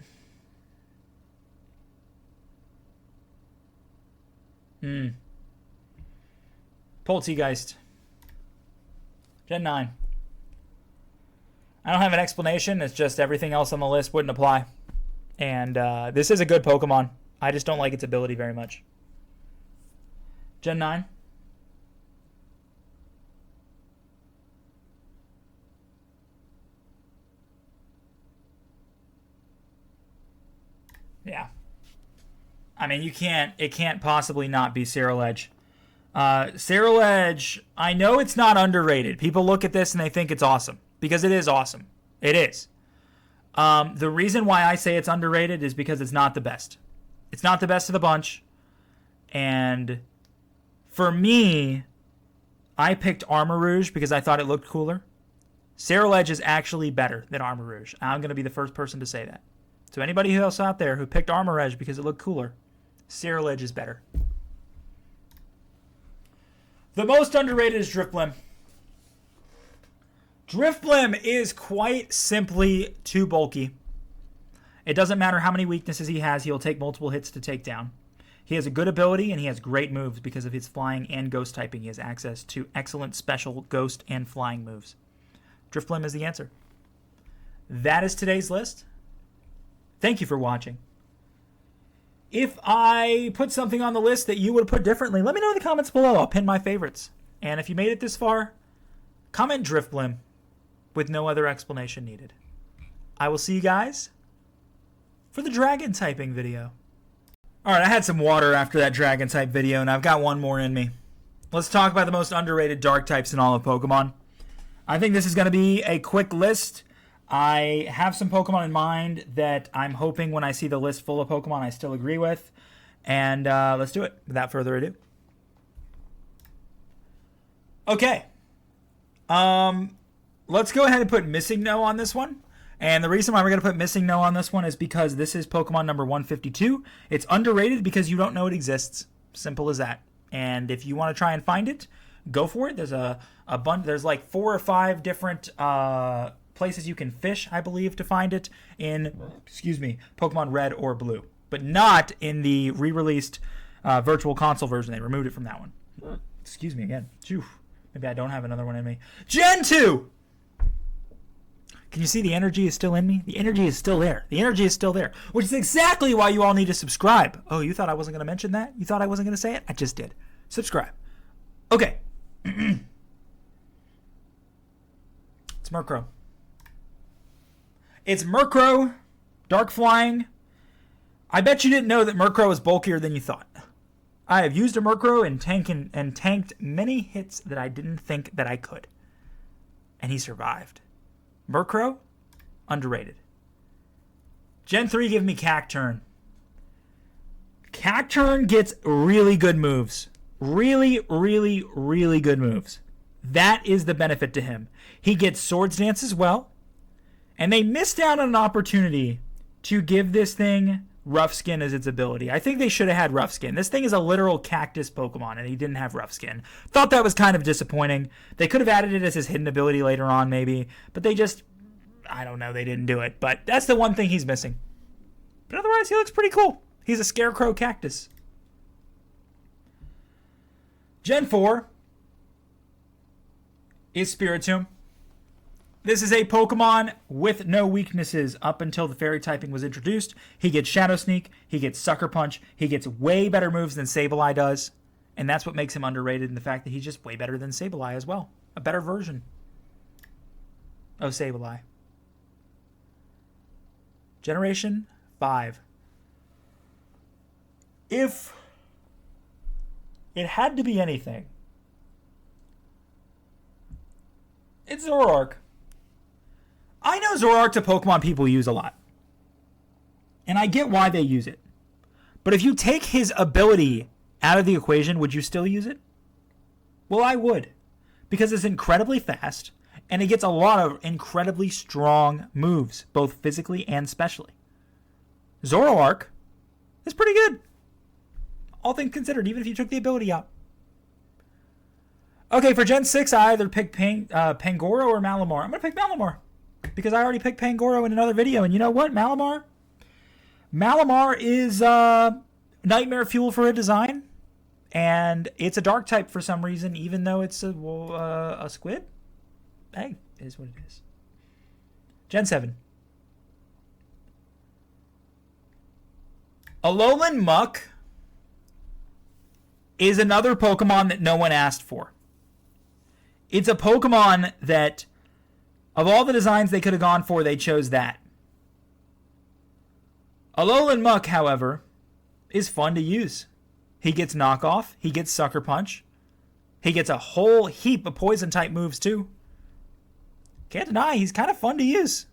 Speaker 1: Poltergeist. Gen 9. I don't have an explanation. It's just everything else on the list wouldn't apply. And this is a good Pokemon. I just don't like its ability very much. Gen 9. Yeah. I mean, it can't possibly not be Ceruledge. Ceruledge, I know it's not underrated. People look at this and they think it's awesome. Because it is awesome. It is. The reason why I say it's underrated is because it's not the best. It's not the best of the bunch. And for me, I picked Armor Rouge because I thought it looked cooler. Ceruledge is actually better than Armor Rouge. I'm going to be the first person to say that. So anybody else out there who picked Armor Edge because it looked cooler, Ceruledge is better. The most underrated is Drifblim. Drifblim is quite simply too bulky. It doesn't matter how many weaknesses he has, he'll take multiple hits to take down. He has a good ability and he has great moves because of his flying and ghost typing. He has access to excellent special ghost and flying moves. Drifblim is the answer. That is today's list. Thank you for watching. If I put something on the list that you would put differently, let me know in the comments below. I'll pin my favorites. And if you made it this far, comment Drifblim with no other explanation needed. I will see you guys for the dragon typing video. Alright, I had some water after that dragon type video, and I've got one more in me. Let's talk about the most underrated dark types in all of Pokemon. I think this is going to be a quick list. I have some Pokemon in mind that I'm hoping when I see the list full of Pokemon I still agree with. And let's do it without further ado. Okay. Let's go ahead and put Missing No on this one. And the reason why we're going to put Missing No on this one is because this is Pokemon number 152. It's underrated because you don't know it exists. Simple as that. And if you want to try and find it, go for it. There's a bunch. There's like 4 or 5 different places you can fish, I believe, to find it in, Pokemon Red or Blue. But not in the re-released Virtual Console version. They removed it from that one. Excuse me again. Phew. Maybe I don't have another one in me. Gen 2! Can you see the energy is still in me? The energy is still there. The energy is still there. Which is exactly why you all need to subscribe. Oh, you thought I wasn't going to mention that? You thought I wasn't going to say it? I just did. Subscribe. Okay. It's It's Murkrow. It's Murkrow, Dark Flying. I bet you didn't know that Murkrow is bulkier than you thought. I have used a Murkrow and tanked many hits that I didn't think that I could. And he survived. Murkrow, underrated. Gen 3, give me Cacturn. Cacturn gets really good moves. Really, really, really good moves. That is the benefit to him. He gets Swords Dance as well. And they missed out on an opportunity to give this thing Rough Skin as its ability. I think they should have had Rough Skin. This thing is a literal cactus Pokemon, and he didn't have Rough Skin. Thought that was kind of disappointing. They could have added it as his hidden ability later on, maybe. But they just, I don't know, they didn't do it. But that's the one thing he's missing. But otherwise, he looks pretty cool. He's a Scarecrow Cactus. Gen 4 is Spiritomb. This is a Pokemon with no weaknesses up until the Fairy typing was introduced. He gets Shadow Sneak, he gets Sucker Punch, he gets way better moves than Sableye does. And that's what makes him underrated in the fact that he's just way better than Sableye as well. A better version of Sableye. Generation 5. If it had to be anything, it's Zoroark. I know Zoroark's a Pokemon people use a lot. And I get why they use it. But if you take his ability out of the equation, would you still use it? Well, I would. Because it's incredibly fast, and it gets a lot of incredibly strong moves, both physically and specially. Zoroark is pretty good. All things considered, even if you took the ability out. Okay, for Gen 6, I either pick Pangoro or Malamar. I'm going to pick Malamar. Because I already picked Pangoro in another video. And you know what? Malamar is nightmare fuel for a design. And it's a dark type for some reason, even though it's a squid. Hey, it is what it is. Gen 7. Alolan Muck is another Pokemon that no one asked for. It's a Pokemon that, of all the designs they could have gone for, they chose that. Alolan Muck, however, is fun to use. He gets Knockoff, he gets Sucker Punch, he gets a whole heap of Poison-type moves too. Can't deny, he's kind of fun to use.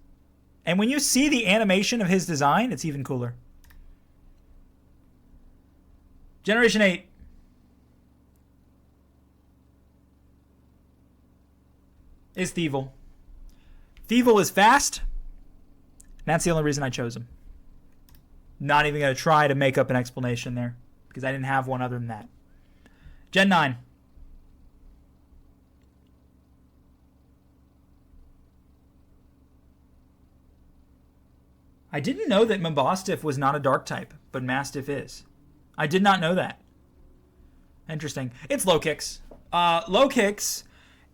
Speaker 1: And when you see the animation of his design, it's even cooler. Generation 8. Is Thievul. Thievul is fast. And that's the only reason I chose him. Not even going to try to make up an explanation there, because I didn't have one other than that. Gen 9. I didn't know that Mastiff was not a dark type, but Mastiff is. I did not know that. Interesting. It's Low Kicks. Low Kicks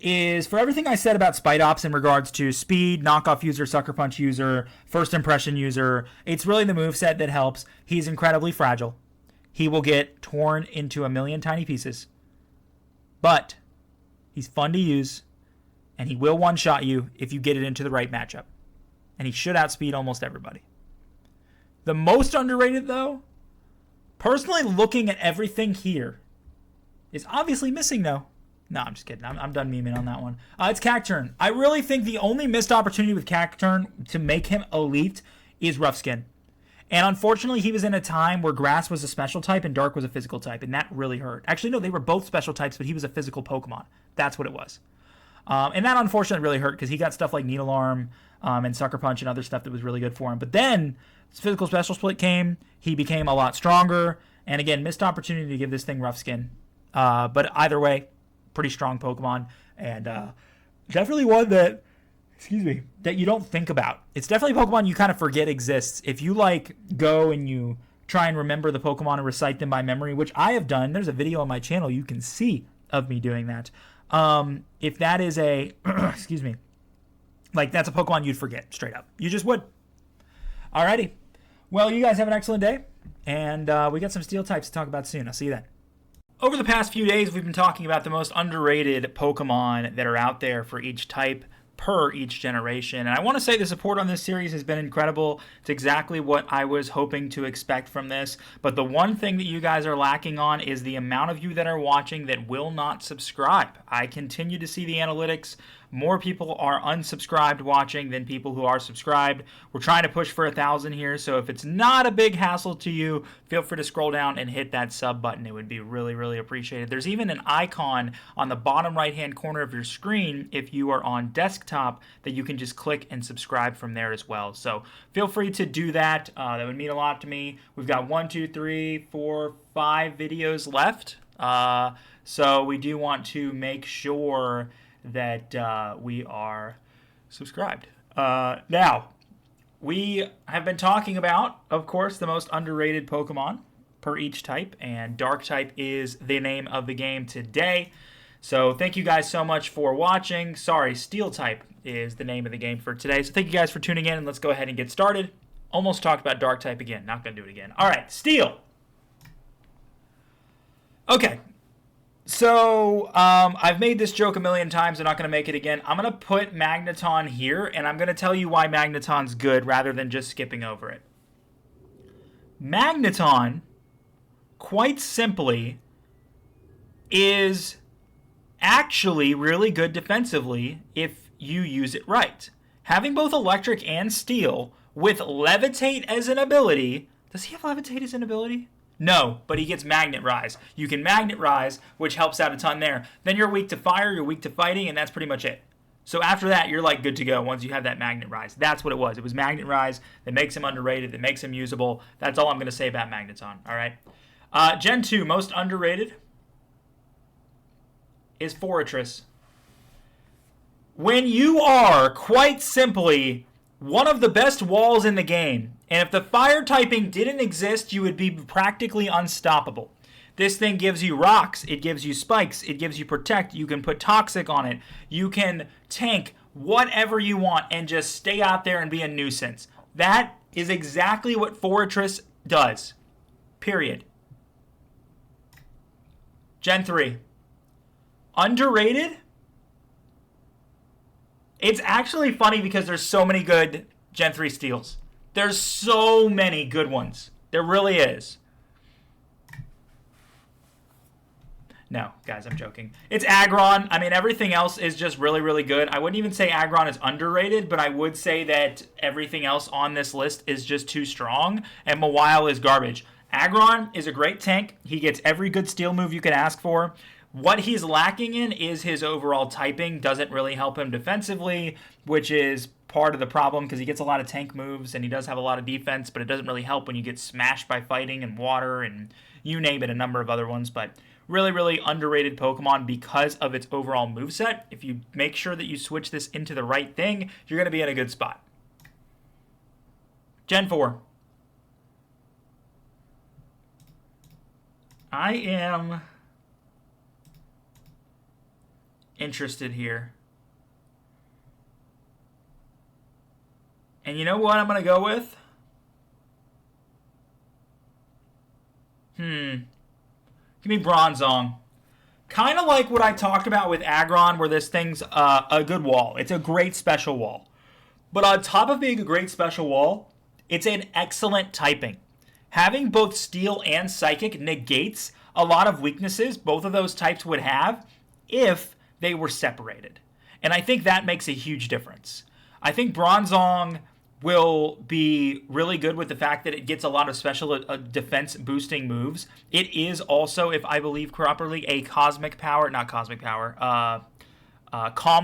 Speaker 1: is, for everything I said about Spite Ops in regards to speed, knockoff user, Sucker Punch user, first impression user, it's really the moveset that helps. He's incredibly fragile. He will get torn into a million tiny pieces. But he's fun to use, and he will one-shot you if you get it into the right matchup. And he should outspeed almost everybody. The most underrated, though, personally looking at everything here, is obviously missing, though. No, I'm just kidding. I'm done memeing on that one. It's Cacturn. I really think the only missed opportunity with Cacturn to make him elite is Rough Skin. And unfortunately, he was in a time where Grass was a special type and Dark was a physical type, and that really hurt. Actually, no, they were both special types, but he was a physical Pokemon. That's what it was. And that unfortunately really hurt because he got stuff like Needle Arm and Sucker Punch and other stuff that was really good for him. But then his physical special split came. He became a lot stronger. And again, missed opportunity to give this thing Rough Skin. But either way, pretty strong Pokemon, and definitely one that, that you don't think about. It's definitely a Pokemon you kind of forget exists. If you go and you try and remember the Pokemon and recite them by memory, which I have done. There's a video on my channel you can see of me doing that. If that is a, that's a Pokemon you'd forget straight up. You just would. Alrighty. Well, you guys have an excellent day, and we got some Steel types to talk about soon. I'll see you then. Over the past few days, we've been talking about the most underrated Pokemon that are out there for each type. per each generation. And I want to say the support on this series has been incredible. It's exactly what I was hoping to expect from this. But the one thing that you guys are lacking on is the amount of you that are watching that will not subscribe. I continue to see the analytics. More people are unsubscribed watching than people who are subscribed. We're trying to push for 1,000 here, so if it's not a big hassle to you, feel free to scroll down and hit that sub button. It would be really, really appreciated. There's even an icon on the bottom right-hand corner of your screen if you are on desktop that you can just click and subscribe from there as well. So feel free to do that. That would mean a lot to me. We've got 1, 2, 3, 4, 5 videos left. So we do want to make sure that we are subscribed. Now, we have been talking about, of course, the most underrated Pokemon per each type, and Dark type is the name of the game today. So thank you guys so much for watching. Sorry, Steel type is the name of the game for today. So thank you guys for tuning in, and let's go ahead and get started. Almost talked about Dark type again. Not going to do it again. All right, Steel. Okay. So, I've made this joke a million times. I'm not going to make it again. I'm going to put Magneton here, and I'm going to tell you why Magneton's good rather than just skipping over it. Magneton, quite simply, is actually really good defensively if you use it right. Having both Electric and Steel with Levitate as an ability... Does he have Levitate as an ability? No, but he gets Magnet Rise. You can Magnet Rise, which helps out a ton there. Then you're weak to fire, you're weak to fighting, and that's pretty much it. So after that, you're like good to go once you have that Magnet Rise. That's what it was. It was Magnet Rise that makes him underrated, that makes him usable. That's all I'm going to say about Magneton, all right? Gen 2, most underrated is Forretress. When you are, quite simply, one of the best walls in the game, and if the fire typing didn't exist, you would be practically unstoppable. This thing gives you rocks, it gives you spikes, it gives you protect, you can put toxic on it, you can tank whatever you want and just stay out there and be a nuisance. That is exactly what Forretress does. Period. Gen 3. Underrated? It's actually funny because there's so many good Gen 3 steals. There's so many good ones. There really is. No, guys, I'm joking. It's Aggron. I mean, everything else is just really, really good. I wouldn't even say Aggron is underrated, but I would say that everything else on this list is just too strong, and Mawile is garbage. Aggron is a great tank. He gets every good steel move you could ask for. What he's lacking in is his overall typing. Doesn't really help him defensively, which is part of the problem because he gets a lot of tank moves and he does have a lot of defense, but it doesn't really help when you get smashed by fighting and water and you name it, a number of other ones. But really, really underrated Pokemon because of its overall moveset. If you make sure that you switch this into the right thing, you're going to be in a good spot. Gen 4. I am interested here. And you know what I'm going to go with? Give me Bronzong. Kind of like what I talked about with Aggron, where this thing's a good wall. It's a great special wall. But on top of being a great special wall, it's an excellent typing. Having both Steel and Psychic negates a lot of weaknesses both of those types would have if they were separated. And I think that makes a huge difference. I think Bronzong will be really good with the fact that it gets a lot of special defense boosting moves. It is also, if I believe properly, a Calm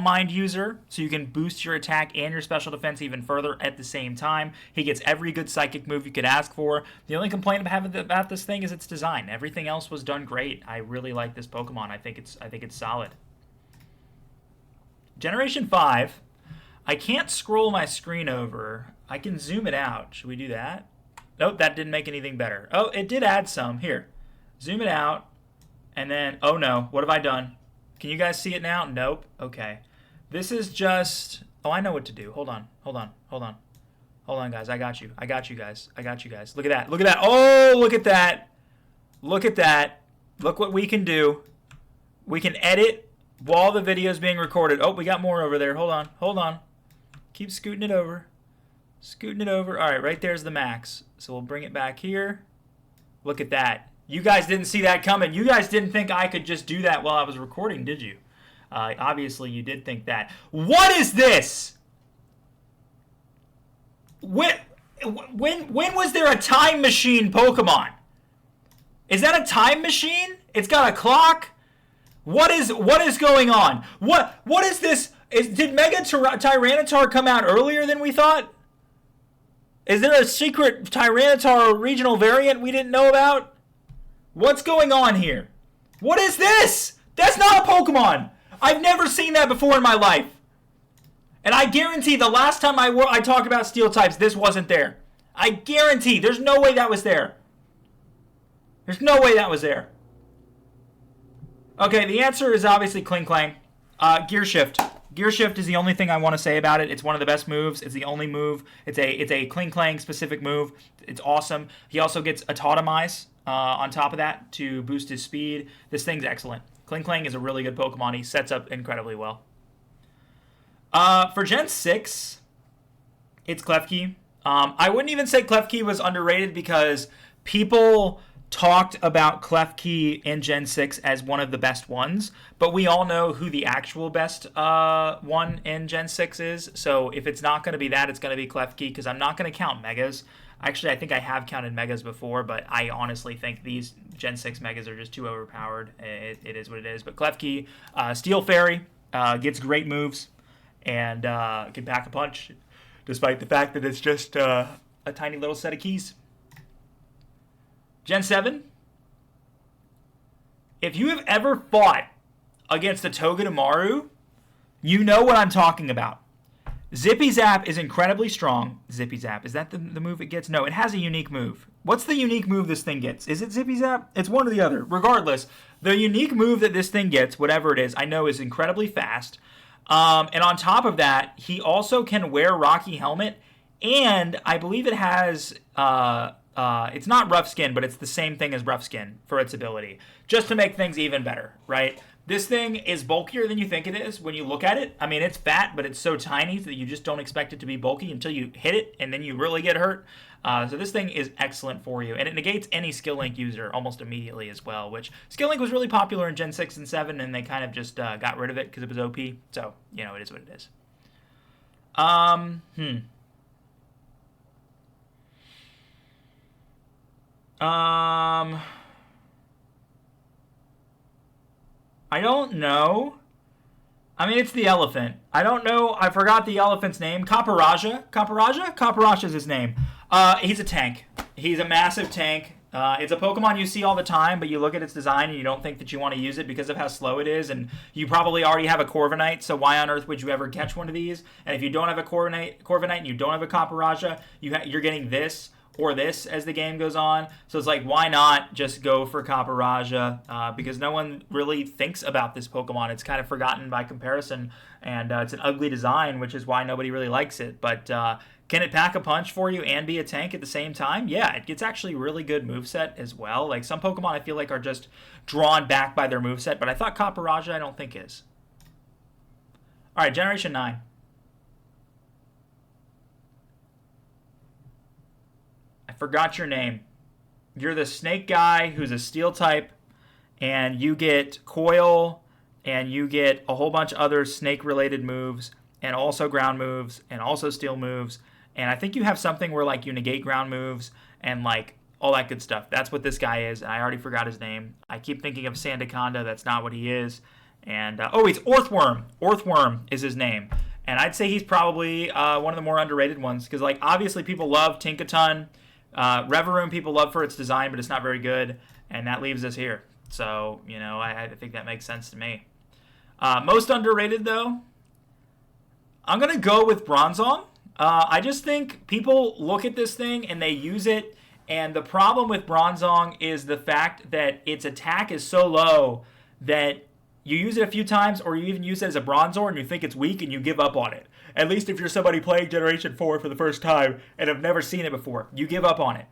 Speaker 1: Mind user, so you can boost your attack and your special defense even further at the same time. He gets every good psychic move you could ask for. The only complaint I have about this thing is its design. Everything else was done great. I really like this Pokemon. I think it's solid. Generation 5. I can't scroll my screen over. I can zoom it out. Should we do that? Nope, that didn't make anything better. Oh, it did add some. Here. Zoom it out. And then, oh no, what have I done? Can you guys see it now? Nope. Okay. This is just... Oh, I know what to do. Hold on, guys. I got you, guys. Look at that. Look at that. Oh, look at that. Look at that. Look what we can do. We can edit While the video is being recorded. Oh, we got more over there. Hold on. Hold on. Keep scooting it over. Scooting it over. All right, right there's the max. So we'll bring it back here. Look at that. You guys didn't see that coming. You guys didn't think I could just do that while I was recording, did you? Obviously, you did think that. What is this? When was there a time machine Pokemon? Is that a time machine? It's got a clock? What is going on? What is this? Did Mega Tyranitar come out earlier than we thought? Is there a secret Tyranitar regional variant we didn't know about? What's going on here? What is this? That's not a Pokemon. I've never seen that before in my life. And I guarantee the last time I talked about steel types, this wasn't there. I guarantee. There's no way that was there. There's no way that was there. Okay, the answer is obviously Kling Klang. Gear Shift. Gear Shift is the only thing I want to say about it. It's one of the best moves. It's the only move. It's a Kling Klang specific move. It's awesome. He also gets Autotomize on top of that to boost his speed. This thing's excellent. Kling Klang is a really good Pokemon. He sets up incredibly well. For Gen 6, it's Klefki. I wouldn't even say Klefki was underrated because people talked about Klefki in Gen 6 as one of the best ones, but we all know who the actual best one in Gen 6 is. So if it's not going to be that, it's going to be Klefki because I'm not going to count Megas. Actually, I think I have counted Megas before, but I honestly think these Gen 6 Megas are just too overpowered. It is what it is. But Klefki, Steel Fairy, gets great moves and can pack a punch, despite the fact that it's just a tiny little set of keys. Gen 7, if you have ever fought against a Togedemaru, you know what I'm talking about. Zippy Zap is incredibly strong. Zippy Zap, is that the move it gets? No, it has a unique move. What's the unique move this thing gets? Is it Zippy Zap? It's one or the other. Regardless, the unique move that this thing gets, whatever it is, I know is incredibly fast. And on top of that, he also can wear Rocky Helmet, and I believe it has... it's not Rough Skin, but it's the same thing as Rough Skin for its ability. Just to make things even better, right? This thing is bulkier than you think it is when you look at it. I mean, it's fat, but it's so tiny that you just don't expect it to be bulky until you hit it, and then you really get hurt. So this thing is excellent for you, and it negates any Skill Link user almost immediately as well, which Skill Link was really popular in Gen 6 and 7, and they kind of just got rid of it because it was OP. So, you know, it is what it is. I don't know. I mean, it's the elephant. I don't know. I forgot the elephant's name. Kaparaja? Kaparaja is his name. He's a tank. He's a massive tank. It's a Pokemon you see all the time, but you look at its design and you don't think that you want to use it because of how slow it is, and you probably already have a Corviknight, so why on earth would you ever catch one of these? And if you don't have a Corviknight and you don't have a Kaparaja, you're getting this or this as the game goes on. So it's like, why not just go for Kaparaja? Because no one really thinks about this Pokemon. It's kind of forgotten by comparison, and it's an ugly design, which is why nobody really likes it. But can it pack a punch for you and be a tank at the same time? Yeah, it gets actually really good moveset as well. Like, some Pokemon I feel like are just drawn back by their moveset, but I thought Kaparaja I don't think is. All right, Generation 9. Forgot your name. You're the snake guy who's a steel type, and you get coil, and you get a whole bunch of other snake related moves, and also ground moves, and also steel moves, and I think you have something where like you negate ground moves and like all that good stuff. That's what this guy is, and I already forgot his name. I keep thinking of Sandaconda. That's not what he is. And he's Orthworm. Orthworm is his name, and I'd say he's probably one of the more underrated ones because like obviously people love Tinkaton. Reverum people love for its design, but it's not very good, and that leaves us here. So, you know, I think that makes sense to me. Most underrated, though, I'm going to go with Bronzong. I just think people look at this thing and they use it, and the problem with Bronzong is the fact that its attack is so low that you use it a few times, or you even use it as a Bronzor and you think it's weak and you give up on it. At least if you're somebody playing Generation 4 for the first time and have never seen it before, you give up on it.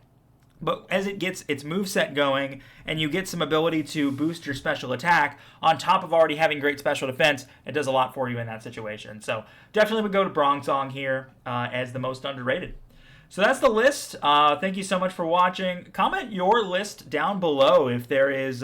Speaker 1: But as it gets its moveset going and you get some ability to boost your special attack on top of already having great special defense, it does a lot for you in that situation. So definitely would go to Bronzong here as the most underrated. So that's the list. Thank you so much for watching. Comment your list down below if there is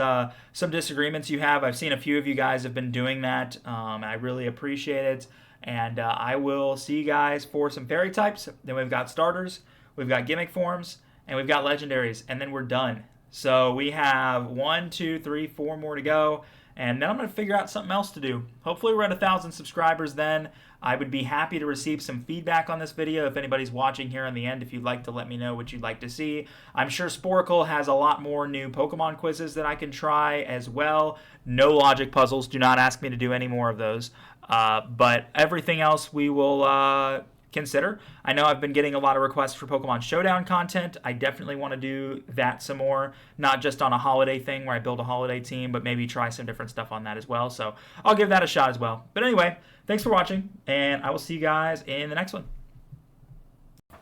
Speaker 1: some disagreements you have. I've seen a few of you guys have been doing that. I really appreciate it. And I will see you guys for some fairy types. Then we've got starters, we've got gimmick forms, and we've got legendaries, and then we're done. So we have 1, 2, 3, 4 more to go, and then I'm going to figure out something else to do. Hopefully we're at 1,000 subscribers then. I would be happy to receive some feedback on this video if anybody's watching here in the end, if you'd like to let me know what you'd like to see. I'm sure Sporkle has a lot more new Pokemon quizzes that I can try as well. No logic puzzles. Do not ask me to do any more of those. But everything else we will consider. I know I've been getting a lot of requests for Pokemon Showdown content. I definitely want to do that some more, not just on a holiday thing where I build a holiday team, but maybe try some different stuff on that as well. So I'll give that a shot as well. But anyway, thanks for watching, and I will see you guys in the next one.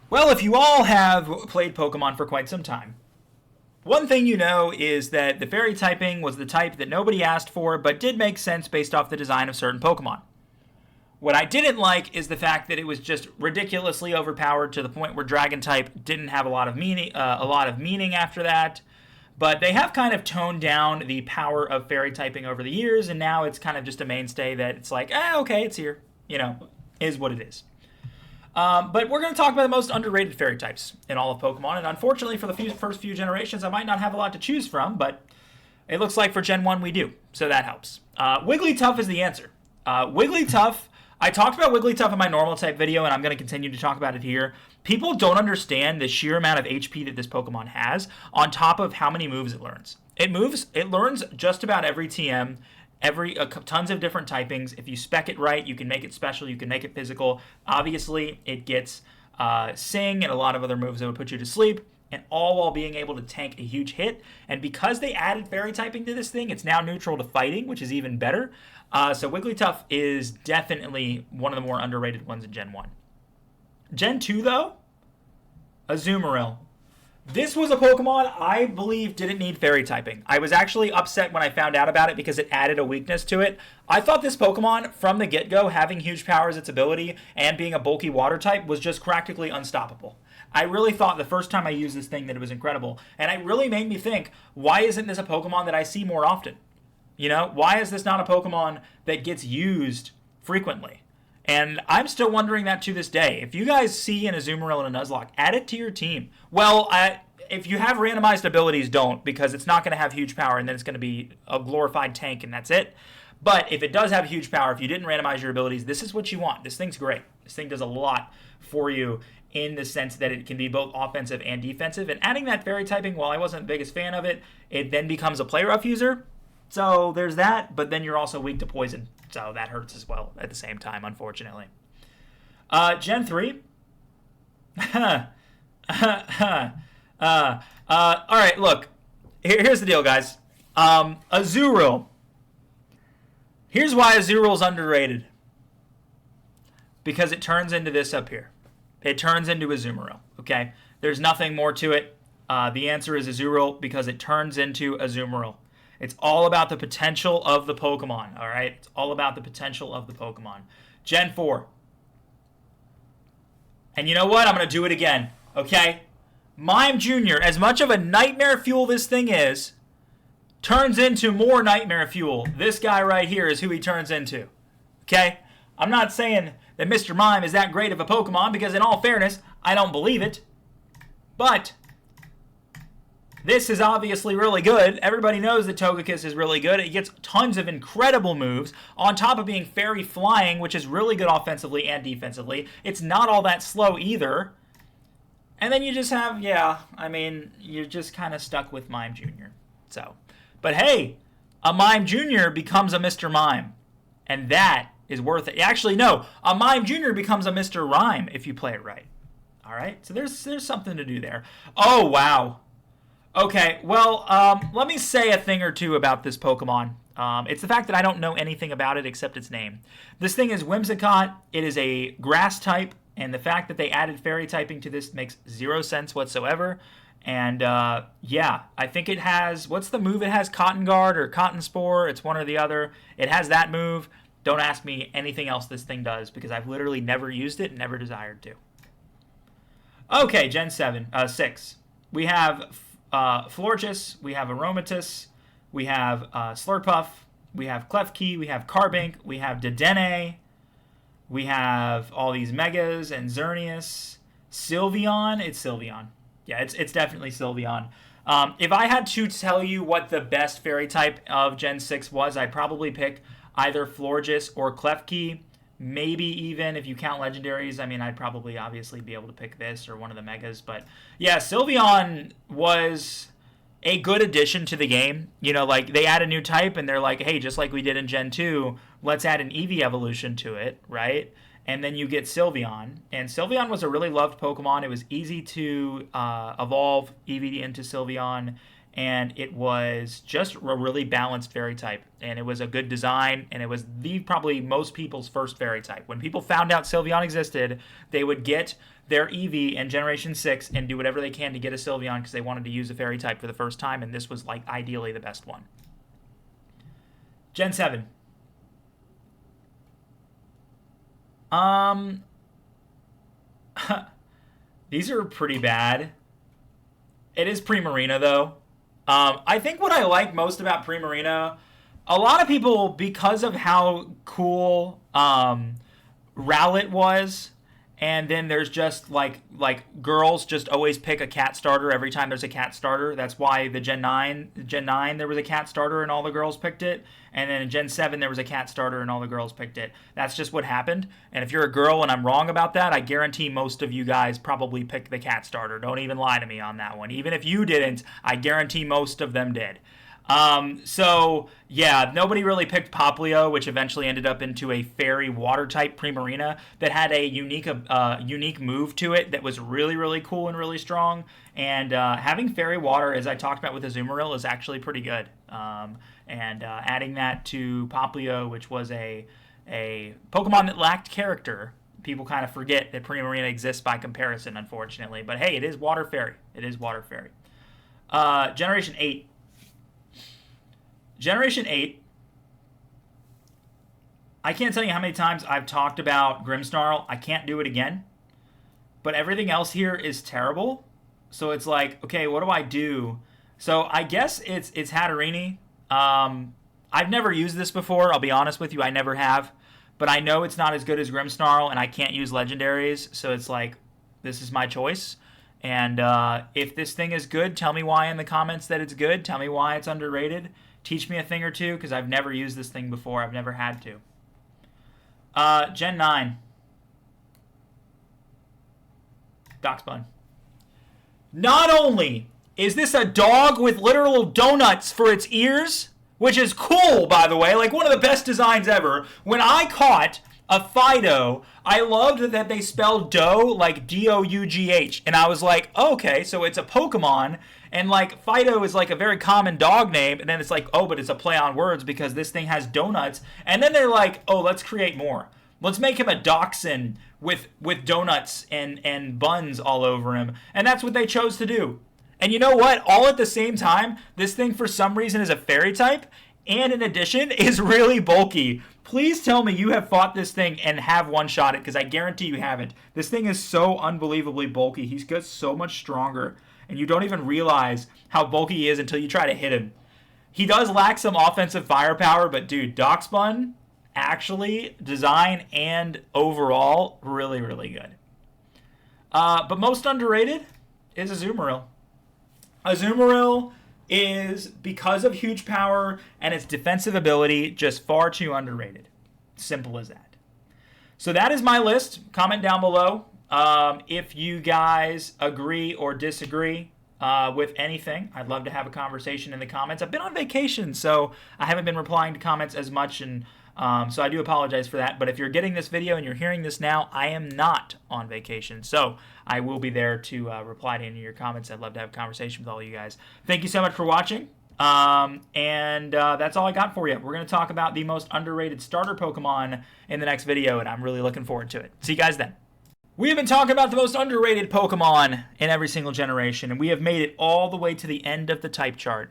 Speaker 1: Well, if you all have played Pokemon for quite some time, one thing you know is that the fairy typing was the type that nobody asked for, but did make sense based off the design of certain Pokemon. What I didn't like is the fact that it was just ridiculously overpowered to the point where Dragon type didn't have a lot of meaning after that. But they have kind of toned down the power of fairy typing over the years, and now it's kind of just a mainstay that it's like, okay, it's here. You know, is what it is. But we're going to talk about the most underrated fairy types in all of Pokemon, and unfortunately for the first few generations, I might not have a lot to choose from, but it looks like for Gen 1 we do, so that helps. Wigglytuff is the answer. Wigglytuff, I talked about Wigglytuff in my normal type video, and I'm going to continue to talk about it here. People don't understand the sheer amount of HP that this Pokemon has on top of how many moves it learns. It learns just about every TM, tons of different typings. If you spec it right, you can make it special, you can make it physical. Obviously, it gets Sing and a lot of other moves that would put you to sleep, and all while being able to tank a huge hit. And because they added fairy typing to this thing, it's now neutral to fighting, which is even better. So Wigglytuff is definitely one of the more underrated ones in Gen 1. Gen 2, though, Azumarill. This was a Pokemon I believe didn't need fairy typing. I was actually upset when I found out about it because it added a weakness to it. I thought this Pokemon, from the get-go, having huge power as its ability and being a bulky water type, was just practically unstoppable. I really thought the first time I used this thing that it was incredible, and it really made me think, why isn't this a Pokemon that I see more often? You know, why is this not a Pokemon that gets used frequently? And I'm still wondering that to this day. If you guys see an Azumarill and a Nuzlocke, add it to your team. Well, if you have randomized abilities, don't, because it's not going to have huge power, and then it's going to be a glorified tank, and that's it. But if it does have huge power, if you didn't randomize your abilities, this is what you want. This thing's great. This thing does a lot for you in the sense that it can be both offensive and defensive. And adding that fairy typing, while I wasn't the biggest fan of it, it then becomes a play rough user. So there's that, but then you're also weak to poison. So that hurts as well at the same time, unfortunately. Gen 3. All right, look. Here's the deal, guys. Azurill. Here's why Azurill is underrated. Because it turns into this up here. It turns into Azumarill, okay? There's nothing more to it. The answer is Azurill because it turns into Azumarill. It's all about the potential of the Pokemon, all right? It's all about the potential of the Pokemon. Gen 4. And you know what? I'm going to do it again, okay? Mime Jr., as much of a nightmare fuel this thing is, turns into more nightmare fuel. This guy right here is who he turns into, okay? I'm not saying that Mr. Mime is that great of a Pokemon because, in all fairness, I don't believe it. But this is obviously really good. Everybody knows that Togekiss is really good. It gets tons of incredible moves on top of being fairy flying, which is really good offensively and defensively. It's not all that slow either. And then you just have, you're just kind of stuck with Mime Jr. So, but hey, a Mime Jr. becomes a Mr. Mime. And that is worth it. Actually, no, a Mime Jr. becomes a Mr. Rhyme if you play it right. All right, so there's something to do there. Oh, wow. Okay, well, let me say a thing or two about this Pokemon. It's the fact that I don't know anything about it except its name. This thing is Whimsicott. It is a grass type, and the fact that they added fairy typing to this makes zero sense whatsoever. And yeah, I think it has, what's the move it has? Cotton Guard or Cotton Spore? It's one or the other. It has that move. Don't ask me anything else this thing does because I've literally never used it and never desired to. Okay, Gen 6. We have Florges, we have Aromatus, we have Slurpuff, we have Klefki, we have Carbink, we have Dedenne, we have all these Megas and Xerneas. Sylveon, it's Sylveon. Yeah, it's definitely Sylveon. If I had to tell you what the best fairy type of Gen 6 was, I'd probably pick either Florges or Klefki. Maybe even, if you count legendaries, I mean, I'd probably obviously be able to pick this or one of the Megas. But yeah, Sylveon was a good addition to the game. You know, like, they add a new type and they're like, hey, just like we did in Gen 2, let's add an Eevee evolution to it, right? And then you get Sylveon. And Sylveon was a really loved Pokemon. It was easy to evolve Eevee into Sylveon. And it was just a really balanced fairy type. And it was a good design. And it was probably most people's first fairy type. When people found out Sylveon existed, they would get their Eevee in Generation 6 and do whatever they can to get a Sylveon because they wanted to use a fairy type for the first time. And this was, like, ideally the best one. Gen 7. These are pretty bad. It is Primarina, though. I think what I like most about Primarina, a lot of people, because of how cool Rowlet was, and then there's just like girls just always pick a cat starter every time there's a cat starter. That's why the Gen 9 there was a cat starter and all the girls picked it. And then in Gen 7 there was a cat starter and all the girls picked it. That's just what happened. And if you're a girl and I'm wrong about that, I guarantee most of you guys probably picked the cat starter. Don't even lie to me on that one. Even if you didn't, I guarantee most of them did. So yeah, nobody really picked Poplio, which eventually ended up into a fairy water type Primarina that had a unique move to it that was really, really cool and really strong. And having fairy water, as I talked about with Azumarill, is actually pretty good. And adding that to Poplio, which was a Pokemon that lacked character, people kind of forget that Primarina exists by comparison, unfortunately. But hey, it is water fairy. It is water fairy. Generation 8. Generation 8, I can't tell you how many times I've talked about Grimmsnarl. I can't do it again. But everything else here is terrible. So it's like, okay, what do I do? So I guess it's Hatterene. I've never used this before. I'll be honest with you, I never have. But I know it's not as good as Grimmsnarl, and I can't use legendaries. So it's like, this is my choice. And if this thing is good, tell me why in the comments that it's good. Tell me why it's underrated. Teach me a thing or two, because I've never used this thing before. I've never had to. Gen 9. Doxbun. Not only is this a dog with literal donuts for its ears, which is cool, by the way, like one of the best designs ever. When I caught a Fido, I loved that they spelled dough like D-O-U-G-H. And I was like, oh, okay, so it's a Pokemon. And like Fido is like a very common dog name. And then it's like, oh, but it's a play on words because this thing has donuts. And then they're like, oh, let's create more. Let's make him a dachshund with donuts and buns all over him. And that's what they chose to do. And you know what? All at the same time, this thing for some reason is a fairy type. And in addition, is really bulky. Please tell me you have fought this thing and have one-shot it, because I guarantee you haven't. This thing is so unbelievably bulky. He's got so much stronger, and you don't even realize how bulky he is until you try to hit him. He does lack some offensive firepower, but dude, Doxbun, actually, design and overall, really, really good. But most underrated is Azumarill. Azumarill is, because of huge power and its defensive ability, just far too underrated. Simple as that. So that is my list. Comment down below if you guys agree or disagree with anything. I'd love to have a conversation in the comments. I've been on vacation, so I haven't been replying to comments as much, and so I do apologize for that. But if you're getting this video and you're hearing this now, I am not on vacation. So I will be there to reply to any of your comments. I'd love to have a conversation with all you guys. Thank you so much for watching. And that's all I got for you. We're going to talk about the most underrated starter Pokemon in the next video, and I'm really looking forward to it. See you guys then. We have been talking about the most underrated Pokemon in every single generation, and we have made it all the way to the end of the type chart.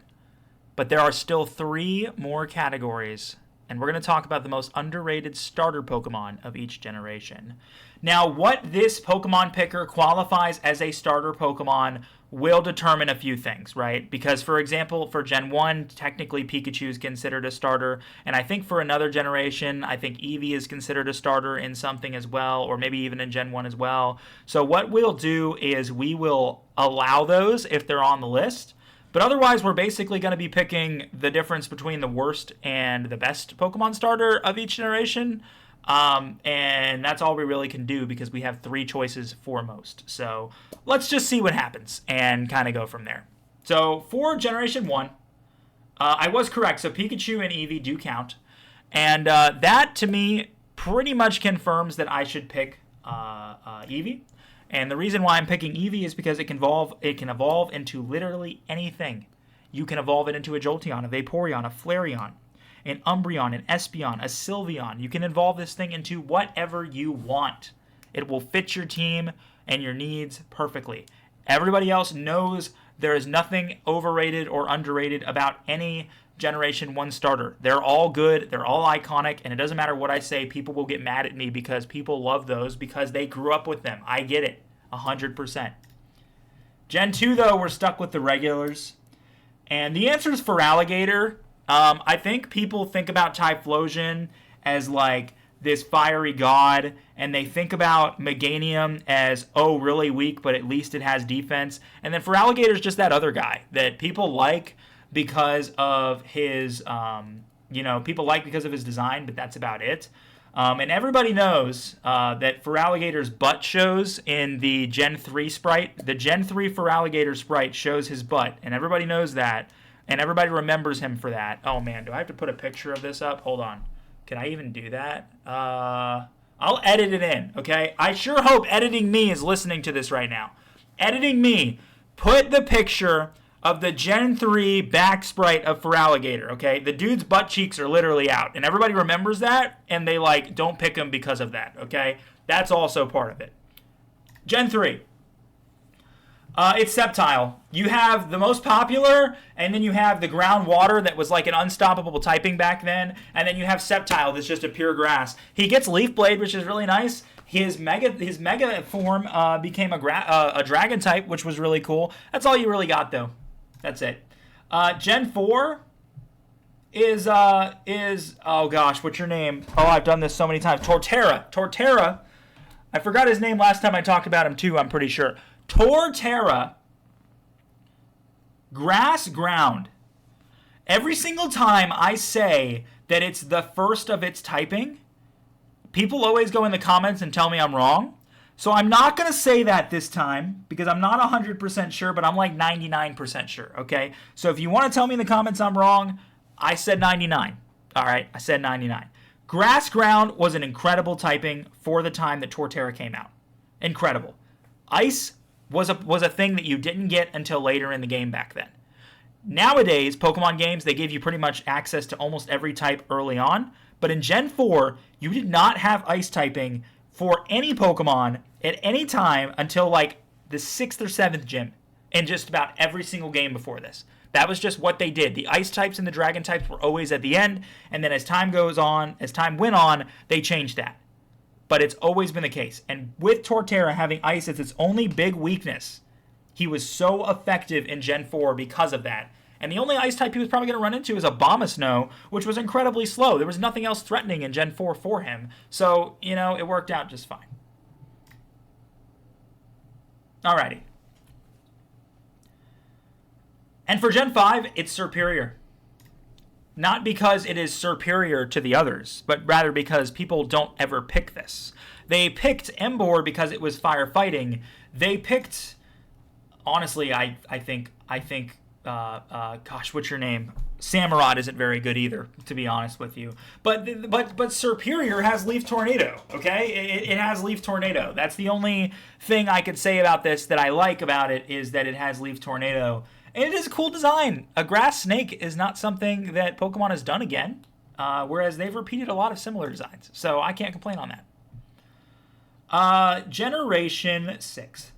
Speaker 1: But there are still 3 more categories, and we're going to talk about the most underrated starter Pokemon of each generation. Now, what this Pokemon picker qualifies as a starter Pokemon will determine a few things, right? Because, for example, for Gen 1, technically Pikachu is considered a starter, and I think for another generation, I think Eevee is considered a starter in something as well, or maybe even in Gen 1 as well. So what we'll do is we will allow those if they're on the list, but otherwise we're basically going to be picking the difference between the worst and the best Pokemon starter of each generation. And that's all we really can do because we have 3 choices for most. So let's just see what happens and kind of go from there. So for Generation 1, I was correct. So Pikachu and Eevee do count. And that, to me, pretty much confirms that I should pick Eevee. And the reason why I'm picking Eevee is because it can evolve into literally anything. You can evolve it into a Jolteon, a Vaporeon, a Flareon, an Umbreon, an Espeon, a Sylveon. You can evolve this thing into whatever you want. It will fit your team and your needs perfectly. Everybody else knows there is nothing overrated or underrated about any Generation 1 starter. They're all good, they're all iconic, and it doesn't matter what I say, people will get mad at me because people love those because they grew up with them. I get it, 100%. Gen 2, though, we're stuck with the regulars. And the answer is Feraligatr. I think people think about Typhlosion as like this fiery god, and they think about Meganium as, oh, really weak, but at least it has defense. And then Feraligatr is just that other guy that people like because of his, people like because of his design, but that's about it. And everybody knows that Feraligator's butt shows in the Gen 3 sprite. The Gen 3 Feraligator sprite shows his butt, and everybody knows that, and everybody remembers him for that. Oh, man, do I have to put a picture of this up? Hold on. Can I even do that? I'll edit it in, okay? I sure hope Editing Me is listening to this right now. Editing Me, put the picture of the Gen 3 back sprite of Feraligatr, okay? The dude's butt cheeks are literally out, and everybody remembers that, and they, don't pick him because of that, okay? That's also part of it. Gen 3. It's Sceptile. You have the most popular, and then you have the ground water that was like an unstoppable typing back then, and then you have Sceptile that's just a pure grass. He gets Leaf Blade, which is really nice. His mega form became a dragon type, which was really cool. That's all you really got, though. That's it. Gen 4 is oh gosh, what's your name? Oh, I've done this so many times. Torterra. I forgot his name last time I talked about him too, I'm pretty sure. Torterra, grass ground. Every single time I say that it's the first of its typing, people always go in the comments and tell me I'm wrong. So I'm not going to say that this time because I'm not 100% sure, but I'm like 99% sure, okay? So if you want to tell me in the comments I'm wrong, I said 99. All right, I said 99. Grass ground was an incredible typing for the time that Torterra came out. Incredible. Ice was a thing that you didn't get until later in the game back then. Nowadays, Pokemon games, they give you pretty much access to almost every type early on, but in Gen 4, you did not have ice typing for any Pokemon at any time until the 6th or 7th gym in just about every single game before this. That was just what they did. The ice types and the dragon types were always at the end, and then as time went on, they changed that. But it's always been the case. And with Torterra having ice as its only big weakness, he was so effective in Gen 4 because of that. And the only ice type he was probably going to run into is Abomasnow, which was incredibly slow. There was nothing else threatening in Gen 4 for him. So, it worked out just fine. Alrighty. And for Gen 5, it's Superior. Not because it is superior to the others, but rather because people don't ever pick this. They picked Emboar because it was firefighting. They picked, honestly, I think, gosh, what's your name? Samurott isn't very good either, to be honest with you. But Superior has Leaf Tornado, okay? It has Leaf Tornado. That's the only thing I could say about this that I like about it is that it has Leaf Tornado. And it is a cool design. A grass snake is not something that Pokemon has done again, whereas they've repeated a lot of similar designs. So I can't complain on that. Generation 6.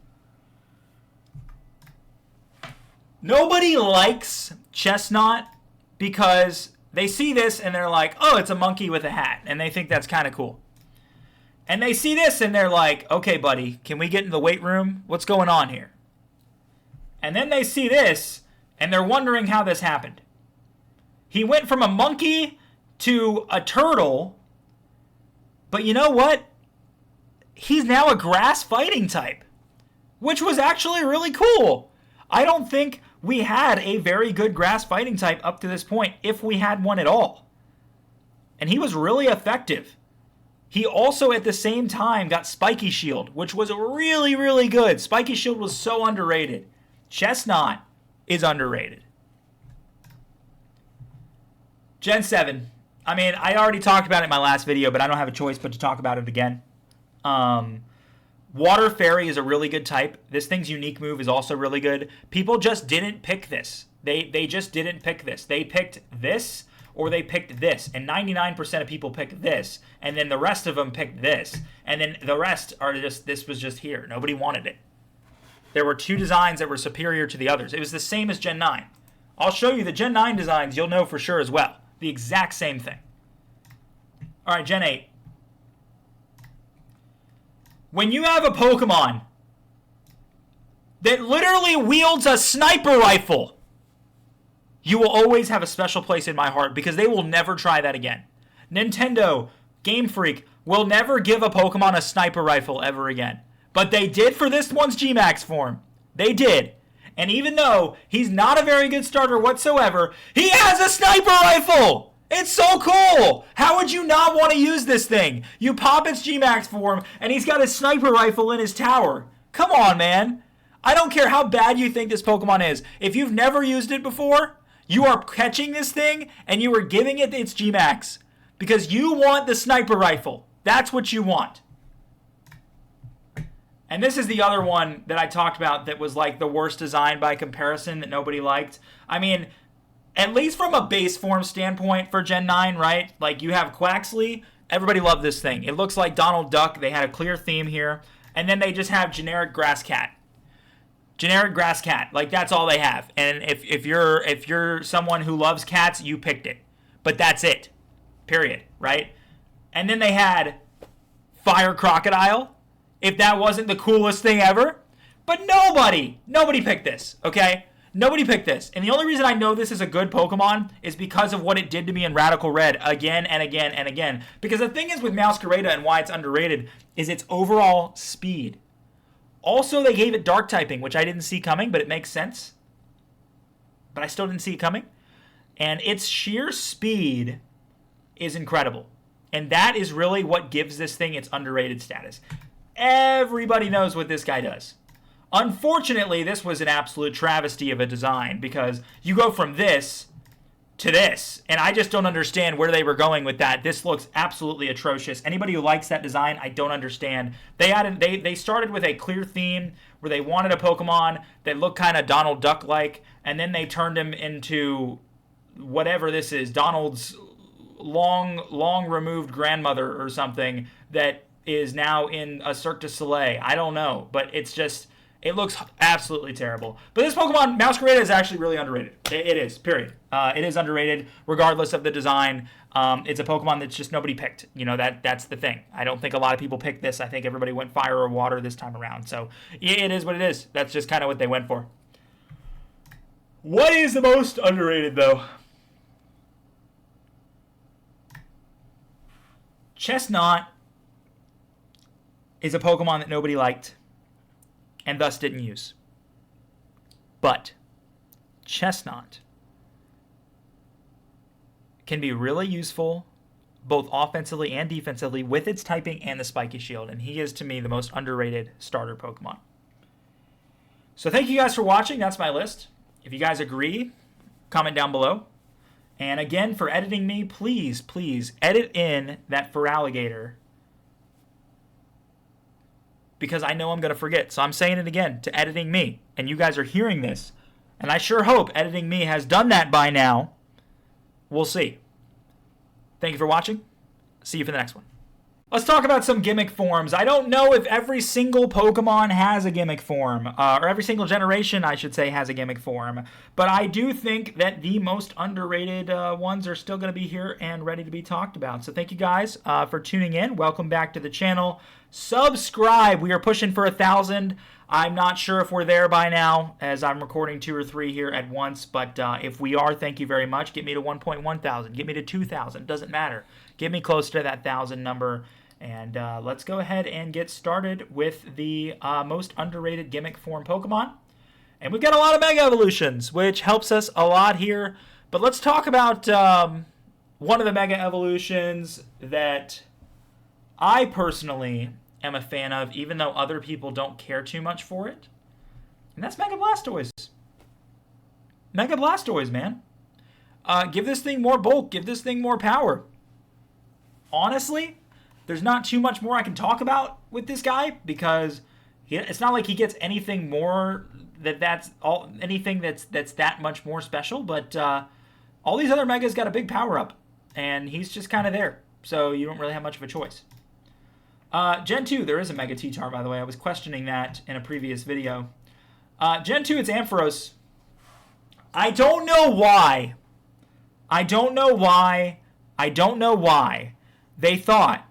Speaker 1: Nobody likes Chestnut because they see this and they're like, oh, it's a monkey with a hat. And they think that's kind of cool. And they see this and they're like, okay, buddy, can we get in the weight room? What's going on here? And then they see this and they're wondering how this happened. He went from a monkey to a turtle. But you know what? He's now a grass fighting type, which was actually really cool. I don't think we had a very good grass fighting type up to this point, if we had one at all. And he was really effective. He also, at the same time, got Spiky Shield, which was really, really good. Spiky Shield was so underrated. Chestnut is underrated. Gen 7. I mean, I already talked about it in my last video, but I don't have a choice but to talk about it again. Water Fairy is a really good type. This thing's unique move is also really good. People just didn't pick this. They just didn't pick this. They picked this or they picked this. And 99% of people picked this. And then the rest of them picked this. And then the rest are just, this was just here. Nobody wanted it. There were 2 designs that were superior to the others. It was the same as Gen 9. I'll show you the Gen 9 designs. You'll know for sure as well. The exact same thing. All right, Gen 8. When you have a Pokemon that literally wields a sniper rifle, you will always have a special place in my heart because they will never try that again. Nintendo, Game Freak, will never give a Pokemon a sniper rifle ever again. But they did for this one's G-Max form. They did. And even though he's not a very good starter whatsoever, he has a sniper rifle! It's so cool! How would you not want to use this thing? You pop its G-Max form, and he's got a sniper rifle in his tower. Come on, man. I don't care how bad you think this Pokemon is. If you've never used it before, you are catching this thing, and you are giving it its G-Max. Because you want the sniper rifle. That's what you want. And this is the other one that I talked about that was like the worst design by comparison that nobody liked. I mean, at least from a base form standpoint for Gen 9, right? Like you have Quaxley. Everybody loved this thing. It looks like Donald Duck. They had a clear theme here. And then they just have generic Grass Cat. Generic Grass Cat. Like that's all they have. And if you're someone who loves cats, you picked it. But that's it. Period. Right? And then they had Fire Crocodile. If that wasn't the coolest thing ever. But nobody picked this. Okay? Nobody picked this. And the only reason I know this is a good Pokemon is because of what it did to me in Radical Red again and again and again. Because the thing is with Masquerada and why it's underrated is its overall speed. Also, they gave it Dark typing, which I didn't see coming, but it makes sense. But I still didn't see it coming. And its sheer speed is incredible. And that is really what gives this thing its underrated status. Everybody knows what this guy does. Unfortunately, this was an absolute travesty of a design because you go from this to this, and I just don't understand where they were going with that. This looks absolutely atrocious. Anybody who likes that design, I don't understand. They started with a clear theme where they wanted a Pokemon that looked kind of Donald Duck-like, and then they turned him into whatever this is, Donald's long removed grandmother or something that is now in a Cirque du Soleil. I don't know, but it's just... It looks absolutely terrible. But this Pokemon, Masquerada, is actually really underrated. It is, period. It is underrated, regardless of the design. It's a Pokemon that's just nobody picked. You know, that's the thing. I don't think a lot of people picked this. I think everybody went fire or water this time around. So, it is what it is. That's just kind of what they went for. What is the most underrated, though? Chestnut is a Pokemon that nobody liked. And thus didn't use. But Chestnut can be really useful both offensively and defensively with its typing and the Spiky Shield. And he is, to me, the most underrated starter Pokemon. So thank you guys for watching. That's my list. If you guys agree, comment down below. And again, for editing me, please edit in that Feraligatr. Because I know I'm going to forget. So I'm saying it again to editing me. And you guys are hearing this. And I sure hope editing me has done that by now. We'll see. Thank you for watching. See you for the next one. Let's talk about some gimmick forms. I don't know if every single Pokemon has a gimmick form, or every single generation, I should say, has a gimmick form. But I do think that the most underrated ones are still going to be here and ready to be talked about. So thank you guys for tuning in. Welcome back to the channel. Subscribe. We are pushing for 1,000. I'm not sure if we're there by now, as I'm recording 2 or 3 here at once. But if we are, thank you very much. Get me to 1.1 thousand. Get me to 2,000. Doesn't matter. Get me close to that 1,000 number. And let's go ahead and get started with the most underrated gimmick form Pokemon. And we've got a lot of Mega Evolutions, which helps us a lot here. But let's talk about one of the Mega Evolutions that I personally am a fan of, even though other people don't care too much for it. And that's Mega Blastoise. Mega Blastoise, man. Give this thing more bulk. Give this thing more power. Honestly, there's not too much more I can talk about with this guy because it's not like he gets anything more that's that much more special. But all these other Megas got a big power up, and he's just kind of there. So you don't really have much of a choice. Gen 2, there is a Mega T-Tar, by the way. I was questioning that in a previous video. Gen 2, it's Ampharos. I don't know why. I don't know why they thought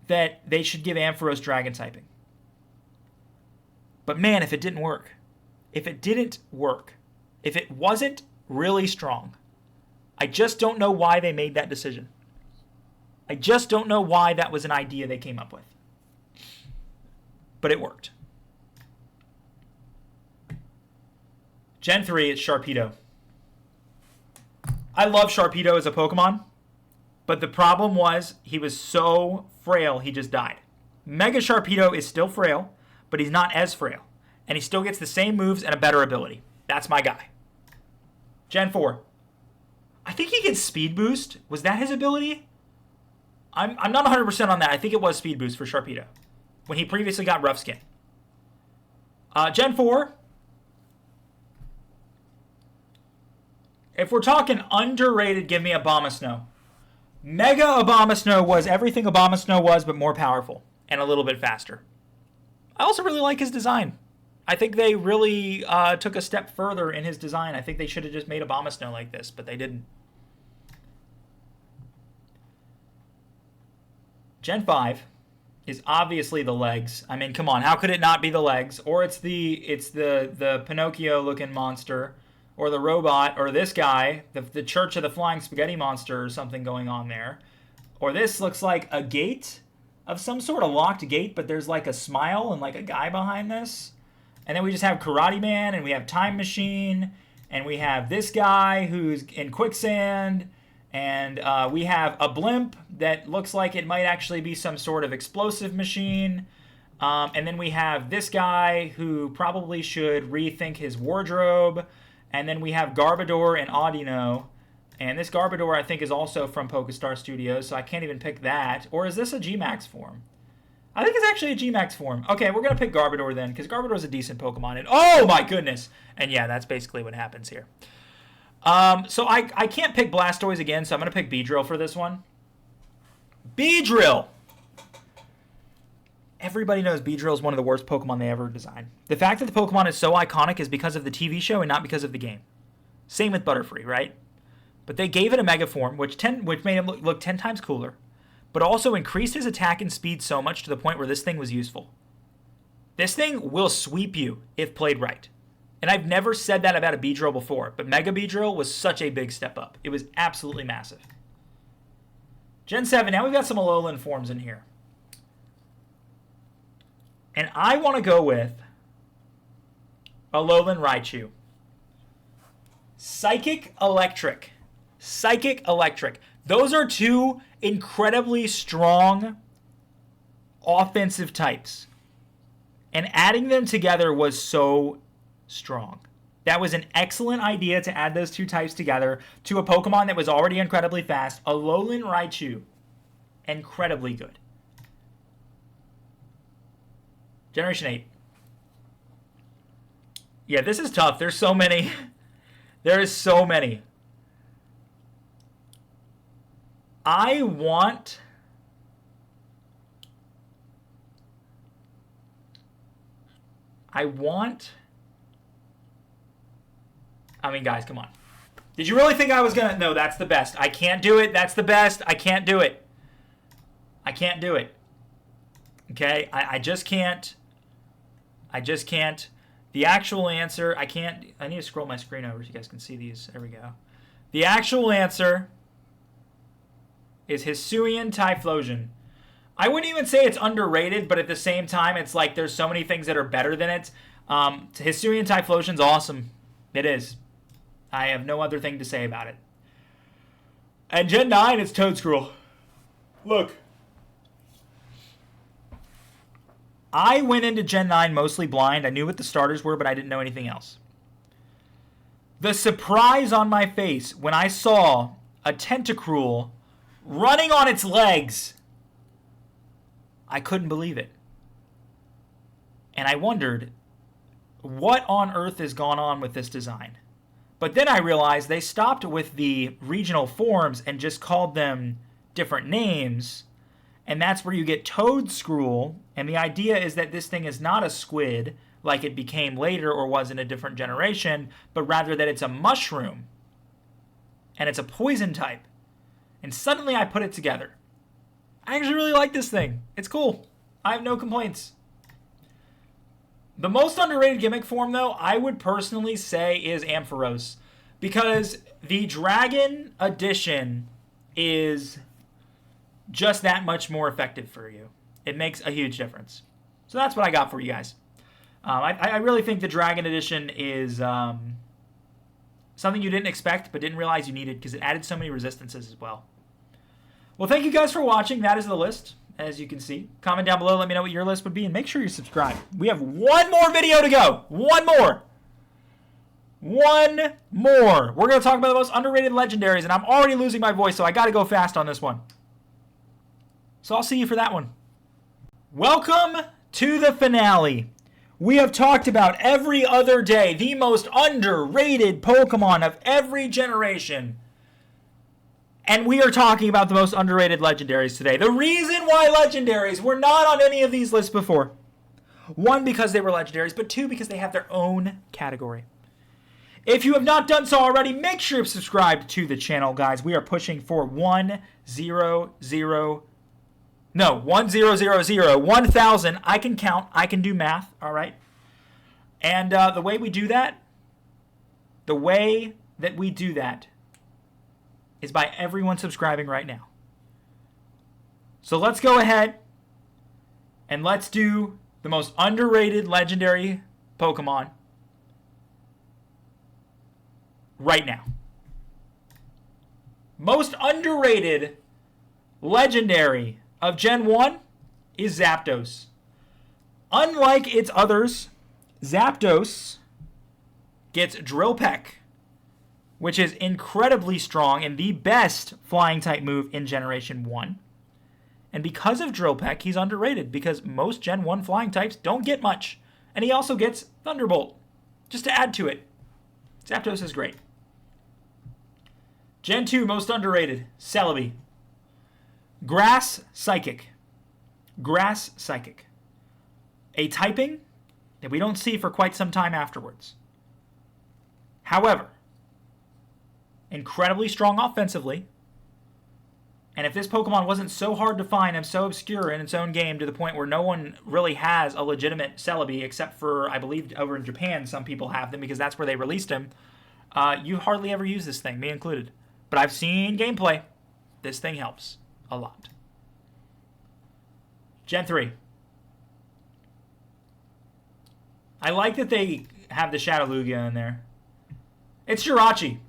Speaker 1: that they should give Ampharos Dragon typing. But man, if it didn't work, if it wasn't really strong, I just don't know why they made that decision. I just don't know why that was an idea they came up with. But it worked. Gen 3, it's Sharpedo. I love Sharpedo as a Pokemon, but the problem was he was so frail he just died. Mega Sharpedo is still frail, but he's not as frail. And he still gets the same moves and a better ability. That's my guy. Gen 4. I think he gets Speed Boost. Was that his ability? I'm not 100% on that. I think it was Speed Boost for Sharpedo when he previously got Rough Skin. Gen 4. If we're talking underrated, give me Abomasnow. Mega Abomasnow was everything Abomasnow was, but more powerful and a little bit faster. I also really like his design. I think they really took a step further in his design. I think they should have just made Abomasnow like this, but they didn't. Gen 5 is obviously the legs. I mean, come on, how could it not be the legs? Or it's the Pinocchio-looking monster, or the robot, or this guy, the Church of the Flying Spaghetti Monster, or something going on there. Or this looks like a gate of some sort of locked gate, but there's like a smile and like a guy behind this. And then we just have Karate Man, and we have Time Machine, and we have this guy who's in quicksand, and we have a blimp that looks like it might actually be some sort of explosive machine. And then we have this guy who probably should rethink his wardrobe. And then we have Garbodor and Audino. And this Garbodor, I think, is also from Pokestar Studios, so I can't even pick that. Or is this a G-Max form? I think it's actually a G-Max form. Okay, we're going to pick Garbodor then, because Garbodor is a decent Pokemon. And oh my goodness! And yeah, that's basically what happens here. So I can't pick Blastoise again, so I'm going to pick Beedrill for this one. Beedrill! Everybody knows Beedrill is one of the worst Pokemon they ever designed. The fact that the Pokemon is so iconic is because of the TV show and not because of the game. Same with Butterfree, right? But they gave it a Mega Form, which made him look 10 times cooler, but also increased his attack and speed so much to the point where this thing was useful. This thing will sweep you if played right. And I've never said that about a Beedrill before, but Mega Beedrill was such a big step up. It was absolutely massive. Gen 7, now we've got some Alolan forms in here. And I want to go with Alolan Raichu. Psychic Electric. Psychic Electric. Those are two incredibly strong offensive types. And adding them together was so strong. That was an excellent idea to add those two types together to a Pokemon that was already incredibly fast. Alolan Raichu. Incredibly good. Generation 8. Yeah, this is tough. There's so many. There is so many. I want I mean, guys, come on. Did you really think I was going to? No, that's the best. I can't do it. That's the best. I can't do it. I can't do it. Okay? I just can't. I just can't. The actual answer, I can't. I need to scroll my screen over so you guys can see these. There we go. The actual answer is Hisuian Typhlosion. I wouldn't even say it's underrated, but at the same time, it's like there's so many things that are better than it. Hisuian Typhlosion's awesome. It is. I have no other thing to say about it. And Gen 9 is Toadscruel. Look. I went into Gen 9 mostly blind. I knew what the starters were, but I didn't know anything else. The surprise on my face when I saw a Tentacruel running on its legs, I couldn't believe it. And I wondered, what on earth has gone on with this design? But then I realized they stopped with the regional forms and just called them different names. And that's where you get Toadscruel. And the idea is that this thing is not a squid like it became later or was in a different generation, but rather that it's a mushroom. And it's a poison type. And suddenly I put it together. I actually really like this thing. It's cool. I have no complaints. The most underrated gimmick form, though, I would personally say is Ampharos. Because the Dragon Edition is just that much more effective for you. It makes a huge difference. So that's what I got for you guys. I really think the Dragon Edition is something you didn't expect but didn't realize you needed because it added so many resistances as well. Well, thank you guys for watching. That is the list, as you can see. Comment down below. Let me know what your list would be, and make sure you subscribe. We have one more video to go. One more. One more. We're going to talk about the most underrated legendaries, and I'm already losing my voice, so I got to go fast on this one. So I'll see you for that one. Welcome to the finale. We have talked about every other day the most underrated Pokemon of every generation. And we are talking about the most underrated legendaries today. The reason why legendaries were not on any of these lists before. One, because they were legendaries, but two, because they have their own category. If you have not done so already, make sure you've subscribed to the channel, guys. We are pushing for 1,000. I can count. I can do math, all right? And the way we do that is by everyone subscribing right now. So let's go ahead and let's do the most underrated legendary Pokemon right now. Most underrated legendary of Gen 1 is Zapdos. Unlike its others, Zapdos gets Drill Peck, which is incredibly strong and the best flying type move in Generation 1. And because of Drill Peck, he's underrated because most Gen 1 flying types don't get much. And he also gets Thunderbolt, just to add to it. Zapdos is great. Gen 2, most underrated, Celebi. Grass Psychic. Grass Psychic. A typing that we don't see for quite some time afterwards. However, incredibly strong offensively. And if this Pokemon wasn't so hard to find and so obscure in its own game to the point where no one really has a legitimate Celebi, except for, I believe, over in Japan, some people have them because that's where they released him, you hardly ever use this thing, me included. But I've seen gameplay. This thing helps a lot. Gen 3. I like that they have the Shadow Lugia in there. It's Jirachi.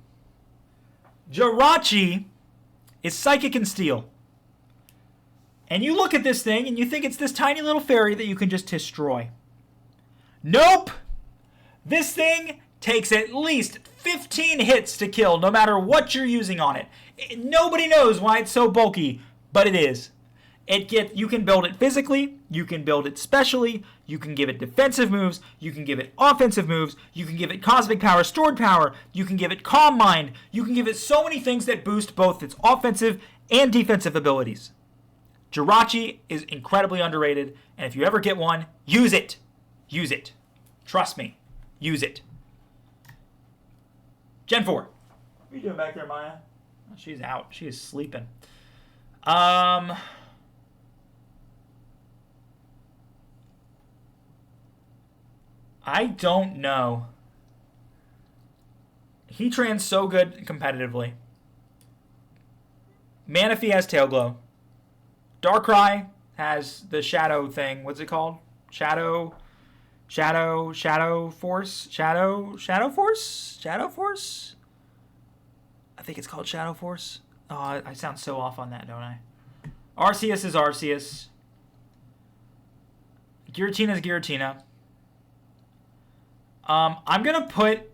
Speaker 1: Jirachi is Psychic and Steel. And you look at this thing and you think it's this tiny little fairy that you can just destroy. Nope! This thing takes at least 15 hits to kill no matter what you're using on it. Nobody knows why it's so bulky, but it is. You can build it physically, you can build it specially, you can give it defensive moves, you can give it offensive moves, you can give it cosmic power, stored power, you can give it calm mind, you can give it so many things that boost both its offensive and defensive abilities. Jirachi is incredibly underrated, and if you ever get one, use it. Use it. Trust me. Use it. Gen 4. What are you doing back there, Maya? Oh, she's out. She is sleeping. I don't know. Heatran's so good competitively. Manaphy has Tail Glow. Darkrai has the Shadow thing. What's it called? Shadow Force? Shadow Force? I think it's called Shadow Force. Oh, I sound so off on that, don't I? Arceus is Arceus. Giratina is Giratina. I'm going to put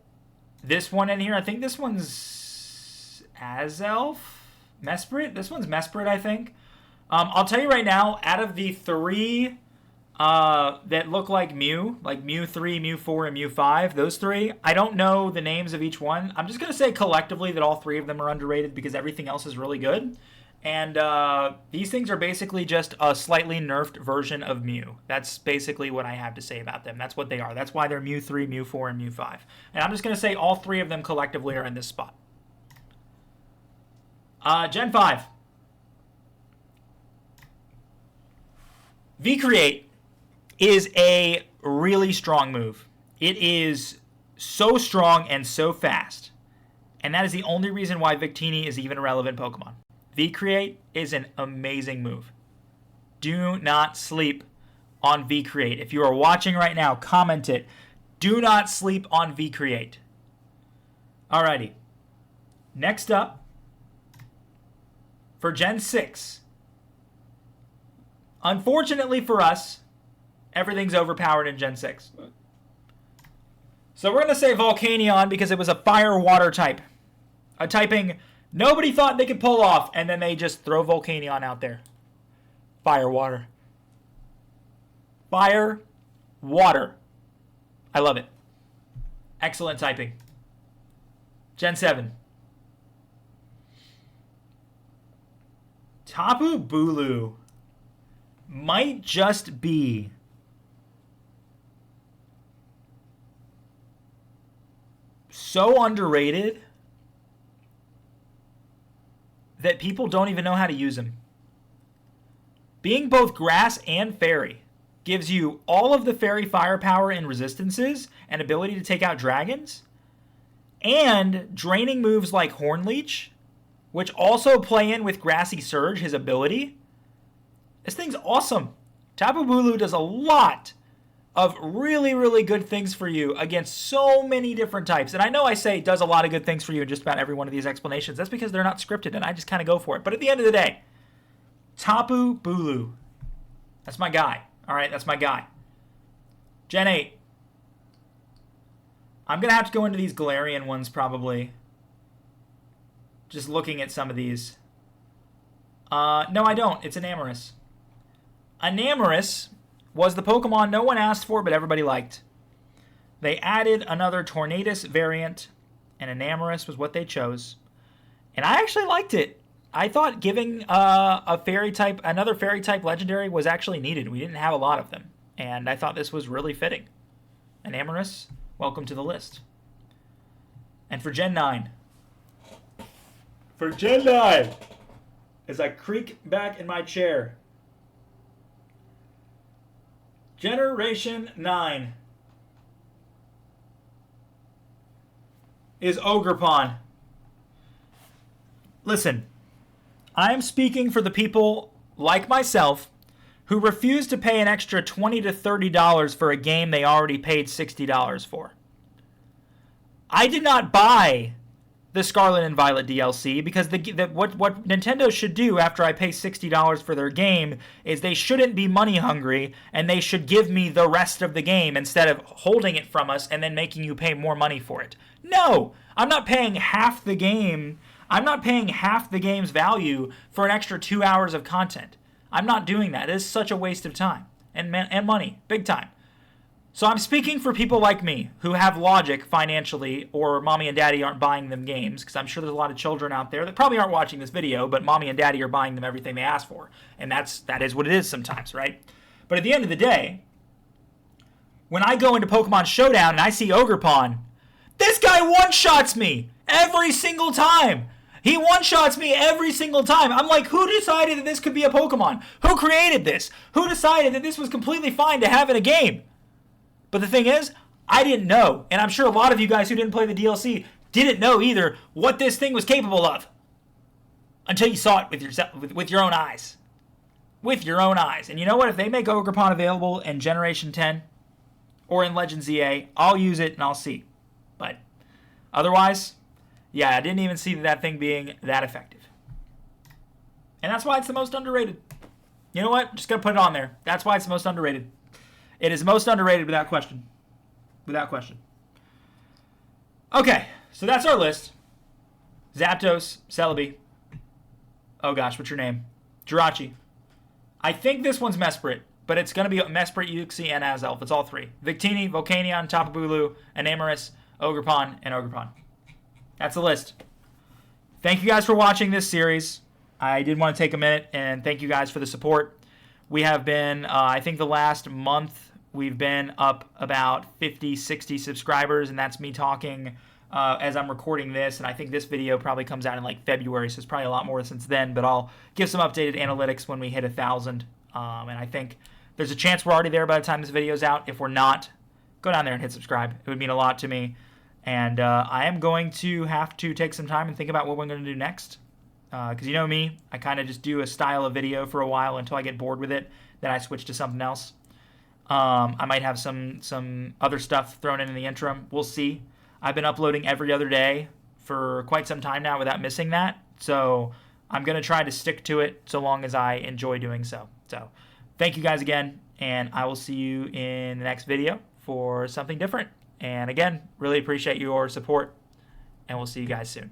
Speaker 1: this one in here. I think this one's Azelf? Mesprit? This one's Mesprit, I think. I'll tell you right now, out of the three that look like Mew 3, Mew 4, and Mew 5, those three, I don't know the names of each one. I'm just going to say collectively that all three of them are underrated because everything else is really good. And these things are basically just a slightly nerfed version of Mew. That's basically what I have to say about them. That's what they are. That's why they're Mew 3, Mew 4, and Mew 5. And I'm just going to say all three of them collectively are in this spot. Gen 5. V-Create is a really strong move. It is so strong and so fast. And that is the only reason why Victini is even a relevant Pokemon. V-Create is an amazing move. Do not sleep on V-Create. If you are watching right now, comment it. Do not sleep on V-Create. Alrighty. Next up, for Gen 6. Unfortunately for us, everything's overpowered in Gen 6. So we're going to say Volcanion because it was a fire-water type. A typing nobody thought they could pull off, and then they just throw Volcanion out there. Fire-water. Fire-water. I love it. Excellent typing. Gen 7. Tapu Bulu might just be so underrated that people don't even know how to use him. Being both grass and fairy gives you all of the fairy firepower and resistances and ability to take out dragons, and draining moves like Horn Leech, which also play in with Grassy Surge, his ability. This thing's awesome. Tapu Bulu does a lot of really, really good things for you against so many different types. And I know I say does a lot of good things for you in just about every one of these explanations. That's because they're not scripted and I just kind of go for it. But at the end of the day, Tapu Bulu. That's my guy. All right, that's my guy. Gen 8. I'm going to have to go into these Galarian ones probably. Just looking at some of these. No, I don't. It's Enamorus. Enamorus was the Pokemon no one asked for, but everybody liked. They added another Tornadus variant, and Enamorus was what they chose. And I actually liked it. I thought giving another fairy type legendary was actually needed. We didn't have a lot of them. And I thought this was really fitting. Enamorus, welcome to the list. And for Gen 9. For Gen 9, as I creak back in my chair. Generation 9 is Ogerpon. Listen, I am speaking for the people like myself who refuse to pay an extra $20 to $30 for a game they already paid $60 for. I did not buy the Scarlet and Violet DLC because what Nintendo should do after I pay $60 for their game is they shouldn't be money hungry and they should give me the rest of the game instead of holding it from us and then making you pay more money for it. No, I'm not paying half the game. I'm not paying half the game's value for an extra 2 hours of content. I'm not doing that. It is such a waste of time and money, big time. So I'm speaking for people like me who have logic financially, or mommy and daddy aren't buying them games, because I'm sure there's a lot of children out there that probably aren't watching this video, but mommy and daddy are buying them everything they ask for. And that is what it is sometimes, right? But at the end of the day, when I go into Pokemon Showdown and I see Ogerpon, this guy one-shots me every single time. He one-shots me every single time. I'm like, who decided that this could be a Pokemon? Who created this? Who decided that this was completely fine to have in a game? But the thing is, I didn't know. And I'm sure a lot of you guys who didn't play the DLC didn't know either what this thing was capable of. Until you saw it with your own eyes. With your own eyes. And you know what? If they make Ogerpon available in Generation 10 or in Legends EA, I'll use it and I'll see. But otherwise, yeah, I didn't even see that thing being that effective. And that's why it's the most underrated. You know what? Just going to put it on there. That's why it's the most underrated. It is most underrated without question. Without question. Okay, so that's our list. Zapdos, Celebi. Oh gosh, what's your name? Jirachi. I think this one's Mesprit, but it's going to be Mesprit, Uxie, and Azelf. It's all three. Victini, Volcanion, Tapu Bulu, Enamorus, Ogerpon, and Ogerpon. That's the list. Thank you guys for watching this series. I did want to take a minute and thank you guys for the support. We have been, I think the last month, we've been up about 50, 60 subscribers, and that's me talking as I'm recording this, and I think this video probably comes out in like February, so it's probably a lot more since then, but I'll give some updated analytics when we hit 1,000, and I think there's a chance we're already there by the time this video's out. If we're not, go down there and hit subscribe. It would mean a lot to me. And I am going to have to take some time and think about what we're going to do next. Because you know me, I kind of just do a style of video for a while until I get bored with it. Then I switch to something else. I might have some other stuff thrown in the interim. We'll see. I've been uploading every other day for quite some time now without missing that. So I'm going to try to stick to it so long as I enjoy doing so. So thank you guys again. And I will see you in the next video for something different. And again, really appreciate your support, and we'll see you guys soon.